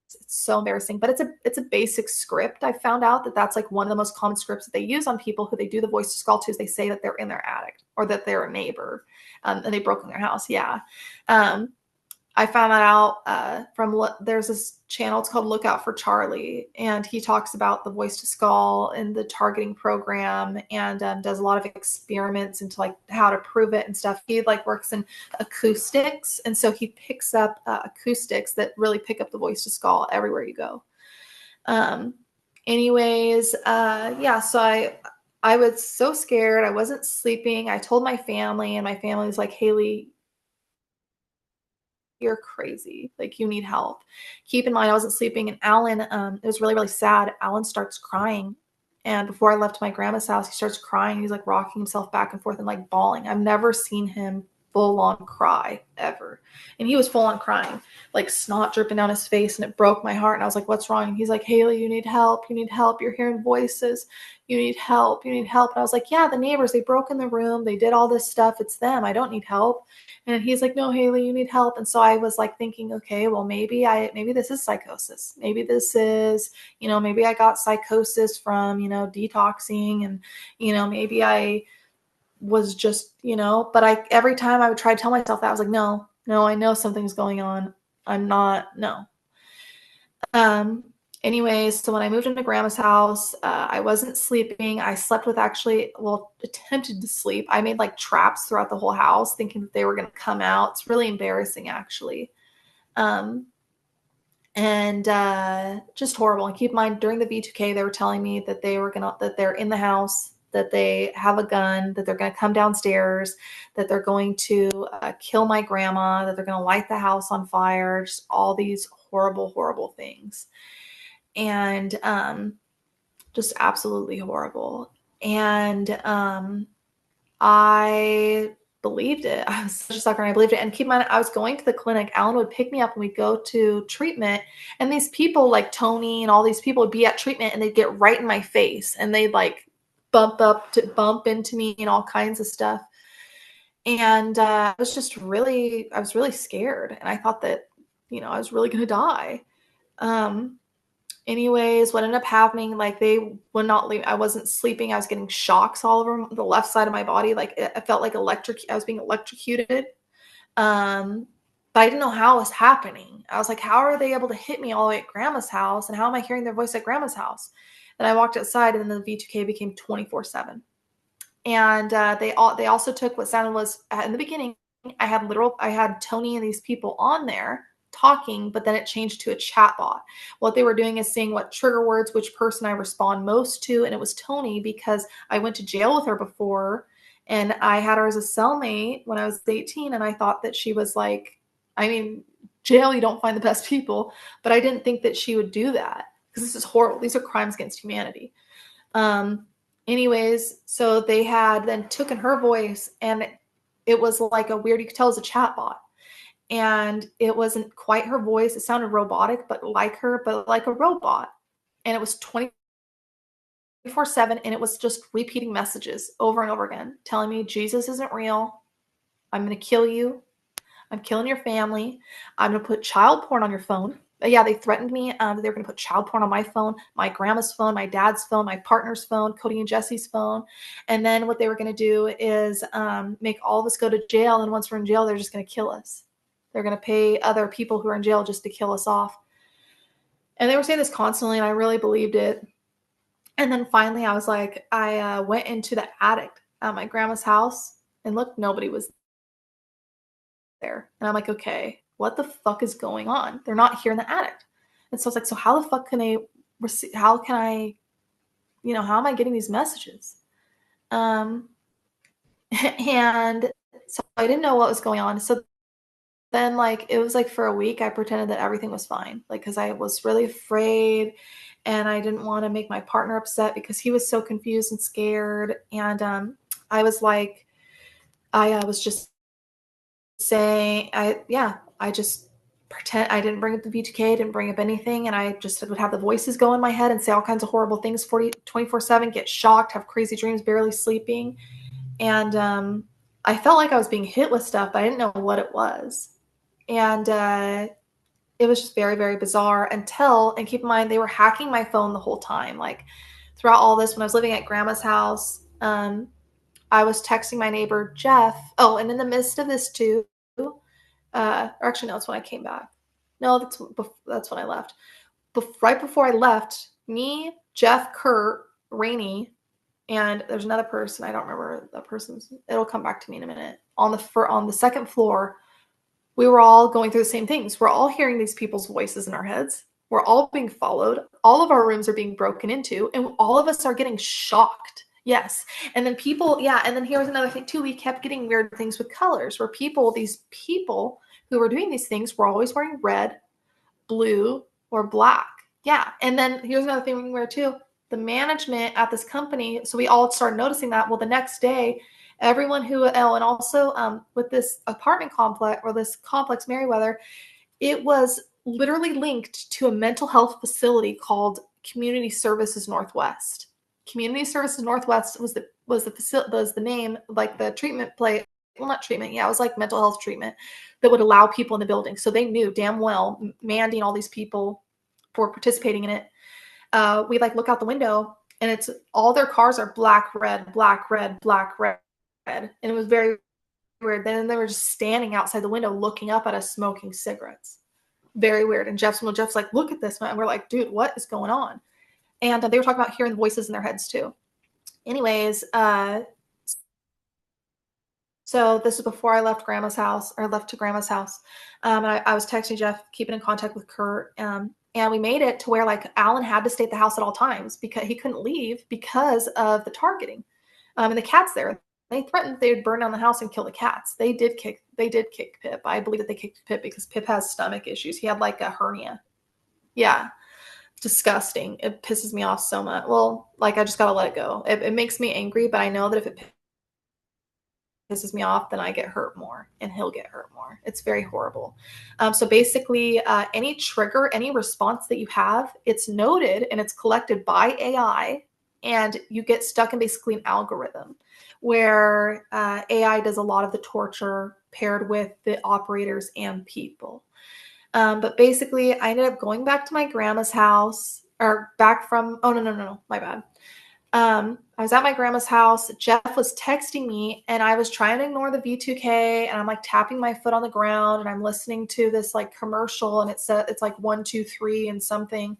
Speaker 2: It's so embarrassing, but it's a basic script. I found out that that's like one of the most common scripts that they use on people who they do the voice to skull to. Is they say that they're in their attic or that they're a neighbor, and they broke in their house. Yeah. I found that out there's this channel. It's called Look Out for Charlie, and he talks about the voice to skull and the targeting program, and does a lot of experiments into like how to prove it and stuff. He like works in acoustics, and so he picks up acoustics that really pick up the voice to skull everywhere you go. Yeah. So I was so scared. I wasn't sleeping. I told my family, and my family was like, Haylee, you're crazy. Like, you need help. Keep in mind, I wasn't sleeping, and Alan, it was really, really sad. Alan starts crying. And before I left my grandma's house, he starts crying. He's like rocking himself back and forth and like bawling. I've never seen him full on cry ever. And he was full on crying, like snot dripping down his face. And it broke my heart. And I was like, what's wrong? And he's like, Haylee, you need help. You need help. You're hearing voices. You need help. You need help. And I was like, yeah, the neighbors, they broke in the room. They did all this stuff. It's them. I don't need help. And he's like, no, Haylee, you need help. And so I was like thinking, okay, well, maybe this is psychosis. Maybe this is, maybe I got psychosis from, detoxing, and, maybe I was just, but every time I would try to tell myself that, I was like, no, I know something's going on. I'm not, no. Anyways, so when I moved into grandma's house, I wasn't sleeping. I slept with attempted to sleep. I made like traps throughout the whole house thinking that they were going to come out. It's really embarrassing, actually. And just horrible. And keep in mind, during the V2K, they were telling me that that they're in the house, that they have a gun, that they're going to come downstairs, that they're going to kill my grandma, that they're going to light the house on fire, just all these horrible, horrible things. And just absolutely horrible. And I believed it. I was such a sucker, and I believed it. And keep in mind, I was going to the clinic. Alan would pick me up and we'd go to treatment. And these people like Tony and all these people would be at treatment, and they'd get right in my face, and they'd like bump into me and all kinds of stuff. And I was really scared. And I thought that, I was really going to die. Anyways, what ended up happening, like they would not leave. I wasn't sleeping. I was getting shocks all over the left side of my body. Like I felt like I was being electrocuted. But I didn't know how it was happening. I was like, how are they able to hit me all the way at grandma's house? And how am I hearing their voice at grandma's house? And I walked outside, and then the V2K became 24/7. And they also took what sounded was in the beginning. I had Tony and these people on there talking, but then it changed to a chat bot. What they were doing is seeing what trigger words, which person I respond most to. And it was Tony, because I went to jail with her before, and I had her as a cellmate when I was 18. And I thought that she was like, I mean, jail, you don't find the best people, but I didn't think that she would do that, because this is horrible. These are crimes against humanity. Um, Anyways, so they had then taken her voice, and it was like a weird, you could tell it was a chat bot. And it wasn't quite her voice. It sounded robotic, but like her, but like a robot. And it was 24/7, and it was just repeating messages over and over again, telling me Jesus isn't real. I'm going to kill you. I'm killing your family. I'm going to put child porn on your phone. Yeah, they threatened me. They were going to put child porn on my phone, my grandma's phone, my dad's phone, my partner's phone, Cody and Jesse's phone. And then what they were going to do is make all of us go to jail. And once we're in jail, they're just going to kill us. They're going to pay other people who are in jail just to kill us off. And they were saying this constantly, and I really believed it. And then finally, I was like, I went into the attic at my grandma's house, and look, nobody was there. And I'm like, okay, what the fuck is going on? They're not here in the attic. And so I was like, so how the fuck can they receive? How can I, how am I getting these messages? Um, and so I didn't know what was going on. So then, like, it was like for a week, I pretended that everything was fine, like, because I was really afraid, and I didn't want to make my partner upset because he was so confused and scared. And I was like, I was just saying, I just pretend I didn't bring up the V2K, didn't bring up anything, and I just would have the voices go in my head and say all kinds of horrible things 24/7, get shocked, have crazy dreams, barely sleeping. And I felt like I was being hit with stuff, but I didn't know what it was. And it was just very, very bizarre until, and keep in mind, they were hacking my phone the whole time. Like, throughout all this, when I was living at grandma's house, I was texting my neighbor, Jeff. Oh, and in the midst of this too, or actually, no, it's when I came back. No, that's when I left. Right before I left, me, Jeff, Kurt, Rainey, and there's another person. I don't remember that person's. It'll come back to me in a minute. On the second floor, we were all going through the same things. We're all hearing these people's voices in our heads. We're all being followed. All of our rooms are being broken into, and all of us are getting shocked. Yes. And then people, yeah. And then here was another thing too. We kept getting weird things with colors, where these people who were doing these things were always wearing red, blue, or black. Yeah. And then here's another thing we can wear too. The management at this company, so we all started noticing that. Well, the next day, everyone who, and also with this apartment complex, or this complex Merriweather, it was literally linked to a mental health facility called Community Services Northwest. Community Services Northwest was the name, like the treatment play. Well, not treatment. Yeah, it was like mental health treatment that would allow people in the building. So they knew damn well, mandating all these people for participating in it. We like look out the window, and it's all their cars are black, red, black, red, black, red. And it was very weird. Then they were just standing outside the window looking up at us smoking cigarettes. Very weird. And Jeff's like, look at this. And we're like, dude, what is going on? And they were talking about hearing the voices in their heads too. Anyways, so this is before I left grandma's house, or left to grandma's house. And I was texting Jeff, keeping in contact with Kurt. And we made it to where, like, Alan had to stay at the house at all times because he couldn't leave because of the targeting. And the cats there. They threatened they would burn down the house and kill the cats. They did kick Pip. I believe that they kicked Pip because Pip has stomach issues. He had like a hernia. Yeah. Disgusting. It pisses me off so much. Well, like, I just gotta let it go. It makes me angry, but I know that if it pisses me off, then I get hurt more, and he'll get hurt more. It's very horrible. So basically, any trigger, any response that you have, it's noted and it's collected by AI, and you get stuck in basically an algorithm where AI does a lot of the torture paired with the operators and people. But basically, I ended up going back to my grandma's house, or back from, oh, no, my bad. I was at my grandma's house. Jeff was texting me, and I was trying to ignore the V2K, and I'm like tapping my foot on the ground, and I'm listening to this like commercial, and it's like 1, 2, 3 and something.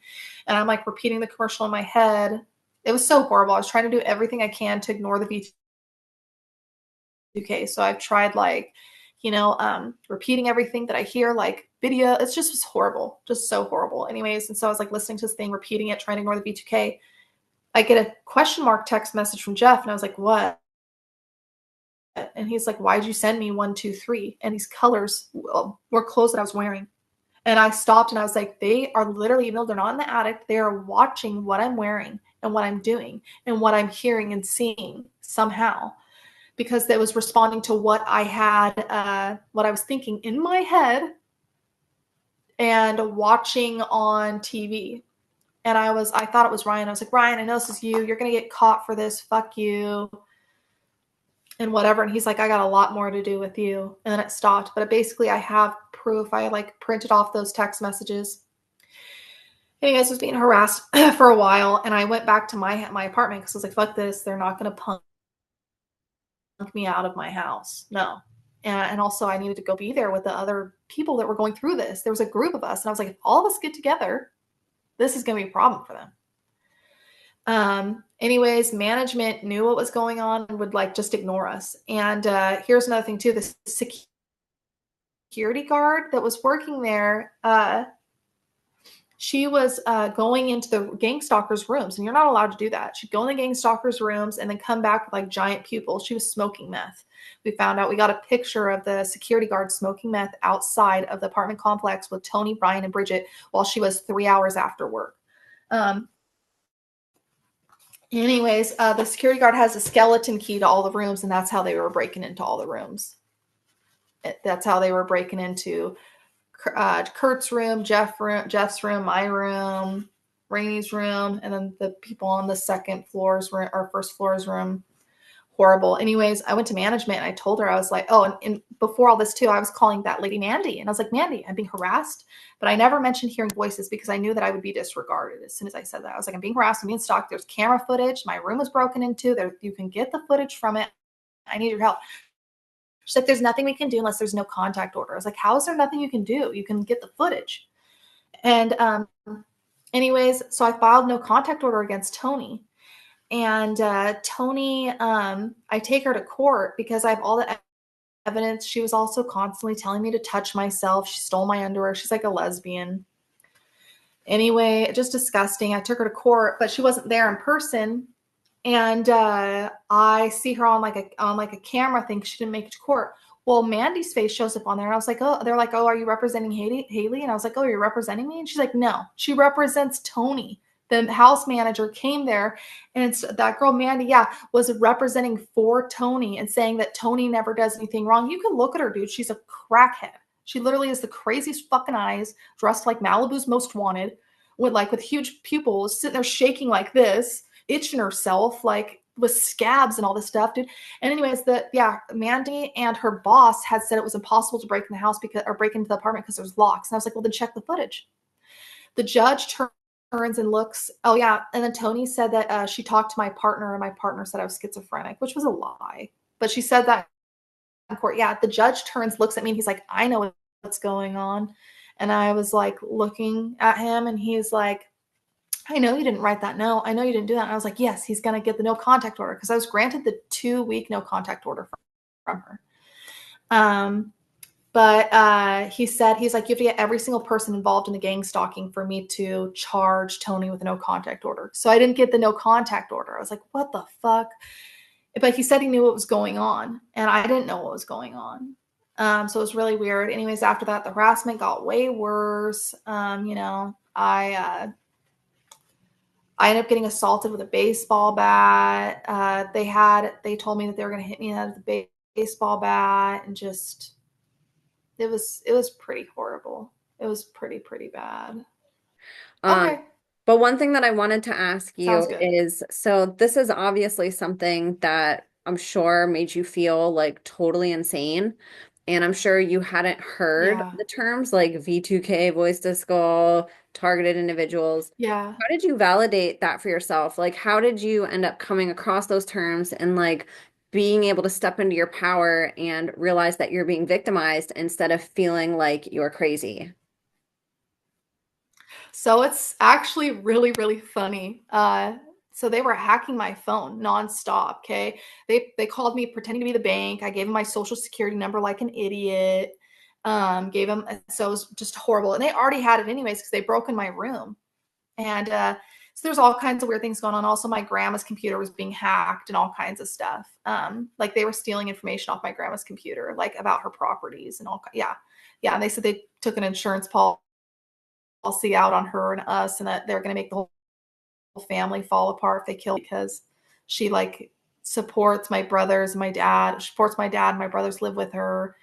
Speaker 2: And I'm like repeating the commercial in my head. It was so horrible. I was trying to do everything I can to ignore the V2K. So I've tried like repeating everything that I hear, like video. It's just horrible, just so horrible. Anyways, and so I was like listening to this thing, repeating it, trying to ignore the V2K. I get a question mark text message from Jeff, and I was like, what? And he's like, why'd you send me 1, 2, 3? And these colors were clothes that I was wearing. And I stopped and I was like, they are literally, even though they're not in the attic, they are watching what I'm wearing and what I'm doing and what I'm hearing and seeing somehow, because that was responding to what I had, what I was thinking in my head and watching on TV. And I thought it was Ryan. I was like, Ryan, I know this is you. You're going to get caught for this. Fuck you. And whatever. And he's like, I got a lot more to do with you. And then it stopped. But basically, I have proof. I like printed off those text messages. Anyways, I was being harassed for a while. And I went back to my apartment because I was like, fuck this. They're not going to punk me out of my house. No. And also, I needed to go be there with the other people that were going through this. There was a group of us. And I was like, if all of us get together, this is going to be a problem for them. Anyways, management knew what was going on and would like just ignore us. And here's another thing too: the security guard that was working there, she was going into the gang stalkers' rooms, and you're not allowed to do that. She'd go in the gang stalkers' rooms and then come back with like giant pupils. She was smoking meth. We found out, we got a picture of the security guard smoking meth outside of the apartment complex with Tony, Brian, and Bridget while she was 3 hours after work. Anyways, the security guard has a skeleton key to all the rooms, and that's how they were breaking into all the rooms. That's how they were breaking into Kurt's room, Jeff's room, my room, Rainy's room, and then the people on the second floor's room or first floor's room. Horrible. Anyways, I went to management and I told her, I was like, oh, and before all this too, I was calling that lady Mandy. And I was like, Mandy, I'm being harassed. But I never mentioned hearing voices because I knew that I would be disregarded as soon as I said that. I was like, I'm being harassed, I'm being stalked. There's camera footage. My room was broken into. There, you can get the footage from it. I need your help. She's like, there's nothing we can do unless there's no contact order. I was like, how is there nothing you can do? You can get the footage. And anyways, so I filed no contact order against Tony. And Tony, I take her to court because I have all the evidence. She was also constantly telling me to touch myself. She stole my underwear. She's like a lesbian. Anyway, just disgusting. I took her to court, but she wasn't there in person. And I see her on like a camera thing. She didn't make it to court. Well, Mandy's face shows up on there, and I was like, oh, they're like, oh, are you representing Haylee? And I was like, oh, you're representing me? And she's like, no, she represents Tony. The house manager came there, and that girl Mandy, yeah, was representing for Tony and saying that Tony never does anything wrong. You can look at her, dude. She's a crackhead. She literally has the craziest fucking eyes, dressed like Malibu's Most Wanted, with huge pupils, sitting there shaking like this, itching herself, like with scabs and all this stuff, dude. And anyways, Mandy and her boss had said it was impossible to break in the house or break into the apartment because there's locks. And I was like, well, then check the footage. The judge turns and looks. Oh yeah, and then Tony said that she talked to my partner, and my partner said I was schizophrenic, which was a lie. But she said that in court. Yeah, the judge turns, looks at me, and he's like, I know what's going on. And I was like looking at him, and he's like, I know you didn't write that note. I know you didn't do that. And I was like, yes, he's going to get the no contact order because I was granted the 2-week no contact order from her. But he said, he's like, you have to get every single person involved in the gang stalking for me to charge Tony with a no contact order. So I didn't get the no contact order. I was like, what the fuck? But he said he knew what was going on, and I didn't know what was going on. So it was really weird. Anyways, after that, the harassment got way worse. I ended up getting assaulted with a baseball bat. They told me that they were going to hit me out of the baseball bat, and just, it was pretty horrible. It was pretty bad.
Speaker 1: Um,
Speaker 2: Okay.
Speaker 1: but one thing that I wanted to ask
Speaker 2: Sounds
Speaker 1: you
Speaker 2: good.
Speaker 1: is, so this is obviously something that I'm sure made you feel like totally insane. And I'm sure you hadn't heard
Speaker 2: Yeah.
Speaker 1: the terms like V2K, voice to skull, targeted individuals.
Speaker 2: Yeah.
Speaker 1: How did you validate that for yourself? Like, how did you end up coming across those terms and like being able to step into your power and realize that you're being victimized instead of feeling like you're crazy?
Speaker 2: So it's actually really, really funny. So they were hacking my phone nonstop. Okay. They called me pretending to be the bank. I gave them my social security number like an idiot. Gave them, so it was just horrible. And they already had it anyways because they broke in my room. And so there's all kinds of weird things going on. Also, my grandma's computer was being hacked and all kinds of stuff. Like they were stealing information off my grandma's computer, like about her properties and all. Yeah, yeah. And they said they took an insurance policy out on her and us, and that they're going to make the whole family fall apart if they kill her because she like supports my brothers, my dad, supports my dad, and my brothers live with her.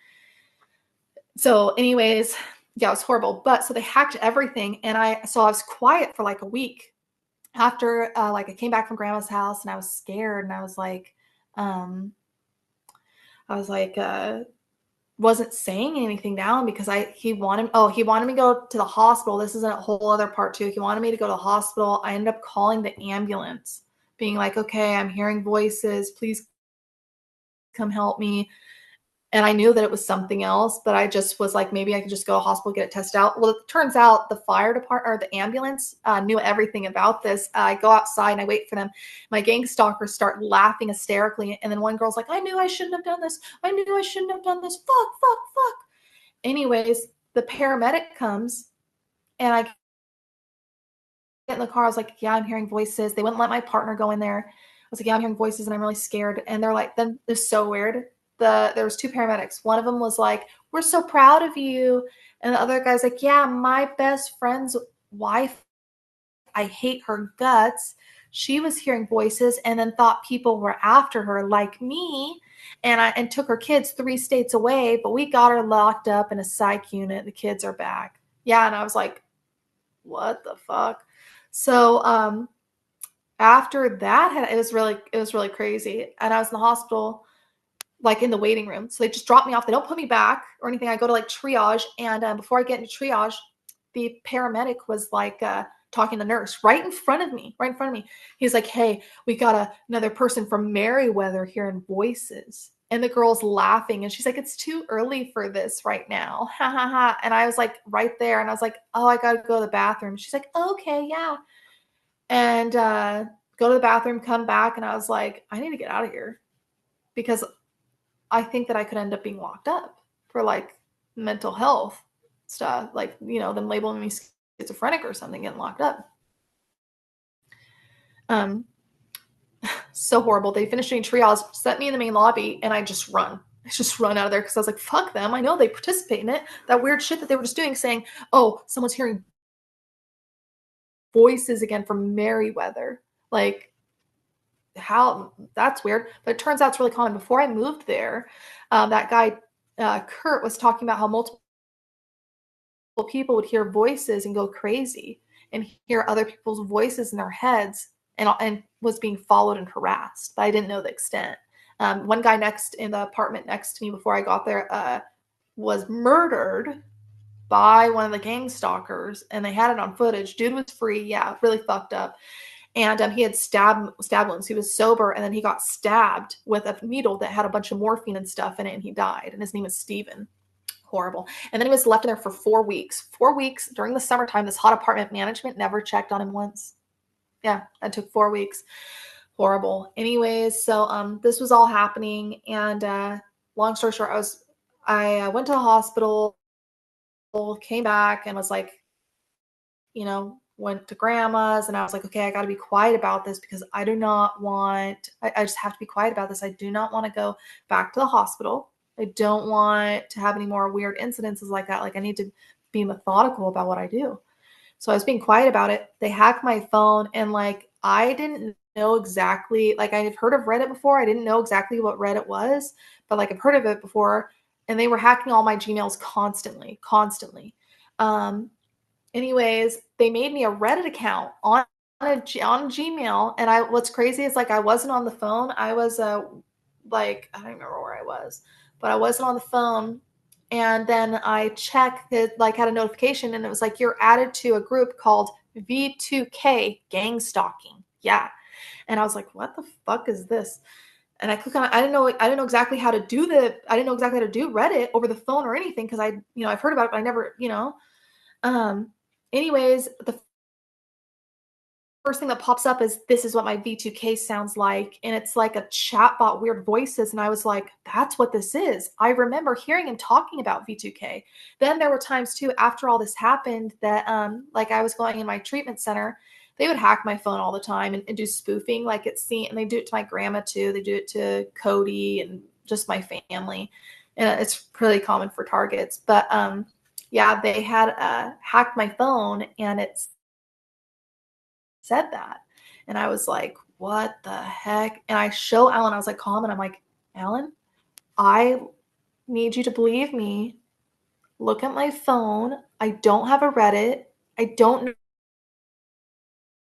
Speaker 2: So, anyways, yeah, it was horrible. But so they hacked everything, and I was quiet for like a week after like I came back from grandma's house and I was scared and um I was like wasn't saying anything down because he wanted me to go to the hospital. This is a whole other part too. He wanted me to go to the hospital. I ended up calling the ambulance, being like, okay, I'm hearing voices, please come help me. And I knew that it was something else, but I just was like, maybe I could just go to the hospital, get it tested out. Well, it turns out the fire department or the ambulance knew everything about this. I go outside and I wait for them. My gang stalkers start laughing hysterically. And then one girl's like, I knew I shouldn't have done this. I knew I shouldn't have done this. Fuck, fuck, fuck. Anyways, the paramedic comes and I get in the car. I was like, yeah, I'm hearing voices. They wouldn't let my partner go in there. I was like, yeah, I'm hearing voices and I'm really scared. And they're like, then it's so weird. There was two paramedics. One of them was like, we're so proud of you. And the other guy's like, yeah, my best friend's wife, I hate her guts. She was hearing voices and then thought people were after her like me. And took her kids 3 states away, but we got her locked up in a psych unit. The kids are back. Yeah. And I was like, what the fuck? So after that, it was really crazy. And I was in the hospital like in the waiting room. So they just drop me off. They don't put me back or anything. I go to like triage. And before I get into triage, the paramedic was like talking to the nurse right in front of me, right in front of me. He's like, hey, we got another person from Meriwether hearing voices. And the girl's laughing and she's like, it's too early for this right now. Ha ha ha. And I was like right there and I was like, oh, I got to go to the bathroom. She's like, okay, yeah. And go to the bathroom, come back. And I was like, I need to get out of here because I think that I could end up being locked up for like mental health stuff, like, them labeling me schizophrenic or something, getting locked up. Um, so horrible. They finished doing triage, set me in the main lobby, and I just run. I just run out of there because I was like, fuck them. I know they participate in it. That weird shit that they were just doing, saying, oh, someone's hearing voices again from Meriwether. Like, how that's weird, but it turns out it's really common. Before I moved there, that guy Kurt was talking about how multiple people would hear voices and go crazy and hear other people's voices in their heads and was being followed and harassed. But I didn't know the extent. One guy next in the apartment next to me before I got there was murdered by one of the gang stalkers, and they had it on footage. Dude was free, yeah, really fucked up. And he had stab wounds. He was sober, and then he got stabbed with a needle that had a bunch of morphine and stuff in it, and he died. And his name is Steven. Horrible. And then he was left in there for 4 weeks. 4 weeks during the summertime. This hot apartment management never checked on him once. Yeah, that took 4 weeks. Horrible. Anyways, so this was all happening, and long story short, I went to the hospital, came back, and was like, went to grandma's, and I was like, okay, I got to be quiet about this because I do not want, I just have to be quiet about this. I do not want to go back to the hospital. I don't want to have any more weird incidences like that. Like I need to be methodical about what I do. So I was being quiet about it. They hacked my phone and like, I didn't know exactly, like I had heard of Reddit before. I didn't know exactly what Reddit was, but like I've heard of it before, and they were hacking all my Gmails constantly. Um, Anyways, they made me a Reddit account on Gmail, and what's crazy is like I wasn't on the phone. I was like I don't remember where I was, but I wasn't on the phone. And then I checked it, like had a notification, and it was like you're added to a group called V2K gang stalking. Yeah, and I was like, what the fuck is this? And I click on it. I didn't know exactly how to do I didn't know exactly how to do Reddit over the phone or anything because I've heard about it, but I never. Um, Anyways, the first thing that pops up is, this is what my V2K sounds like. And it's like a chatbot, weird voices. And I was like, that's what this is. I remember hearing him talking about V2K. Then there were times too, after all this happened, that like I was going in my treatment center, they would hack my phone all the time and do spoofing. Like it's seen, and they do it to my grandma too. They do it to Cody and just my family. And it's pretty common for targets. But yeah, they had hacked my phone, and it's said that. And I was like, what the heck? And I show Alan, I was like, calm. And I'm like, Alan, I need you to believe me. Look at my phone. I don't have a Reddit. I don't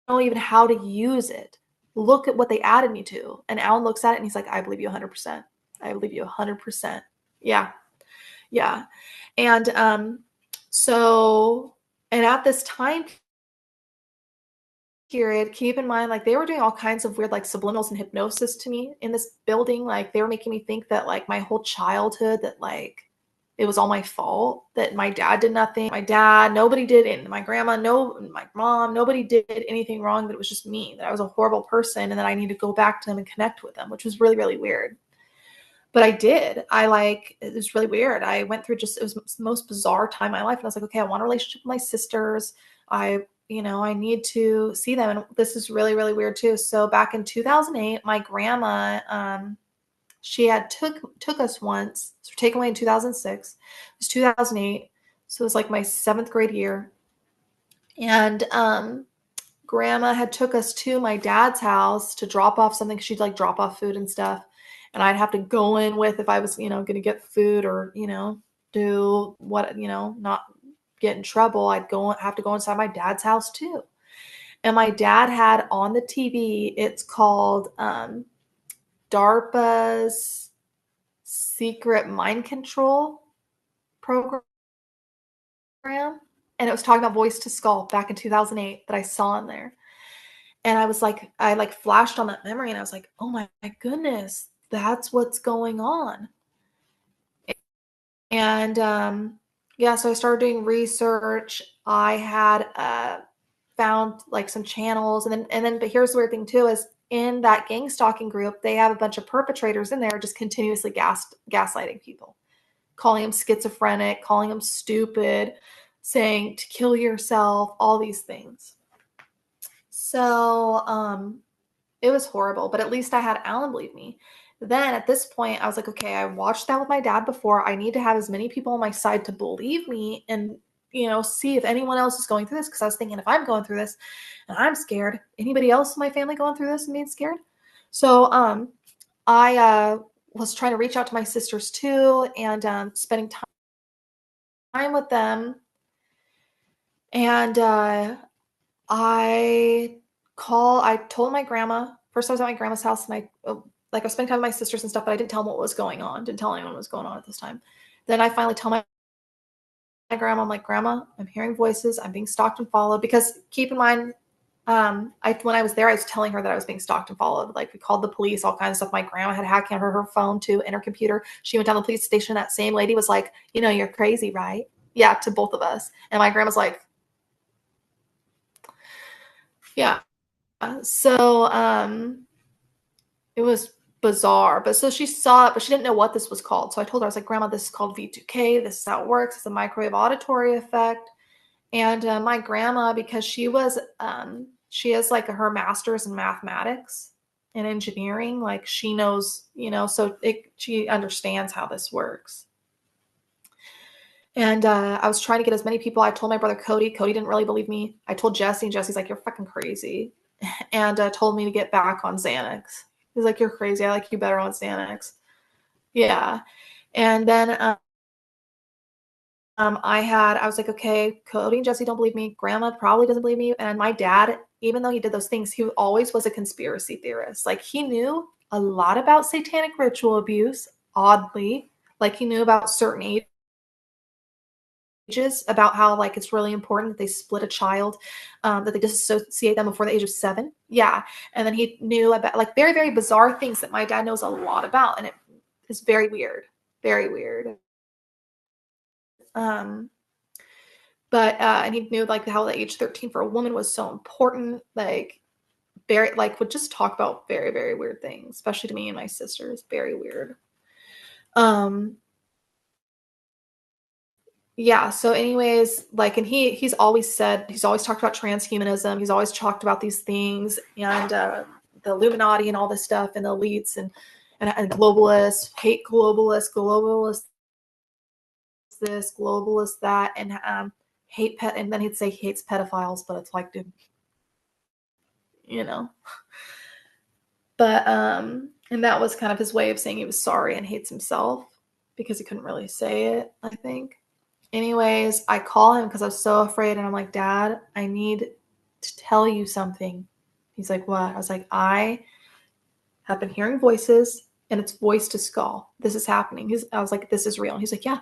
Speaker 2: know even how to use it. Look at what they added me to. And Alan looks at it and he's like, I believe you 100%. I believe you 100%. Yeah. Yeah. And so, and at this time period, keep in mind, like they were doing all kinds of weird like subliminals and hypnosis to me in this building. Like they were making me think that like my whole childhood, that like it was all my fault, that my dad did nothing. My dad, nobody did it. My grandma, no, my mom, nobody did anything wrong, that it was just me, that I was a horrible person, and that I need to go back to them and connect with them, which was really, really weird. But I did. It was really weird. I went through it was the most bizarre time in my life. And I was like, okay, I want a relationship with my sisters. I need to see them. And this is really, really weird too. So back in 2008, my grandma, she had took us once. So we're taken away in 2006. It was 2008. So it was like my 7th grade year. And grandma had took us to my dad's house to drop off something. She'd like drop off food and stuff. And I'd have to go in with, if I was, going to get food or, do what, not get in trouble, have to go inside my dad's house too. And my dad had on the TV, it's called DARPA's Secret Mind Control Program. And it was talking about voice to skull back in 2008 that I saw in there. And I was like, I like flashed on that memory, and I was like, oh my goodness, that's what's going on. And yeah, so I started doing research. I had found like some channels, and then but here's the weird thing too, is in that gang stalking group, they have a bunch of perpetrators in there just continuously gaslighting people, calling them schizophrenic, calling them stupid, saying to kill yourself, all these things. So it was horrible, but at least I had Alan believe me. Then at this point, I was like, okay, I watched that with my dad before. I need to have as many people on my side to believe me and, see if anyone else is going through this. Because I was thinking, if I'm going through this and I'm scared, anybody else in my family going through this and being scared? So I was trying to reach out to my sisters too, and spending time with them. And I told my grandma. First I was at my grandma's house, and I was spending time with my sisters and stuff, but I didn't tell them what was going on. Didn't tell anyone what was going on at this time. Then I finally tell my grandma, I'm like, Grandma, I'm hearing voices. I'm being stalked and followed. Because keep in mind, when I was there, I was telling her that I was being stalked and followed. Like we called the police, all kinds of stuff. My grandma had hacked her phone too, and her computer. She went down to the police station. That same lady was like, you're crazy, right? Yeah, to both of us. And my grandma's like, yeah. So it was bizarre. But so she saw it, but she didn't know what this was called. So I told her, I was like, Grandma, this is called V2K. This is how it works. It's a microwave auditory effect. And my grandma, because she has like her master's in mathematics and engineering, like she knows, so she understands how this works. And I was trying to get as many people. I told my brother Cody. Cody didn't really believe me. I told Jesse, and Jesse's like, you're fucking crazy. And told me to get back on Xanax. He's like, you're crazy. I like you better on Xanax. Yeah. And then I was like, okay, Cody and Jesse don't believe me. Grandma probably doesn't believe me. And my dad, even though he did those things, he always was a conspiracy theorist. Like he knew a lot about satanic ritual abuse, oddly. Like he knew about certain ages, about how like it's really important that they split a child, that they disassociate them before the age of 7. Yeah. And then he knew about like very, very bizarre things that my dad knows a lot about. And it is very weird. Very weird. But and he knew like how the age 13 for a woman was so important. Like very, like, would just talk about very, very weird things, especially to me and my sisters. Very weird. Um, yeah. So, anyways, like, and he's always talked about transhumanism. He's always talked about these things and the Illuminati and all this stuff and the elites and globalists, hate globalists this, globalist that, and hate pet. And then he'd say he hates pedophiles, but it's like, dude, you know. But and that was kind of his way of saying he was sorry and hates himself because he couldn't really say it, I think. Anyways, I call him because I was so afraid, and I'm like, Dad, I need to tell you something. He's like, what? I was like, I have been hearing voices, and it's voice to skull. This is happening. I was like, this is real. And he's like, yeah,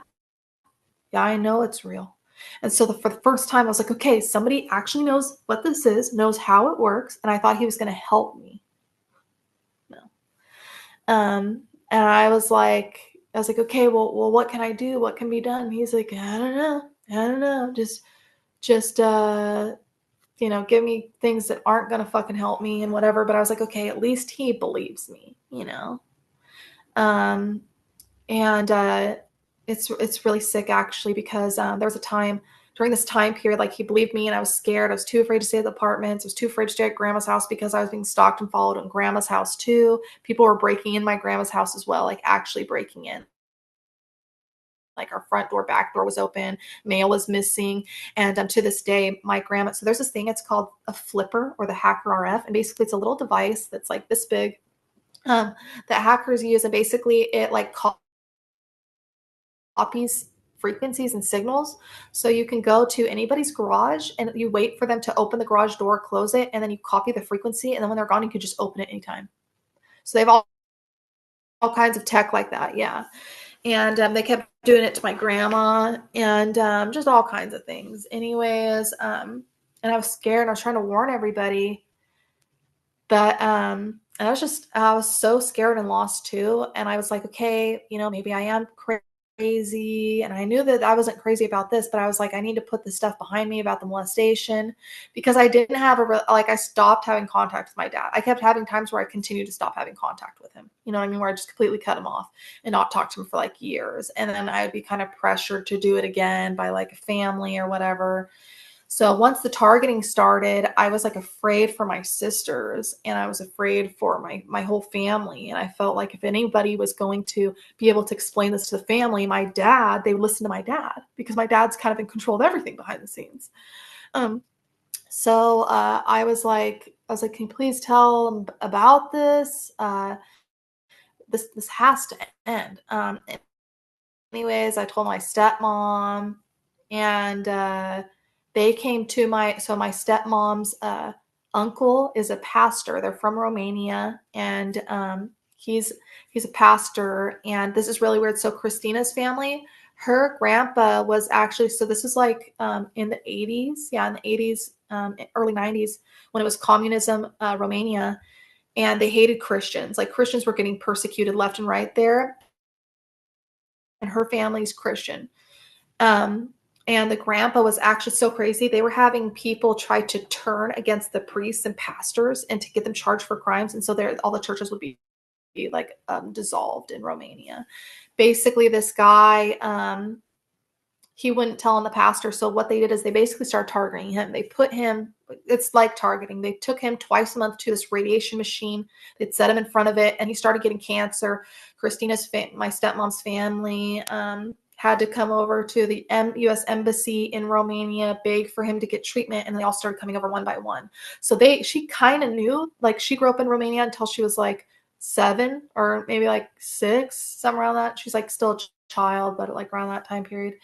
Speaker 2: I know it's real. And so for the first time, I was like, okay, somebody actually knows what this is, knows how it works, and I thought he was going to help me. No. And I was like, okay, well, what can I do? What can be done? And he's like, I don't know. Just, give me things that aren't going to fucking help me and whatever. But I was like, okay, at least he believes me, Um, and it's really sick actually because there was a time during this time period, like he believed me and I was scared. I was too afraid to stay at the apartments. I was too afraid to stay at grandma's house because I was being stalked and followed in grandma's house too. People were breaking in my grandma's house as well, like actually breaking in. Like our front door, back door was open, mail was missing. And to this day, my grandma, so there's this thing, it's called a flipper or the Hacker RF. And basically it's a little device that's like this big that hackers use. And basically it like copies frequencies and signals. So you can go to anybody's garage and you wait for them to open the garage door, close it, and then you copy the frequency. And then when they're gone, you can just open it anytime. So they have all kinds of tech like that. Yeah. And they kept doing it to my grandma and just all kinds of things. Anyways, and I was scared. I was trying to warn everybody. But I was so scared and lost too. And I was like, okay, maybe I am crazy. And I knew that I wasn't crazy about this, but I was like, I need to put the stuff behind me about the molestation because I didn't have I stopped having contact with my dad. I kept having times where I continued to stop having contact with him. You know what I mean? Where I just completely cut him off and not talk to him for like years. And then I would be kind of pressured to do it again by like a family or whatever. So once the targeting started, I was like afraid for my sisters and I was afraid for my whole family. And I felt like if anybody was going to be able to explain this to the family, my dad, they would listen to my dad because my dad's kind of in control of everything behind the scenes. So I was like, can you please tell them about this? This has to end. Anyways, I told my stepmom and they came to my stepmom's uncle is a pastor. They're from Romania and he's a pastor and this is really weird. So Christina's family, her grandpa was actually, so this is like in the 80s. Yeah, in the 80s, early 90s when it was communism, Romania, and they hated Christians. Like Christians were getting persecuted left and right there. And her family's Christian. Um, and the grandpa was actually so crazy. They were having people try to turn against the priests and pastors and to get them charged for crimes. And so all the churches would be like dissolved in Romania. Basically, this guy, he wouldn't tell on the pastor. So what they did is they basically started targeting him. They put him, it's like targeting. They took him twice a month to this radiation machine. They'd set him in front of it and he started getting cancer. My stepmom's family had to come over to the U.S. Embassy in Romania, beg for him to get treatment. And they all started coming over one by one. So she kind of knew, like she grew up in Romania until she was like 7 or maybe like 6, somewhere around that. She's like still a child, but like around that time period.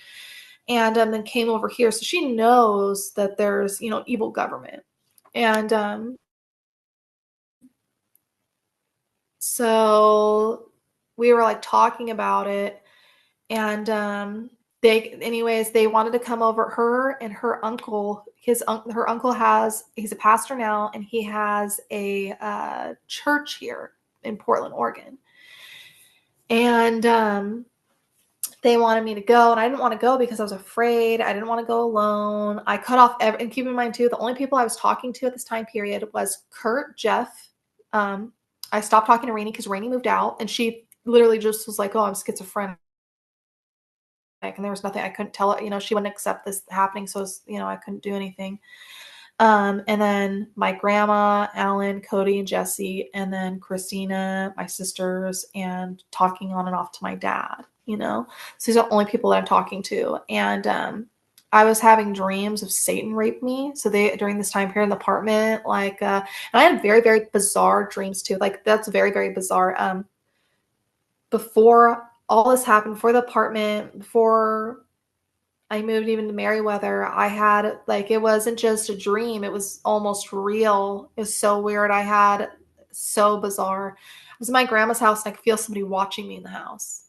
Speaker 2: And then came over here. So she knows that there's, evil government. And so we were like talking about it. And they wanted to come over, her and her uncle. Her uncle he's a pastor now, and he has a church here in Portland, Oregon. And they wanted me to go, and I didn't want to go because I was afraid. I didn't want to go alone. I cut off and keep in mind too, the only people I was talking to at this time period was Kurt, Jeff. Um, I stopped talking to Rainey because Rainey moved out, and she literally just was like, "Oh, I'm schizophrenic," and there was nothing I couldn't tell her. She wouldn't accept this happening, so I couldn't do anything. And then my grandma, Alan, Cody, and Jesse, and then Christina, my sisters, and talking on and off to my dad. So these are the only people that I'm talking to. And I was having dreams of Satan raped me. So during this time period in the apartment, and I had very, very bizarre dreams too. Like that's very, very bizarre. Before all this happened, before the apartment, before I moved even to Merriweather, I had it wasn't just a dream, it was almost real. It was so weird. So bizarre. I was in my grandma's house and I could feel somebody watching me in the house.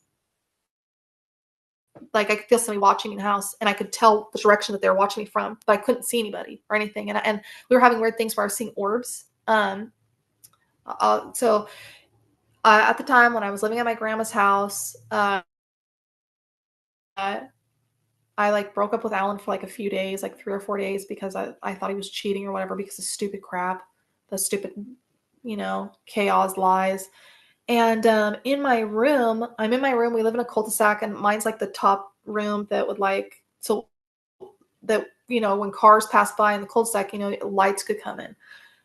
Speaker 2: Like I could feel somebody watching me in the house and I could tell the direction that they were watching me from, but I couldn't see anybody or anything. And we were having weird things where I was seeing orbs. So at the time when I was living at my grandma's house, I broke up with Alan for a few days, 3 or 4 days, because I thought he was cheating or whatever because of stupid crap, the stupid, chaos, lies. And in my room, I'm in my room. We live in a cul-de-sac, and mine's the top room that would so that when cars pass by in the cul-de-sac, lights could come in.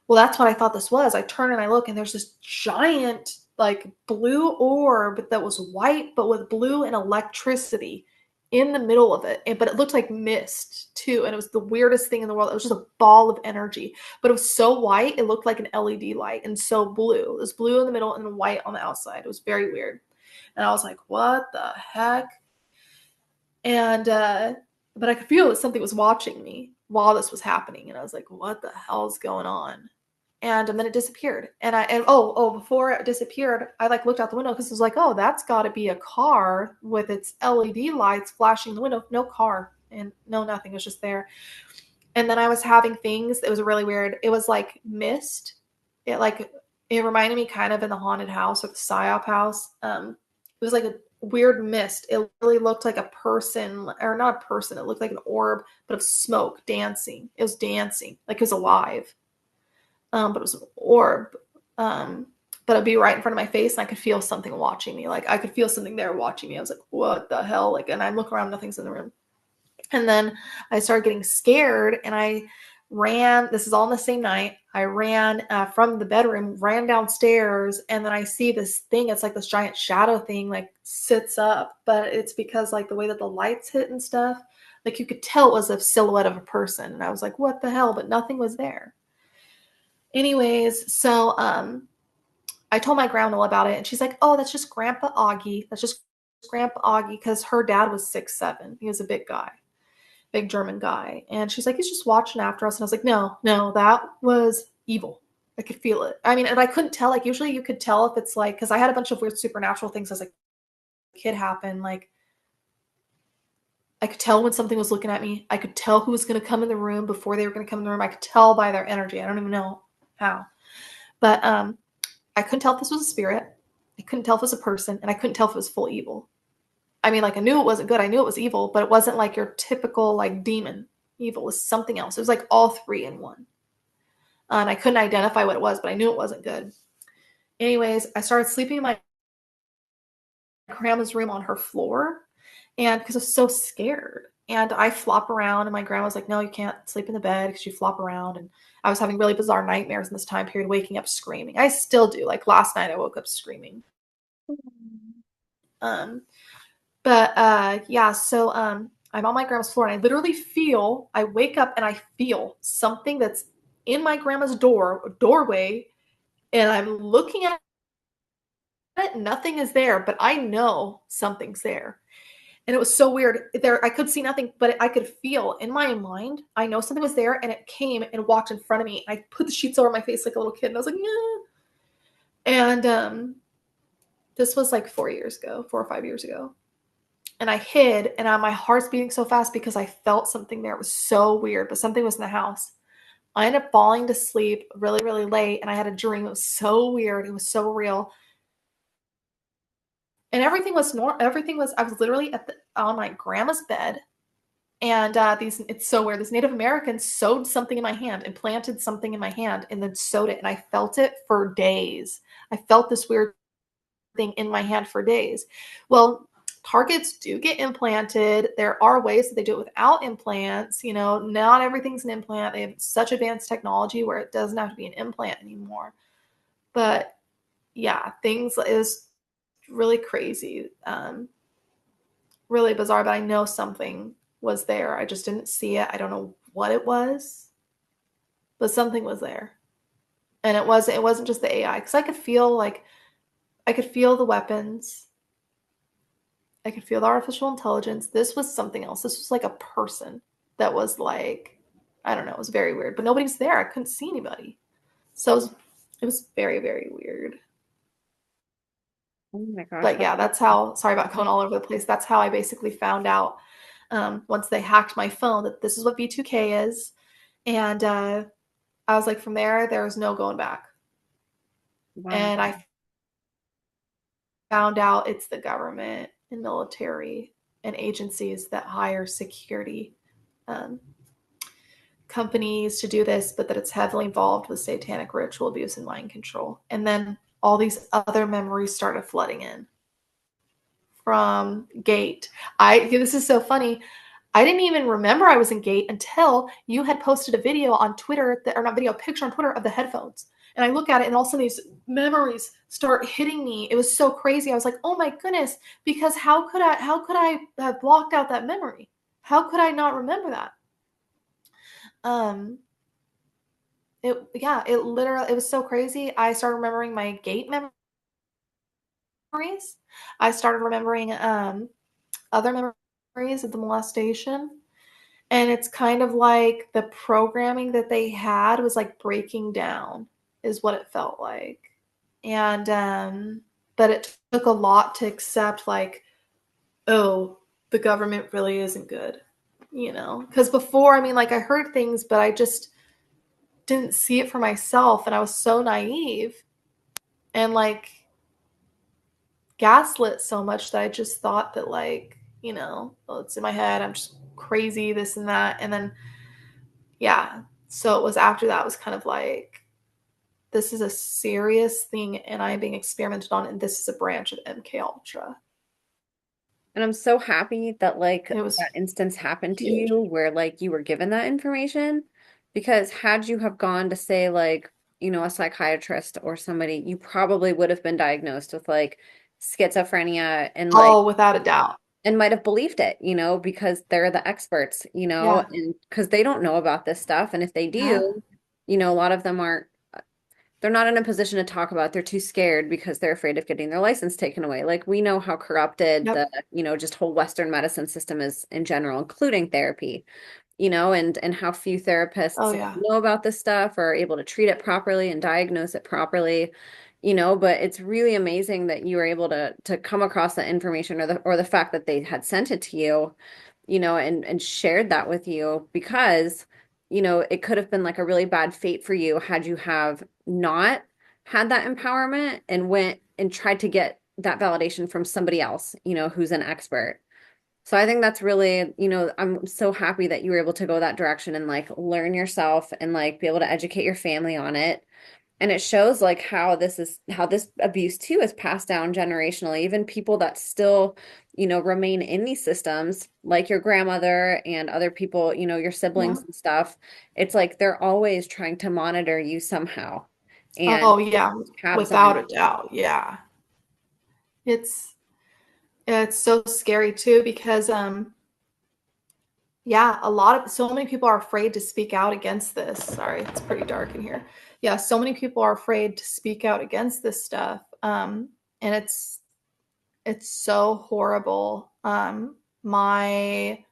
Speaker 2: Well, that's what I thought this was. I turn and I look, and there's this giant blue orb that was white, but with blue and electricity in the middle of it. But it looked like mist too. And it was the weirdest thing in the world. It was just a ball of energy, but it was so white. It looked like an LED light and so blue. It was blue in the middle and white on the outside. It was very weird. And I was like, what the heck? And, but I could feel that something was watching me while this was happening. And I was like, what the hell is going on? And then it disappeared. Before it disappeared, I looked out the window because it was oh, that's got to be a car with its LED lights flashing in the window. No car and no nothing. It was just there. And then I was having things. It was really weird. It was like mist. It reminded me kind of in the haunted house or the psyop house. It was like a weird mist. It really looked like a person, or not a person. It looked like an orb, but of smoke dancing. It was dancing, like it was alive. But it was an orb. But it'd be right in front of my face, and I could feel something watching me. I could feel something there watching me. I was like, what the hell? And I look around, nothing's in the room. And then I started getting scared, and I ran. This is all in the same night. I ran from the bedroom, ran downstairs, and then I see this thing. It's like this giant shadow thing, sits up. But it's because the way that the lights hit and stuff, you could tell it was a silhouette of a person. And I was like, what the hell? But nothing was there. Anyways, so I told my grandma about it, and she's like, oh, that's just Grandpa Augie. That's just Grandpa Augie, because her dad was 6'7". He was a big guy, big German guy. And she's like, he's just watching after us. And I was like, no, that was evil. I could feel it. I mean, and I couldn't tell. Usually you could tell if it's because I had a bunch of weird supernatural things as a kid happen. I could tell when something was looking at me. I could tell who was going to come in the room before they were going to come in the room. I could tell by their energy. I don't even know how. But I couldn't tell if this was a spirit. I couldn't tell if it was a person, and I couldn't tell if it was full evil. I mean, I knew it wasn't good. I knew it was evil, but it wasn't your typical demon evil. It was something else. It was all three in one. And I couldn't identify what it was, but I knew it wasn't good. Anyways, I started sleeping in my grandma's room on her floor, and because I was so scared. And I flop around, and my grandma was like, no, you can't sleep in the bed because you flop around. And I was having really bizarre nightmares in this time period, waking up screaming. I still do. Last night I woke up screaming. Um, yeah, so I'm on my grandma's floor, and I literally I wake up and I feel something that's in my grandma's doorway, and I'm looking at it, nothing is there, but I know something's there. And it was so weird. I could see nothing, but I could feel in my mind, I know something was there, and it came and walked in front of me. I put the sheets over my face like a little kid, and I was like, yeah. And this was 4 or 5 years ago. And I hid, and my heart's beating so fast because I felt something there. It was so weird, but something was in the house. I ended up falling to sleep really, really late, and I had a dream. It was so weird. It was so real. And everything was I was literally on my grandma's bed, and it's so weird. This Native American sewed something in my hand, implanted something in my hand, and then sewed it, and I felt it for days. I felt this weird thing in my hand for days. Well, targets do get implanted. There are ways that they do it without implants. You know, not everything's an implant. They have such advanced technology where it doesn't have to be an implant anymore. But yeah, things is really crazy, really bizarre. But I know something was there. I just didn't see it. I don't know what it was, but something was there, and it wasn't just the AI because I could feel the weapons. I could feel the artificial intelligence. This was something else. This was like a person that was like, I don't know, it was very weird. But nobody's there. I couldn't see anybody. So it was very, very weird.
Speaker 1: Oh my gosh,
Speaker 2: But
Speaker 1: that's
Speaker 2: yeah, that's how, sorry about going all over the place. That's how I basically found out once they hacked my phone that this is what V2K is. And I was like, from there was no going back.
Speaker 1: wow.
Speaker 2: And I found out it's the government and military and agencies that hire security um, companies to do this, but that it's heavily involved with satanic ritual abuse and mind control. And then all these other memories started flooding in from Gate. This is so funny. I didn't even remember I was in Gate until you had posted a video on Twitter or not video, a picture on Twitter of the headphones. And I look at it and all of a sudden these memories start hitting me. It was so crazy. I was like, oh my goodness, because how could I have blocked out that memory? How could I not remember that? Um it was so crazy. I started remembering my Gate memories. I started remembering other memories of the molestation. And it's kind of like the programming that they had was like breaking down, is what it felt like. And but it took a lot to accept like, oh, the government really isn't good, you know? Because before, I mean, like I heard things, but I just didn't see it for myself, and I was so naive and like gaslit so much that I just thought that like, you know, well, it's in my head, I'm just crazy, this and that. And then yeah. So it was after that was kind of like, this is a serious thing and I'm being experimented on, and this is a branch of MK Ultra.
Speaker 1: And I'm so happy that like
Speaker 2: It was
Speaker 1: that instance happened to
Speaker 2: huge.
Speaker 1: you where like you were given that information because had you have gone to say like, a psychiatrist or somebody, you probably would have been diagnosed with like schizophrenia and like
Speaker 2: Oh, without a doubt.
Speaker 1: and might have believed it, because they're the experts,
Speaker 2: Yeah.
Speaker 1: and because they don't know about this stuff. And if they
Speaker 2: Yeah.
Speaker 1: do, a lot of them aren't they're not in a position to talk about. They're too scared because they're afraid of getting their license taken away. Like we know how corrupted
Speaker 2: Yep.
Speaker 1: the, just whole Western medicine system is in general, including therapy, and how few
Speaker 2: Oh
Speaker 1: therapists
Speaker 2: yeah.
Speaker 1: know about this stuff or are able to treat it properly and diagnose it properly, but it's really amazing that you were able to come across that information or the fact that they had sent it to you, and shared that with you because it could have been like a really bad fate for you had you have not had that empowerment and went and tried to get that validation from somebody else, who's an expert. So I think that's really, I'm so happy that you were able to go that direction and like learn yourself and like be able to educate your family on it. And it shows like how this abuse too is passed down generationally. Even people that still, remain in these systems, like your grandmother and other people, your
Speaker 2: Yeah.
Speaker 1: siblings and stuff. It's like they're always trying to monitor you somehow and
Speaker 2: Oh yeah.
Speaker 1: tabs on
Speaker 2: Without a
Speaker 1: you.
Speaker 2: doubt. Yeah. It's it's so scary too because yeah, so many people are afraid to speak out against this. Sorry, it's pretty dark in here. Yeah, so many people are afraid to speak out against this stuff. And it's so horrible. My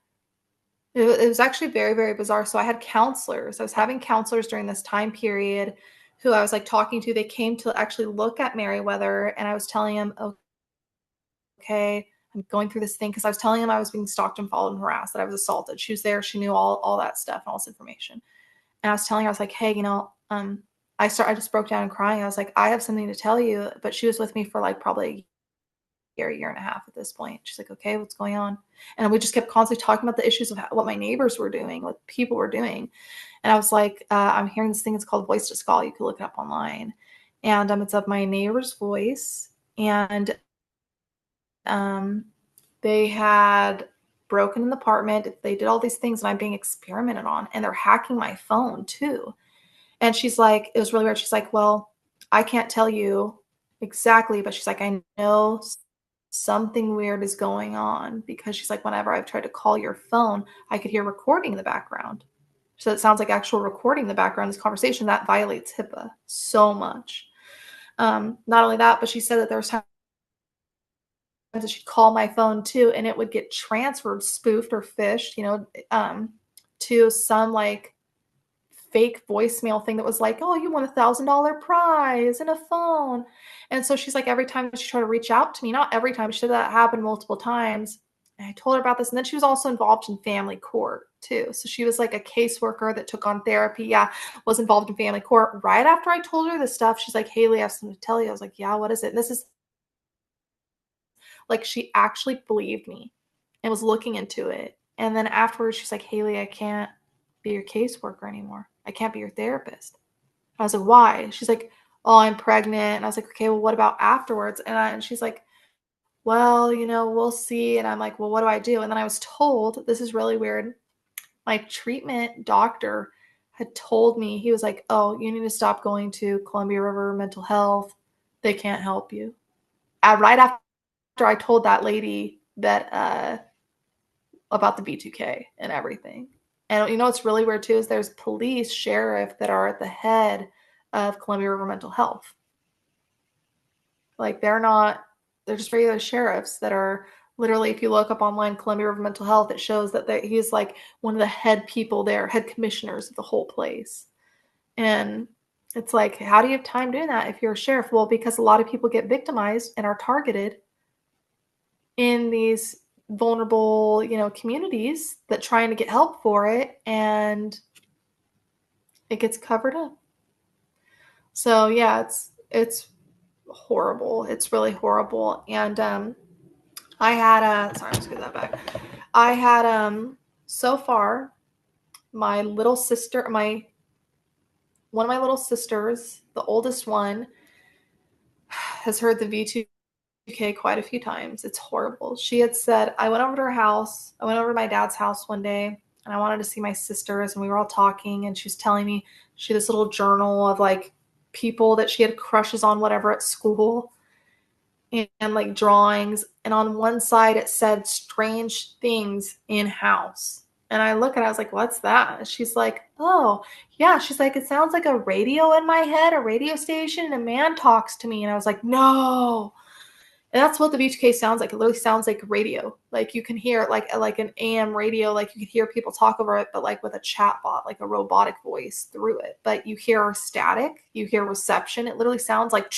Speaker 2: it was actually very, very bizarre. So I had counselors. I was having counselors during this time period who I was like talking to. They came to actually look at Meriwether, and I was telling them, okay, I'm going through this thing because I was telling them I was being stalked and followed and harassed, that I was assaulted. She was there. She knew all that stuff and all this information. And I was telling her, I was like, hey, I just broke down and crying. I was like, I have something to tell you. But she was with me for like probably year and a half at this point. She's like, okay, what's going on? And we just kept constantly talking about the issues of what my neighbors were doing, what people were doing. And I was like, I'm hearing this thing. It's called voice to skull. You can look it up online. And it's of my neighbor's voice. And they had broken in the apartment. They did all these things and I'm being experimented on. And they're hacking my phone too. And she's like, it was really weird. She's like, well, I can't tell you exactly, but she's like, I know something weird is going on, because she's like, whenever I've tried to call your phone, I could hear recording in the background. So it sounds like actual recording in the background, this conversation that violates HIPAA so much. Not only that, but she said that there was times that she'd call my phone too, and it would get transferred, spoofed or phished, to some like fake voicemail thing that was like, oh, you won $1,000 prize and a phone. And so she's like, every time she tried to reach out to me, not every time, she said that happened multiple times. And I told her about this. And then she was also involved in family court too. So she was like a caseworker that took on therapy. Yeah, was involved in family court. Right after I told her this stuff, she's like, Haylee, I have something to tell you. I was like, yeah, what is it? And this is like, she actually believed me and was looking into it. And then afterwards, she's like, Haylee, I can't be your caseworker anymore. I can't be your therapist. I was like, why? She's like, oh, I'm pregnant. And I was like, okay, well, what about afterwards? And she's like, well, we'll see. And I'm like, well, what do I do? And then I was told, this is really weird. My treatment doctor had told me, he was like, oh, you need to stop going to Columbia River Mental Health. They can't help you. Right after I told that lady that about the V2K and everything. And what's really weird too is there's police, sheriff that are at the head of Columbia River Mental Health. Like they're just regular sheriffs that are literally, if you look up online Columbia River Mental Health, it shows that he's like one of the head people there, head commissioners of the whole place. And it's like, how do you have time doing that if you're a sheriff? Well, because a lot of people get victimized and are targeted in these vulnerable, communities that trying to get help for it, and it gets covered up. So yeah, it's horrible. It's really horrible. And I had sorry, let's get that back. I had so far my little sister, one of my little sisters, the oldest one, has heard the V2K quite a few times. It's horrible. She had said, I went over to her house. I went over to my dad's house one day and I wanted to see my sisters, and we were all talking, and she was telling me she had this little journal of like people that she had crushes on, whatever, at school, and like drawings. And on one side it said strange things in house. And I look at it, I was like, what's that? She's like, oh, yeah. She's like, it sounds like a radio in my head, a radio station, and a man talks to me. And I was like, no. And that's what the V2K sounds like. It literally sounds like radio. Like you can hear it like an AM radio, like you can hear people talk over it, but like with a chat bot, like a robotic voice through it. But you hear static, you hear reception. It literally sounds like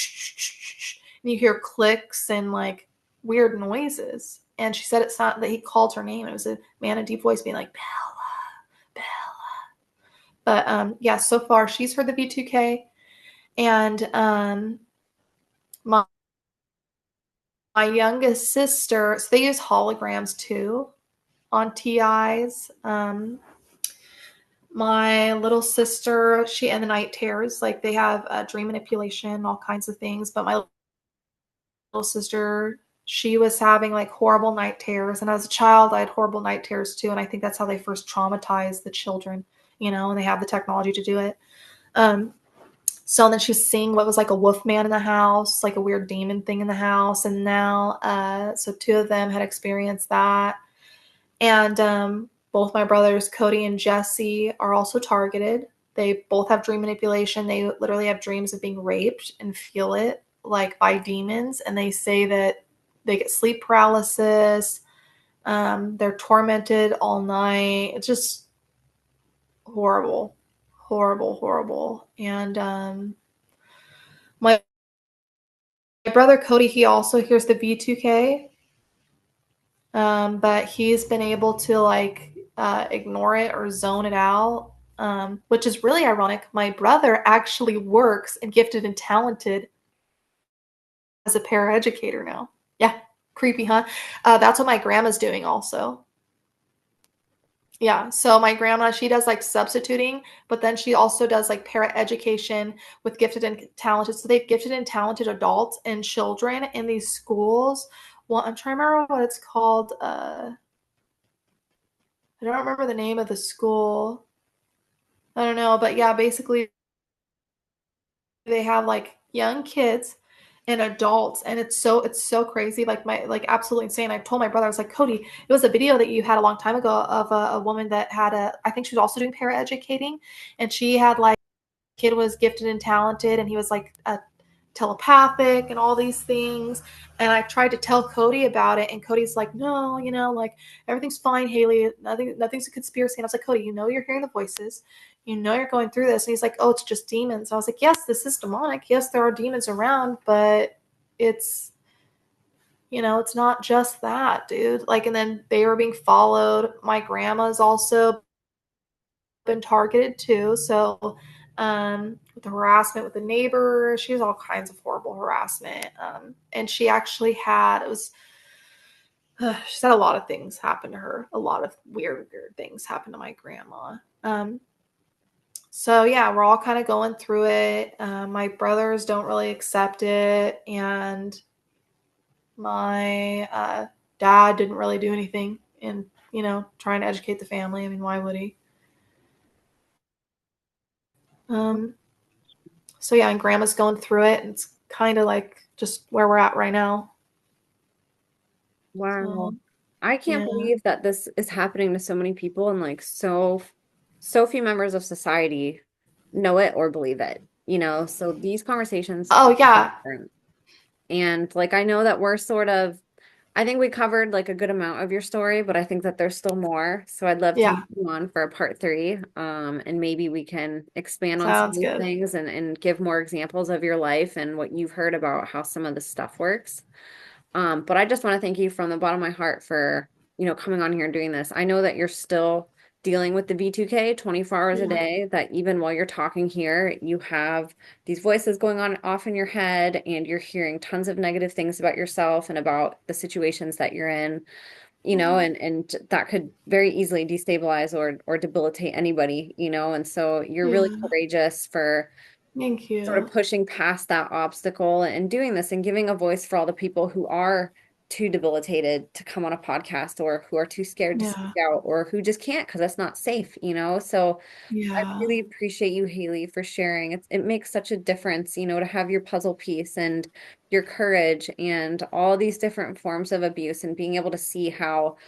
Speaker 2: and you hear clicks and like weird noises. And she said it's not that he called her name. It was a man in deep voice being like, Bella, Bella. But yeah, so far she's heard the V2K. And my youngest sister, so they use holograms too on TIs. My little sister, she and the night terrors, like they have dream manipulation, all kinds of things. But my little sister, she was having like horrible night terrors. And as a child, I had horrible night terrors too. And I think that's how they first traumatize the children, and they have the technology to do it. So then she's seeing what was like a wolf man in the house, like a weird demon thing in the house. And now, so two of them had experienced that. And both my brothers, Cody and Jesse, are also targeted. They both have dream manipulation. They literally have dreams of being raped and feel it like by demons. And they say that they get sleep paralysis. They're tormented all night. It's just horrible, horrible, horrible. And my brother Cody, he also hears the V2K, but he's been able to like ignore it or zone it out, which is really ironic. My brother actually works and gifted and talented as a paraeducator now. Yeah, Creepy, huh? That's what my grandma's doing also. Yeah, so my grandma, she does like substituting, but then she also does like para education with gifted and talented. So they've gifted and talented adults and children in these schools. Well, I'm trying to remember what it's called. I don't remember the name of the school. I don't know, but yeah, basically they have like young kids and adults, and it's so crazy, like my like absolutely insane. I told my brother, I was like, Cody, it was a video that you had a long time ago of a woman that had a, I think she was also doing para educating, and she had like, kid was gifted and talented, and he was like a telepathic and all these things. And I tried to tell Cody about it, and Cody's like, no, like everything's fine, Haylee. Nothing's a conspiracy. And I was like, Cody, you're hearing the voices. You're going through this. And he's like, oh, it's just demons. And I was like, yes, this is demonic. Yes, there are demons around, but it's it's not just that, dude. Like, and then they were being followed. My grandma's also been targeted too. So, with the harassment with the neighbor, she has all kinds of horrible harassment. And she actually had, it was, she's had a lot of things happen to her. A lot of weird things happen to my grandma. So yeah, we're all kind of going through it. My brothers don't really accept it, and my dad didn't really do anything in trying to educate the family. I mean, why would he? Um, so yeah, and grandma's going through it, and it's kind of like just where we're at right now.
Speaker 1: Wow.
Speaker 2: So
Speaker 1: I can't
Speaker 2: yeah,
Speaker 1: believe that this is happening to so many people and like so few members of society know it or believe it, So these conversations
Speaker 2: oh
Speaker 1: are
Speaker 2: yeah,
Speaker 1: important. And like I know that we're sort of I think we covered like a good amount of your story, but I think that there's still more. So I'd love to have
Speaker 2: yeah,
Speaker 1: you on for a part three. And maybe we can expand on some of
Speaker 2: sounds
Speaker 1: these
Speaker 2: good.
Speaker 1: things and give more examples of your life and what you've heard about how some of this stuff works. But I just want to thank you from the bottom of my heart for, coming on here and doing this. I know that you're still dealing with the V2K 24 hours a
Speaker 2: Yeah,
Speaker 1: day, that even while you're talking here, you have these voices going on off in your head and you're hearing tons of negative things about yourself and about the situations that you're in,
Speaker 2: yeah,
Speaker 1: and that could very easily destabilize or debilitate anybody, and so you're really
Speaker 2: yeah.
Speaker 1: courageous for
Speaker 2: Thank
Speaker 1: sort of
Speaker 2: you.
Speaker 1: pushing past that obstacle and doing this and giving a voice for all the people who are too debilitated to come on a podcast or who are too scared to speak
Speaker 2: Yeah,
Speaker 1: out or who just can't because it's not safe, So I
Speaker 2: yeah,
Speaker 1: really appreciate you, Haylee, for sharing. It makes such a difference, to have your puzzle piece and your courage and all these different forms of abuse and being able to see how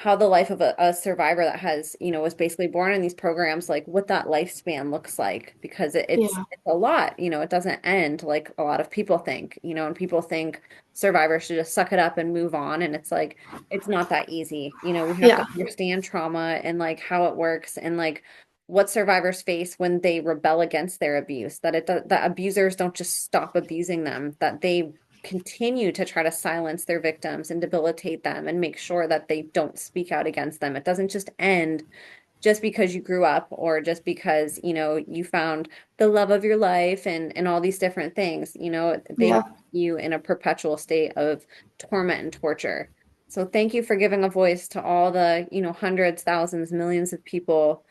Speaker 1: the life of a survivor that has, was basically born in these programs, like what that lifespan looks like, because
Speaker 2: yeah,
Speaker 1: it's a lot, it doesn't end like a lot of people think, and people think survivors should just suck it up and move on. And it's like, it's not that easy. We have to
Speaker 2: yeah,
Speaker 1: understand trauma and like how it works and like what survivors face when they rebel against their abuse, that abusers don't just stop abusing them, that they continue to try to silence their victims and debilitate them and make sure that they don't speak out against them. It doesn't just end just because you grew up or just because, you found the love of your life and all these different things, they
Speaker 2: yeah.
Speaker 1: leave you in a perpetual state of torment and torture. So thank you for giving a voice to all the, hundreds, thousands, millions of people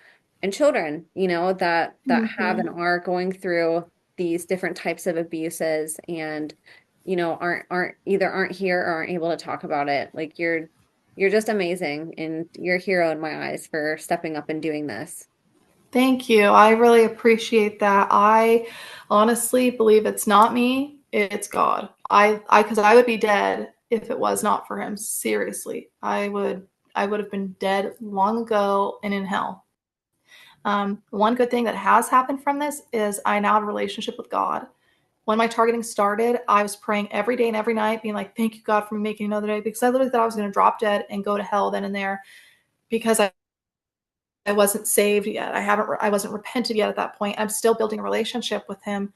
Speaker 1: and children, that have and
Speaker 2: Hmm.
Speaker 1: are going through these different types of abuses and aren't here or aren't able to talk about it. Like you're just amazing and you're a hero in my eyes for stepping up and doing this.
Speaker 2: Thank you. I really appreciate that. I honestly believe it's not me, it's God. Because I would be dead if it was not for him. Seriously, I would have been dead long ago and in hell. One good thing that has happened from this is I now have a relationship with God. When my targeting started, I was praying every day and every night, being like, "Thank you, God, for making another day," because I literally thought I was going to drop dead and go to hell then and there because I wasn't saved yet. I wasn't repented yet at that point. I'm still building a relationship with him,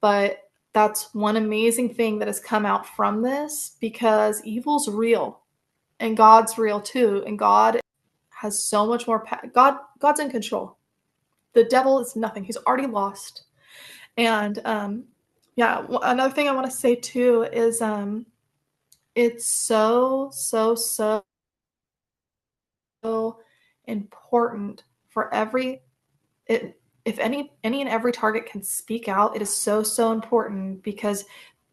Speaker 2: but that's one amazing thing that has come out from this because evil's real and God's real too, and God has so much more God's in control. The devil is nothing. He's already lost. And yeah, another thing I want to say too is It's so, so, so important for it, if any and every target can speak out, it is so, so important because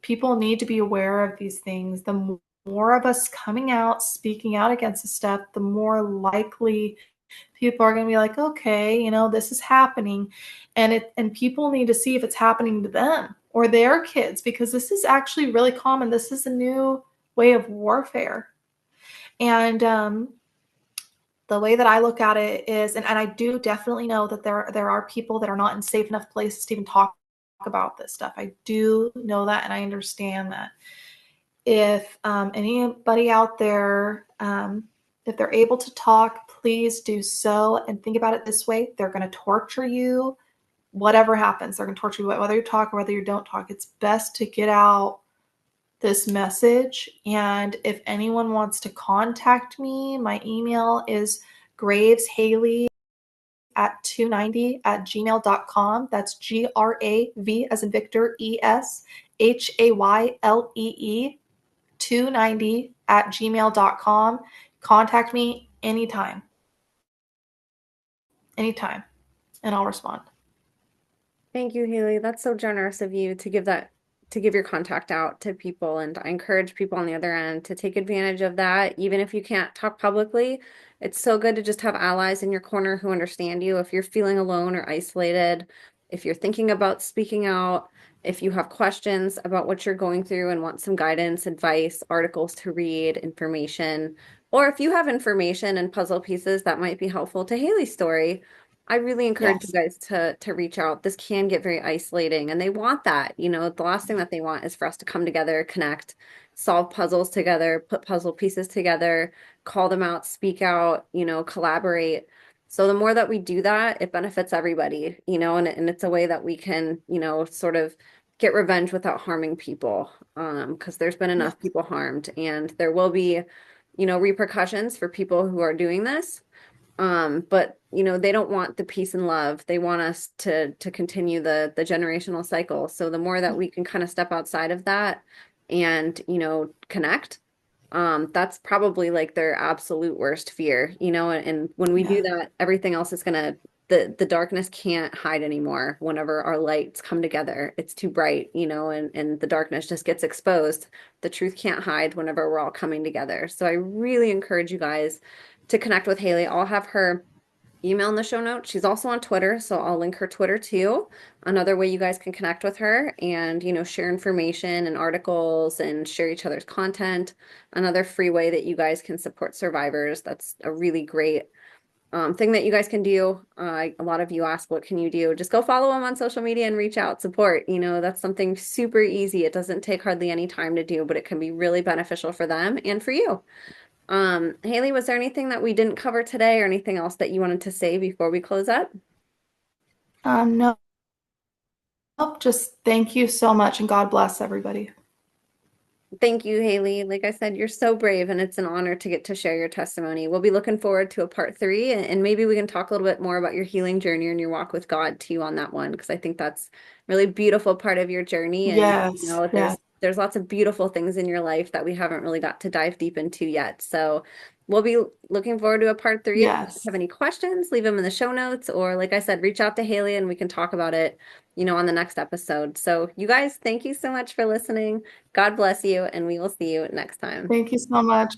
Speaker 2: people need to be aware of these things. The more of us coming out, speaking out against this stuff, the more likely people are going to be like, okay, this is happening, and people need to see if it's happening to them or their kids, because this is actually really common. This is a new way of warfare. And the way that I look at it is, and I do definitely know that there are people that are not in safe enough places to even talk about this stuff. I do know that, and I understand that. If anybody out there, if they're able to talk, please do so. And think about it this way: they're going to torture you. Whatever happens, they're going to torture you, whether you talk or whether you don't talk. It's best to get out this message. And if anyone wants to contact me, my email is Graves Haylee at 290 at gmail.com. That's GRAV as in Victor, ESHAYLEE 290 at gmail.com. Contact me anytime, and I'll respond.
Speaker 1: Thank you, Haylee. That's so generous of you to give your contact out to people. And I encourage people on the other end to take advantage of that. Even if you can't talk publicly, it's so good to just have allies in your corner who understand you. If you're feeling alone or isolated, if you're thinking about speaking out, if you have questions about what you're going through and want some guidance, advice, articles to read, information, or if you have information and puzzle pieces that might be helpful to Haley's story, I really encourage you
Speaker 2: Yes.
Speaker 1: guys to reach out. This can get very isolating, and they want that. The last thing that they want is for us to come together, connect, solve puzzles together, put puzzle pieces together, call them out, speak out, collaborate. So the more that we do that, it benefits everybody, and it's a way that we can, sort of get revenge without harming people. Because there's been
Speaker 2: Yes.
Speaker 1: enough people harmed, and there will be, repercussions for people who are doing this. But they don't want the peace and love. They want us to continue the generational cycle. So the more that we can kind of step outside of that and, connect, that's probably like their absolute worst fear, and when we do
Speaker 2: Yeah.
Speaker 1: that, everything else is gonna the darkness can't hide anymore whenever our lights come together. It's too bright, and the darkness just gets exposed. The truth can't hide whenever we're all coming together. So I really encourage you guys to connect with Haley. I'll have her email in the show notes. She's also on Twitter, so I'll link her Twitter too. Another way you guys can connect with her and, share information and articles and share each other's content. Another free way that you guys can support survivors. That's a really great thing that you guys can do. A lot of you ask, what can you do? Just go follow them on social media and reach out, support. That's something super easy. It doesn't take hardly any time to do, but it can be really beneficial for them and for you. Haley, was there anything that we didn't cover today or anything else that you wanted to say before we close up?
Speaker 2: No, just thank you so much, and God bless everybody.
Speaker 1: Thank you, Haley. Like I said, you're so brave, and it's an honor to get to share your testimony. We'll be looking forward to a part three, and maybe we can talk a little bit more about your healing journey and your walk with God too on that one, because I think that's a really beautiful part of your journey. And
Speaker 2: Yes. Yes.
Speaker 1: there's lots of beautiful things in your life that we haven't really got to dive deep into yet. So we'll be looking forward to a part three. If you
Speaker 2: Yes.
Speaker 1: have any questions, leave them in the show notes, or like I said, reach out to Haley and we can talk about it, on the next episode. So you guys, thank you so much for listening. God bless you, and we will see you next time.
Speaker 2: Thank you so much.